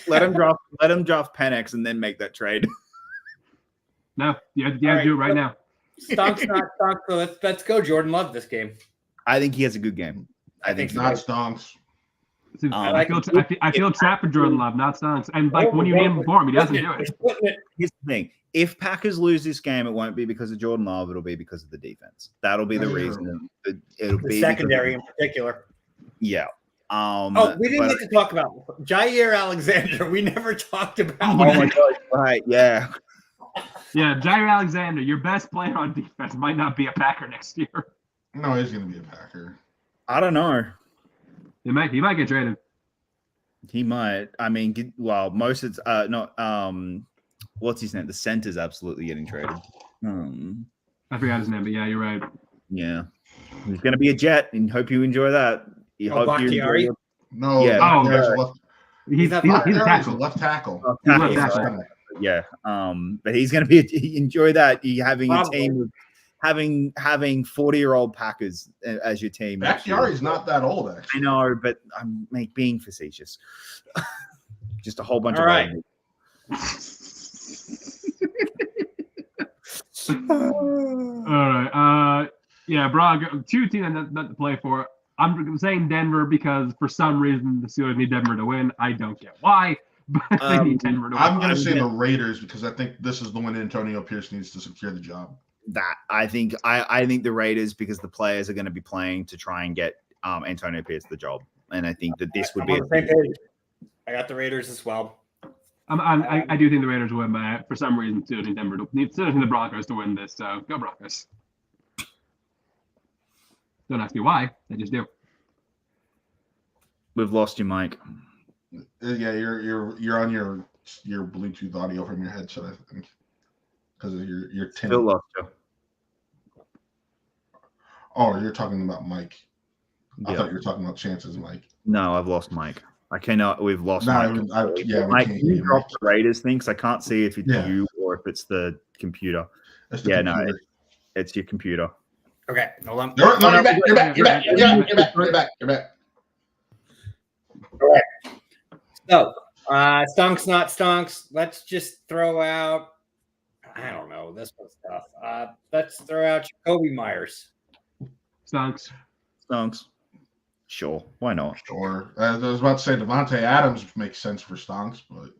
S3: Let him draft Penix and then make that trade.
S5: No, you have to do it right now.
S2: Stonk's not Stonk, so let's go. Jordan Love this game.
S3: I think he has a good game. I think
S4: Not Stonks.
S5: I feel trapped for Jordan Love, not Stonks. And when you name him for him, he doesn't do it.
S3: Here's the thing. If Packers lose this game, it won't be because of Jordan Love. It'll be because of the defense. That'll be the reason. It'll be
S2: secondary in particular.
S3: Yeah.
S2: We didn't get to talk about Jair Alexander. We never talked about.
S3: Oh my God! Right? Yeah.
S5: Yeah, Jair Alexander, your best player on defense, might not be a Packer next year.
S4: No, he's going to be a Packer.
S3: I don't know.
S5: He might get traded.
S3: He might. I mean, well, most of it's not. What's his name? The center's absolutely getting traded.
S5: I forgot his name, but yeah, you're right.
S3: Yeah, he's going to be a Jet, and hope you enjoy that.
S2: Bakhtiari?
S4: No,
S3: yeah.
S5: He's a tackle.
S4: Left tackle.
S5: Left tackle.
S3: Yeah, but he's going to be enjoy that. You having a team of having 40-year-old Packers as your team.
S4: Bakhtiari's not that old, actually.
S3: I know, but I'm being facetious. Just a whole bunch
S2: All
S3: of
S2: right.
S5: All right. Yeah, Brock, two teams not to play for. I'm saying Denver because for some reason the Steelers need Denver to win. I don't get why, but they need Denver to win.
S4: I'm going to say the Raiders because I think this is the one Antonio Pierce needs to secure the job.
S3: That I think the Raiders because the players are going to be playing to try and get Antonio Pierce the job, and I think that this would be.
S2: I got the Raiders as well.
S5: I do think the Raiders win, but for some reason, still need Denver to need the Broncos to win this. So go Broncos. Don't ask me why. I just do.
S3: We've lost you, Mike.
S4: Yeah, you're on your Bluetooth audio from your headset, I think, because of your
S3: Still lost you.
S4: Oh, you're talking about Mike. I
S3: Yeah.
S4: thought you were talking about Chance's Mike.
S3: No, I've lost Mike. I cannot. We've lost Mike.
S4: Mike,
S3: can you drop the Raiders thing? Because I can't see if it's you or if it's the computer. It's your computer.
S2: Okay, hold on.
S4: You're back. You're back.
S2: All right. So, stonks, not stonks. Let's just throw out. I don't know. This one's tough. Let's throw out Jacoby Myers.
S5: Stonks.
S3: Sure. Why not?
S4: Sure. I was about to say Devontae Adams makes sense for stonks, but.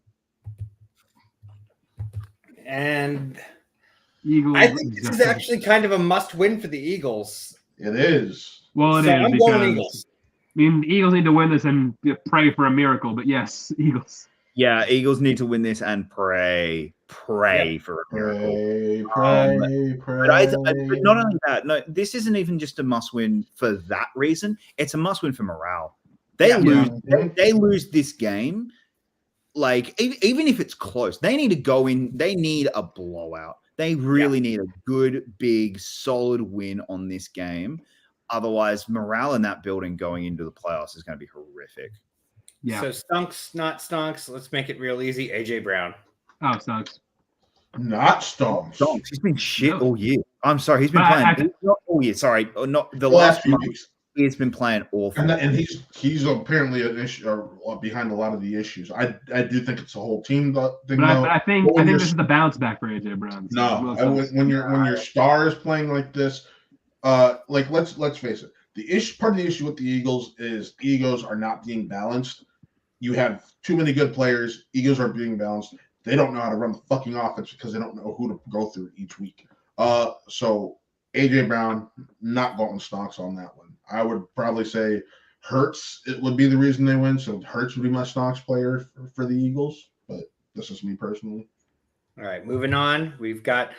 S2: And
S5: Eagles.
S2: I think this is actually kind of a must-win for the Eagles.
S4: It is.
S5: Well, it is
S2: I'm
S5: because
S2: going Eagles.
S5: I mean, the Eagles need to win this and pray for a miracle. But yes, Eagles.
S3: Yeah, Eagles need to win this and pray for a miracle.
S4: Pray.
S3: But not only that, no, this isn't even just a must-win for that reason. It's a must-win for morale. They lose this game. Like even if it's close, they need to go in. They need a blowout. They really need a good, big, solid win on this game. Otherwise, morale in that building going into the playoffs is going to be horrific.
S5: Yeah.
S2: So stonks, not stonks. Let's make it real easy. AJ Brown.
S5: Oh, stonks.
S4: Not stonks.
S3: Stonks. He's been shit all year. I'm sorry. He's been playing not all year. Sorry, not the last
S4: few
S3: month.
S4: weeks.
S3: He's been playing awful.
S4: And he's apparently an issue or behind a lot of the issues. I do think it's a whole team thing.
S5: But I think this is the bounce back for AJ Brown.
S4: So when your star is playing like this, let's face it. Part of the issue with the Eagles is egos are not being balanced. You have too many good players. Egos are being balanced. They don't know how to run the fucking offense because they don't know who to go through each week. So AJ Brown not going stonks on that one. I would probably say Hurts. It would be the reason they win. So Hurts would be my stonks player for the Eagles. But this is me personally.
S2: All right, moving on. We've got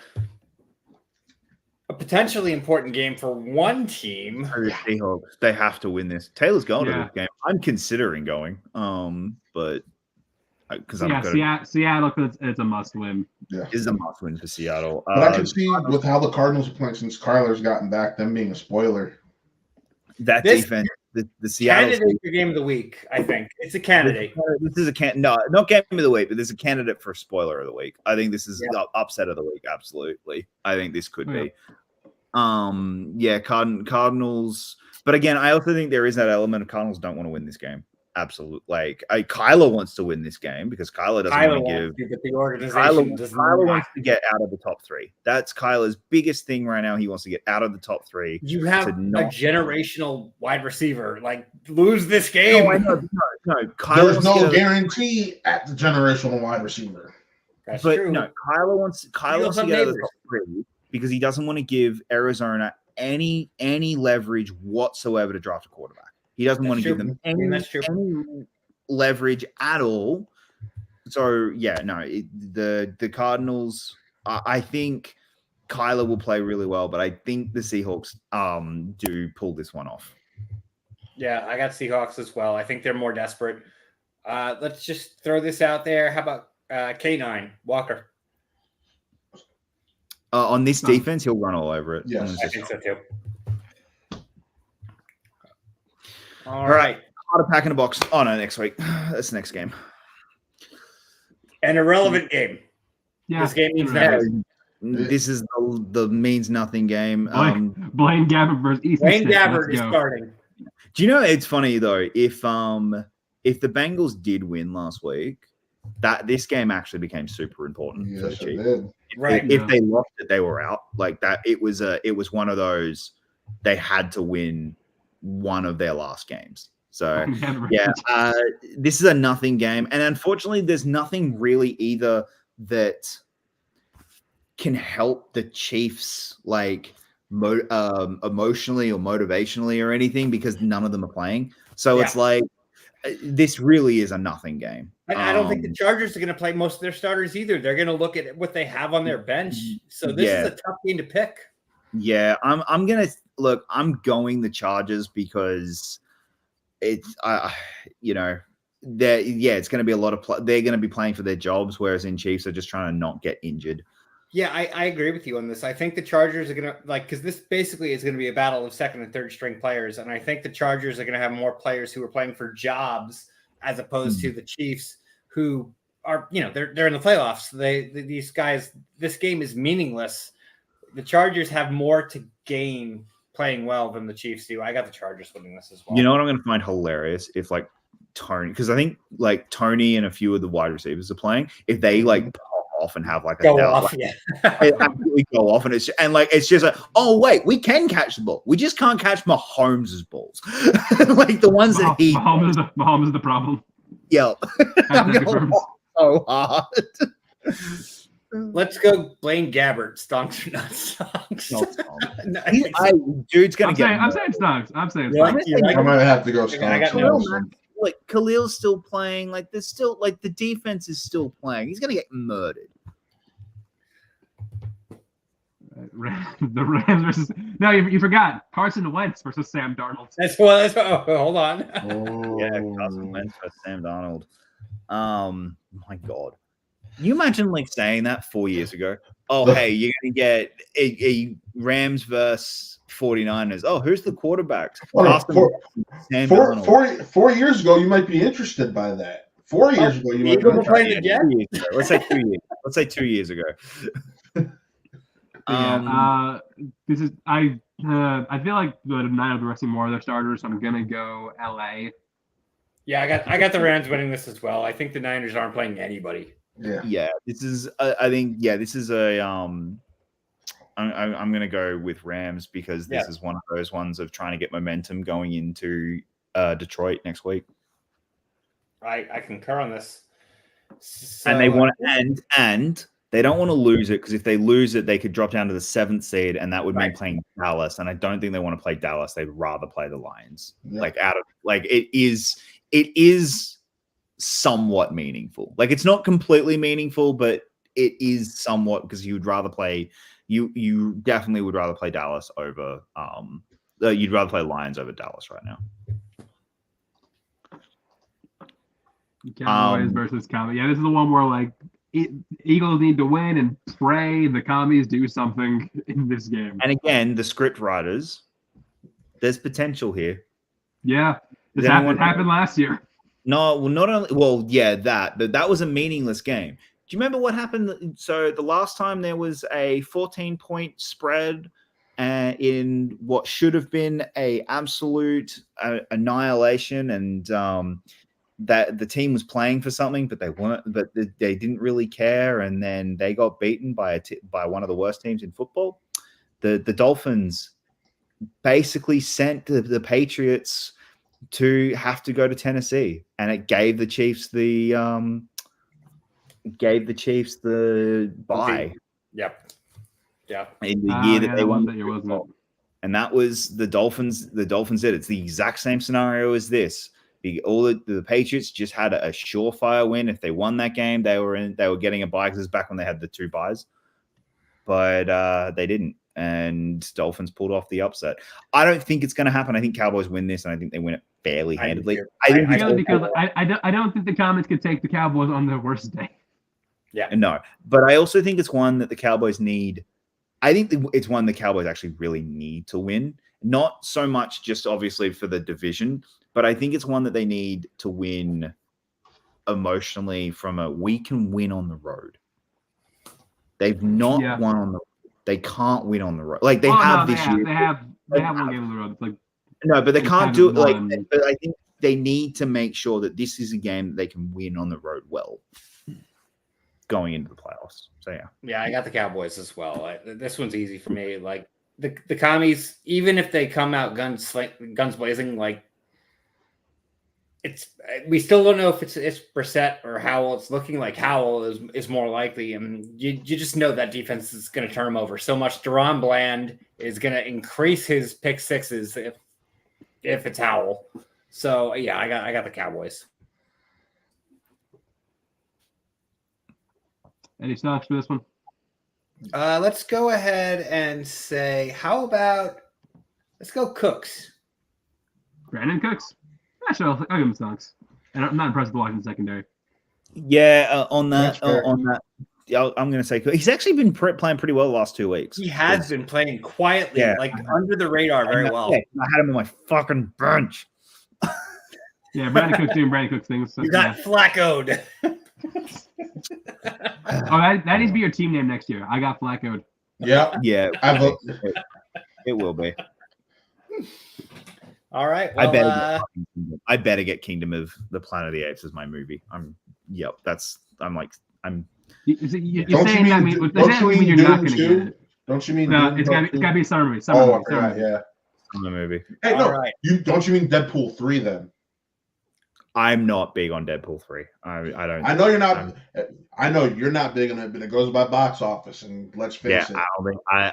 S2: a potentially important game for one team.
S3: The Seahawks, they have to win this. Taylor's going to
S5: Yeah.
S3: this game. I'm considering going, but because
S5: Seattle, it's a must-win.
S4: Yeah.
S3: It is a must-win for Seattle.
S4: But I can see with how the Cardinals are playing since Kyler's gotten back, them being a spoiler.
S3: That
S2: This
S3: defense, the Seattle
S2: candidate for game of the week. I think it's a candidate.
S3: This is not game of the week, but there's a candidate for spoiler of the week. I think this is the upset of the week. Absolutely, I think this could be. Cardinals. But again, I also think there is that element of Cardinals don't want to win this game. Absolutely. Like Kyler wants to win this game because Kyler doesn't want to give.
S2: But the organization
S3: Kyler wants to get out of the top 3. That's Kyler's biggest thing right now. He wants to get out of the top 3.
S2: You have a generational wide receiver. Like, lose this game.
S3: No, I know. No.
S4: There's no guarantee at the generational wide receiver.
S2: That's true.
S3: No, Kyler wants to get out of the top 3 because he doesn't want to give Arizona any leverage whatsoever to draft a quarterback. He doesn't want to give them any leverage at all. So the Cardinals. I think Kyler will play really well, but I think the Seahawks do pull this one off.
S2: Yeah, I got Seahawks as well. I think they're more desperate. Let's just throw this out there. How about K9 Walker?
S3: On this defense, he'll run all over it.
S4: Yes,
S2: I think so too.
S3: All right. How to pack in a box. Oh, no, next week. That's the next game.
S2: An irrelevant game.
S5: Yeah,
S2: this game means nothing.
S3: This is the means nothing game.
S5: Blaine Gabbert versus Ethan.
S2: Blaine Gabbert is starting.
S3: Do you know it's funny though? If the Bengals did win last week, that this game actually became super important for the Chiefs.
S4: Did.
S2: Right.
S3: If they lost it, they were out. Like that, it was one of those they had to win one of their last games. So this is a nothing game, and unfortunately, there's nothing really either that can help the Chiefs like emotionally or motivationally or anything because none of them are playing. So it's like this really is a nothing game.
S2: And I don't think the Chargers are going to play most of their starters either. They're going to look at what they have on their bench. So this is a tough game to pick.
S3: Yeah, I'm going the Chargers because it's it's going to be a lot of they're going to be playing for their jobs, whereas in Chiefs are just trying to not get injured.
S2: Yeah, I agree with you on this. I think the Chargers are going to because this basically is going to be a battle of second and third string players. And I think the Chargers are going to have more players who are playing for jobs as opposed to the Chiefs who are, they're in the playoffs. These guys, this game is meaningless. The Chargers have more to gain playing well than the Chiefs do. I got the Chargers winning this as well.
S3: You know what I'm going to find hilarious? If Tony, because I think Tony and a few of the wide receivers are playing, if they pop off and have
S2: go off,
S3: they absolutely go off, and it's just like, oh wait, we can catch the ball, we just can't catch Mahomes' balls, like the ones that he.
S5: Mahomes is the problem.
S3: Yeah, so hard.
S2: Let's go, Blaine Gabbert. Stonks or not stonks?
S3: Dude's gonna
S5: I'm saying stonks. I'm saying
S2: stonks.
S4: I might have to go stonks.
S3: Khalil's still playing. There's still the defense is still playing. He's gonna get murdered.
S5: The Rams versus you forgot Carson Wentz versus Sam Darnold.
S2: Hold on.
S3: Carson Wentz versus Sam Darnold. My God. You imagine saying that 4 years ago? Oh, hey, you're gonna get a Rams versus 49ers. Oh, who's the quarterbacks?
S4: 4 years ago, you might be interested by that. 4 years ago, you might be
S2: playing again.
S3: Let's say 2 years. Let's say 2 years ago.
S5: This is I feel like the Niners are resting more of their starters, so I'm gonna go LA.
S2: Yeah, I got the Rams winning this as well. I think the Niners aren't playing anybody.
S3: Yeah. This is this is a I'm gonna go with Rams because this is one of those ones of trying to get momentum going into Detroit next week.
S2: I concur on this. So,
S3: and they want and they don't want to lose it because if they lose it, they could drop down to the 7th seed, and that would mean playing Dallas. And I don't think they want to play Dallas. They'd rather play the Lions. It is somewhat meaningful. It's not completely meaningful, but it is somewhat because you'd rather play. You definitely would rather play Dallas over. You'd rather play Lions over Dallas right now.
S5: Cowboys versus Commies. Yeah, this is the one where like Eagles need to win and pray the Commies do something in this game.
S3: And again, the script writers, there's potential here.
S5: Yeah, it happened last year.
S3: No, well, not only but that was a meaningless game. Do you remember what happened? So the last time there was a 14-point spread in what should have been a absolute annihilation, and that the team was playing for something, but they weren't. But they didn't really care, and then they got beaten by one of the worst teams in football. The Dolphins basically sent the Patriots to have to go to Tennessee, and it gave the Chiefs the bye.
S2: Yep.
S3: In the year that they won,
S5: wasn't it?
S3: And that was the Dolphins. The Dolphins did. It's the exact same scenario as this. The Patriots just had a surefire win. If they won that game, they were getting a bye because it's back when they had the 2 byes, but they didn't. And Dolphins pulled off the upset. I don't think it's going to happen. I think Cowboys win this, and I think they win it fairly handedly.
S5: I don't think the Comets could take the Cowboys on their worst day.
S2: Yeah,
S3: no, but I also think it's one that the Cowboys need. I think it's one the Cowboys actually really need to win. Not so much just obviously for the division, but I think it's one that they need to win emotionally we can win on the road. They've not won on the road. They can't win on the road. Like they have this year.
S5: They have one game on the road. It's like,
S3: no, but they can't do it. Like, but I think they need to make sure that this is a game that they can win on the road well going into the playoffs. So
S2: yeah, I got the Cowboys as well. This one's easy for me. Like the Commies, even if they come out guns blazing, like we still don't know if it's Brissett or Howell. It's looking like Howell is more likely, and you just know that defense is going to turn him over so much. Deron Bland is going to increase his pick sixes if it's Howell. So yeah, I got the Cowboys.
S5: Any stocks for this one?
S2: Let's go ahead and say, let's go Cooks.
S5: Brandon Cooks? Sure, I'll give him stocks. And I'm not impressed with Washington secondary.
S3: Yeah, on that, I'm going to say he's actually been playing pretty well the last 2 weeks.
S2: He has been playing quietly, under the radar very well.
S3: Yeah, I had him on my fucking bench.
S5: Yeah, Brandon Cooks doing Brandon Cooks things. So,
S2: you got Flacco'd.
S5: That needs to be your team name next year. I got Flacco'd.
S3: Yeah. It will be.
S2: All right. Well,
S3: I better get Kingdom of the Planet of the Apes as my movie. You're
S5: saying that mean you're not going to get it.
S4: Don't you mean?
S5: No, it's gotta be a summer movie.
S4: Yeah.
S3: Summer movie.
S4: Hey, no, right. Don't you mean Deadpool 3 then?
S3: I'm not big on Deadpool 3. I don't.
S4: I know you're not. I know you're not big on it, but it goes by box office, and let's face it.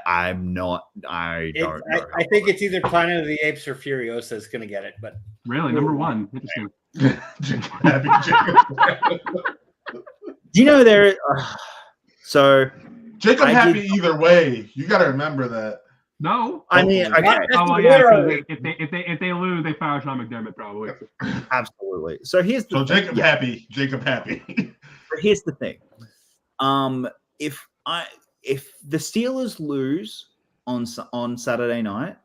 S3: I'm not. I don't know.
S2: I think it's either Planet of the Apes or Furiosa is going to get it. But
S5: really, number one. Interesting.
S3: Do you know there? So
S4: Jacob happy either way. You got to remember that.
S5: No,
S3: I mean, okay.
S5: If they lose, they fire Sean McDermott probably.
S3: Absolutely. So here's the
S4: Jacob happy. Jacob happy.
S3: Here's the thing. If the Steelers lose on Saturday night,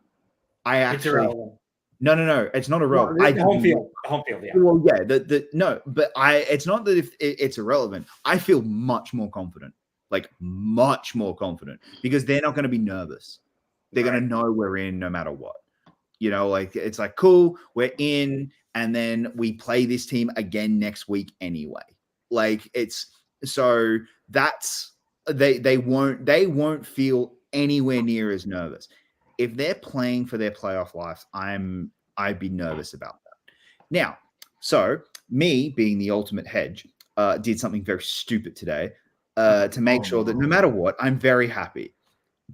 S3: I actually no, it's not irrelevant.
S2: Home field, yeah.
S3: Well, yeah, it's not that if it's irrelevant. I feel much more confident, because they're not going to be nervous. They're going to know we're in no matter what. It's like, cool, we're in, and then we play this team again next week anyway. They won't feel anywhere near as nervous. If they're playing for their playoff life, I'd be nervous about that. Now, so me being the ultimate hedge, did something very stupid today to make sure that no matter what, I'm very happy.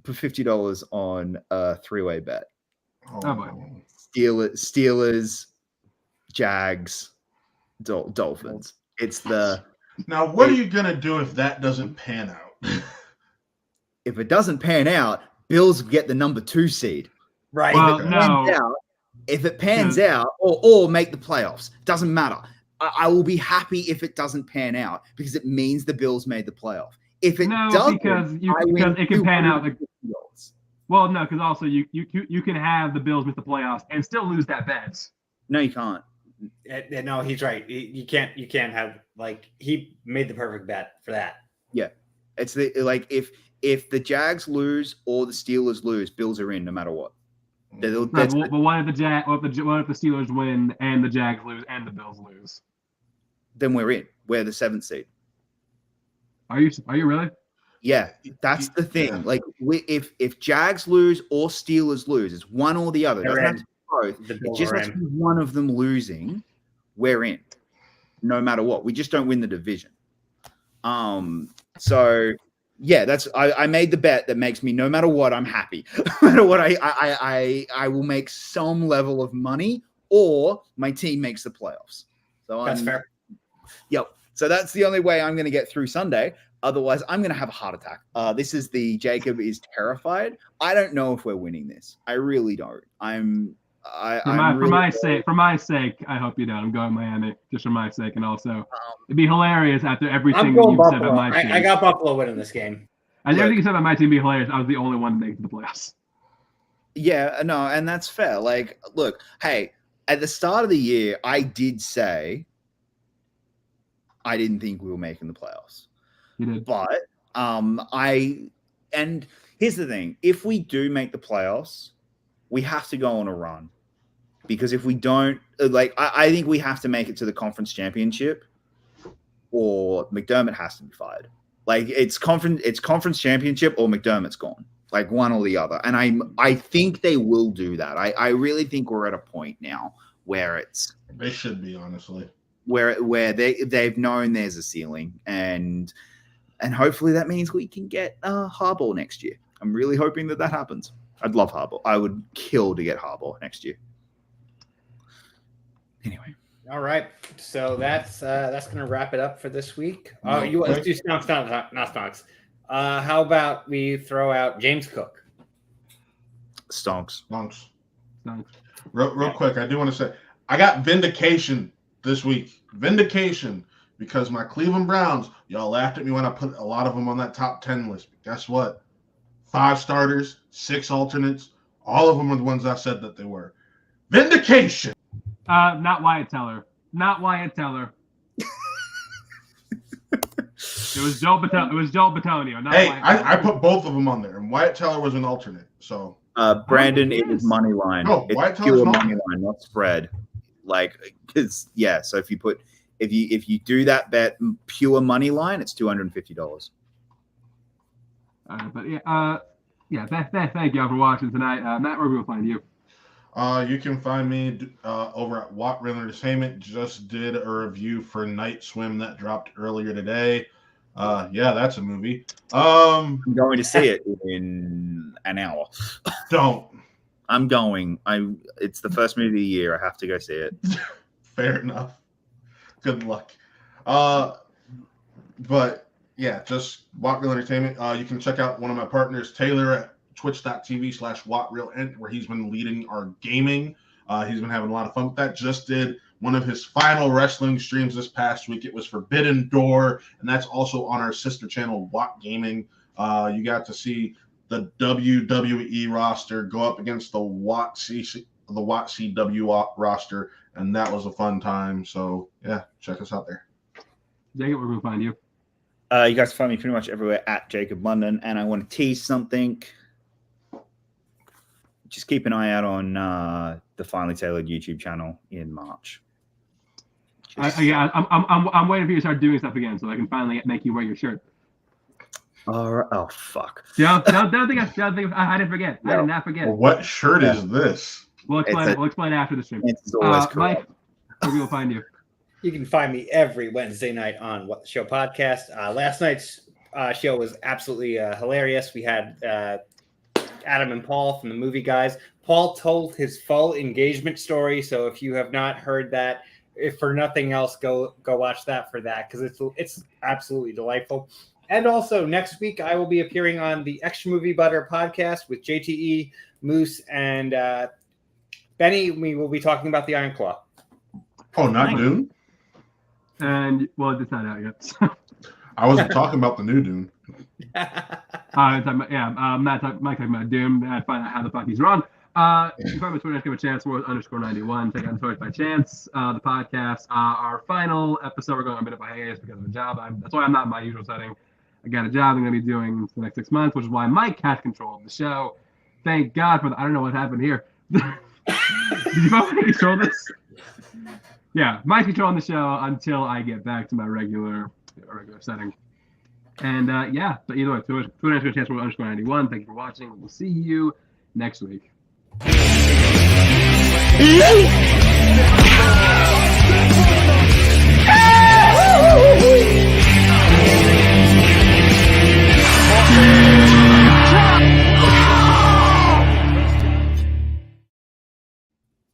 S3: Put $50 on a 3-way bet. Steelers, Jags, Dolphins. It's the
S4: Now, what are you gonna do if that doesn't pan out?
S3: If it doesn't pan out, Bills get the number 2 seed.
S2: Right.
S5: Well,
S3: If
S5: no.
S3: it pans out, or make the playoffs, doesn't matter. I will be happy if it doesn't pan out because it means the Bills made the playoff. If it doesn't,
S5: because it can pan out. Well, no, because also you can have the Bills miss the playoffs and still lose that bet.
S3: No, you can't.
S2: No, he's right. You can't have like he made the perfect bet for that.
S3: Yeah, it's if the Jags lose or the Steelers lose, Bills are in no matter what.
S5: But what if the Steelers win and the Jags lose and the Bills lose?
S3: Then we're in. We're the 7th seed.
S5: Are you really?
S3: Yeah, that's the thing. Yeah. Like, if Jags lose or Steelers lose, it's one or the other. It doesn't have to be both. It just has to be one of them losing. We're in, no matter what. We just don't win the division. So yeah, that's I made the bet that makes me no matter what I'm happy. No matter what I will make some level of money, or my team makes the playoffs. So
S2: that's fair.
S3: Yep. So that's the only way I'm going to get through Sunday. Otherwise, I'm going to have a heart attack. This is the Jacob is terrified. I don't know if we're winning this. I really don't. For my sake, I hope you don't. I'm going Miami just for my sake, and also it'd be hilarious after everything you said about my team.
S2: I got Buffalo winning this game.
S5: And everything you said about my team would be hilarious. I was the only one to make the playoffs.
S3: Yeah, no, and that's fair. Like, look, hey, at the start of the year, I did say I didn't think we were making the playoffs.
S5: You did.
S3: But and here's the thing. If we do make the playoffs, we have to go on a run. Because if we don't, I think we have to make it to the conference championship or McDermott has to be fired. Like, it's conference championship or McDermott's gone. Like, one or the other. And I think they will do that. I really think we're at a point now where
S4: they should be, honestly.
S3: Where they've known there's a ceiling, and hopefully that means we can get Harbaugh next year. I'm really hoping that happens. I'd love Harbaugh. I would kill to get Harbaugh next year. Anyway.
S2: All right. So that's going to wrap it up for this week. Let's do not stonks. How about we throw out James Cook?
S3: Stonks.
S4: Real quick, I do want to say I got vindication this week. Vindication, because my Cleveland Browns, y'all laughed at me when I put a lot of them on that top 10 list. But guess what? 5 starters, 6 alternates, all of them are the ones I said that they were. Vindication.
S5: Not Wyatt Teller. Not Wyatt Teller. It was Joe Bitonio.
S4: Hey, I put both of them on there, and Wyatt Teller was an alternate. So
S3: Brandon, it is money line.
S4: No,
S3: it's
S4: Wyatt Teller's
S3: pure money line, not spread. Like, because so if you do that bet pure money line, it's $250.
S5: But thank you all for watching tonight. Matt, where will we find you?
S4: You can find me over at Watt Real Entertainment. Just did a review for Night Swim that dropped earlier today. That's a movie. I'm
S3: going to see it in an hour.
S4: Don't.
S3: I'm going. It's the first movie of the year. I have to go see it.
S4: Fair enough. Good luck. But yeah, just Watt Real Entertainment. You can check out one of my partners, Taylor, at twitch.tv/WattRealEnt, where he's been leading our gaming. He's been having a lot of fun with that. Just did one of his final wrestling streams this past week. It was Forbidden Door, and that's also on our sister channel, Watt Gaming. You got to see the WWE roster go up against the Watt CW roster, and that was a fun time. So yeah, check us out there.
S5: Jacob, where will we find you?
S3: You guys can find me pretty much everywhere at Jacob London, and I want to tease something. Just keep an eye out on the Finally Tailored YouTube channel in March.
S5: I'm waiting for you to start doing stuff again so I can finally make you wear your shirt.
S3: Oh fuck!
S5: Don't think I didn't forget. I did not forget.
S4: Well, what shirt is this?
S5: We'll explain after the stream.
S3: It's always
S5: Mike, where will we find you?
S2: You can find me every Wednesday night on What the Show podcast. Last night's show was absolutely hilarious. We had Adam and Paul from the Movie Guys. Paul told his full engagement story, so if you have not heard that, if for nothing else, go watch that for that, because it's absolutely delightful. And also next week I will be appearing on the Extra Movie Butter podcast with JTE, Moose, and Benny. We will be talking about the Iron Claw.
S4: Oh, not Dune?
S5: And well, it's not out yet.
S4: I wasn't talking about the new Dune.
S5: Mike talking about Doom. Find out how the fuck he's wrong. You can find me on Twitter, give a chance, _91. Take on Toys by Chance. The podcast, our final episode. We're going on a bit of a hiatus because of a job. That's why I'm not in my usual setting. I got a job I'm going to be doing for the next 6 months, which is why Mike has control of the show. Thank God for that. I don't know what happened here. Did you finally control this? Yeah, Mike's controlling the show until I get back to my regular setting. And but either way, Twitter, Chance _91. Thank you for watching. We'll see you next week.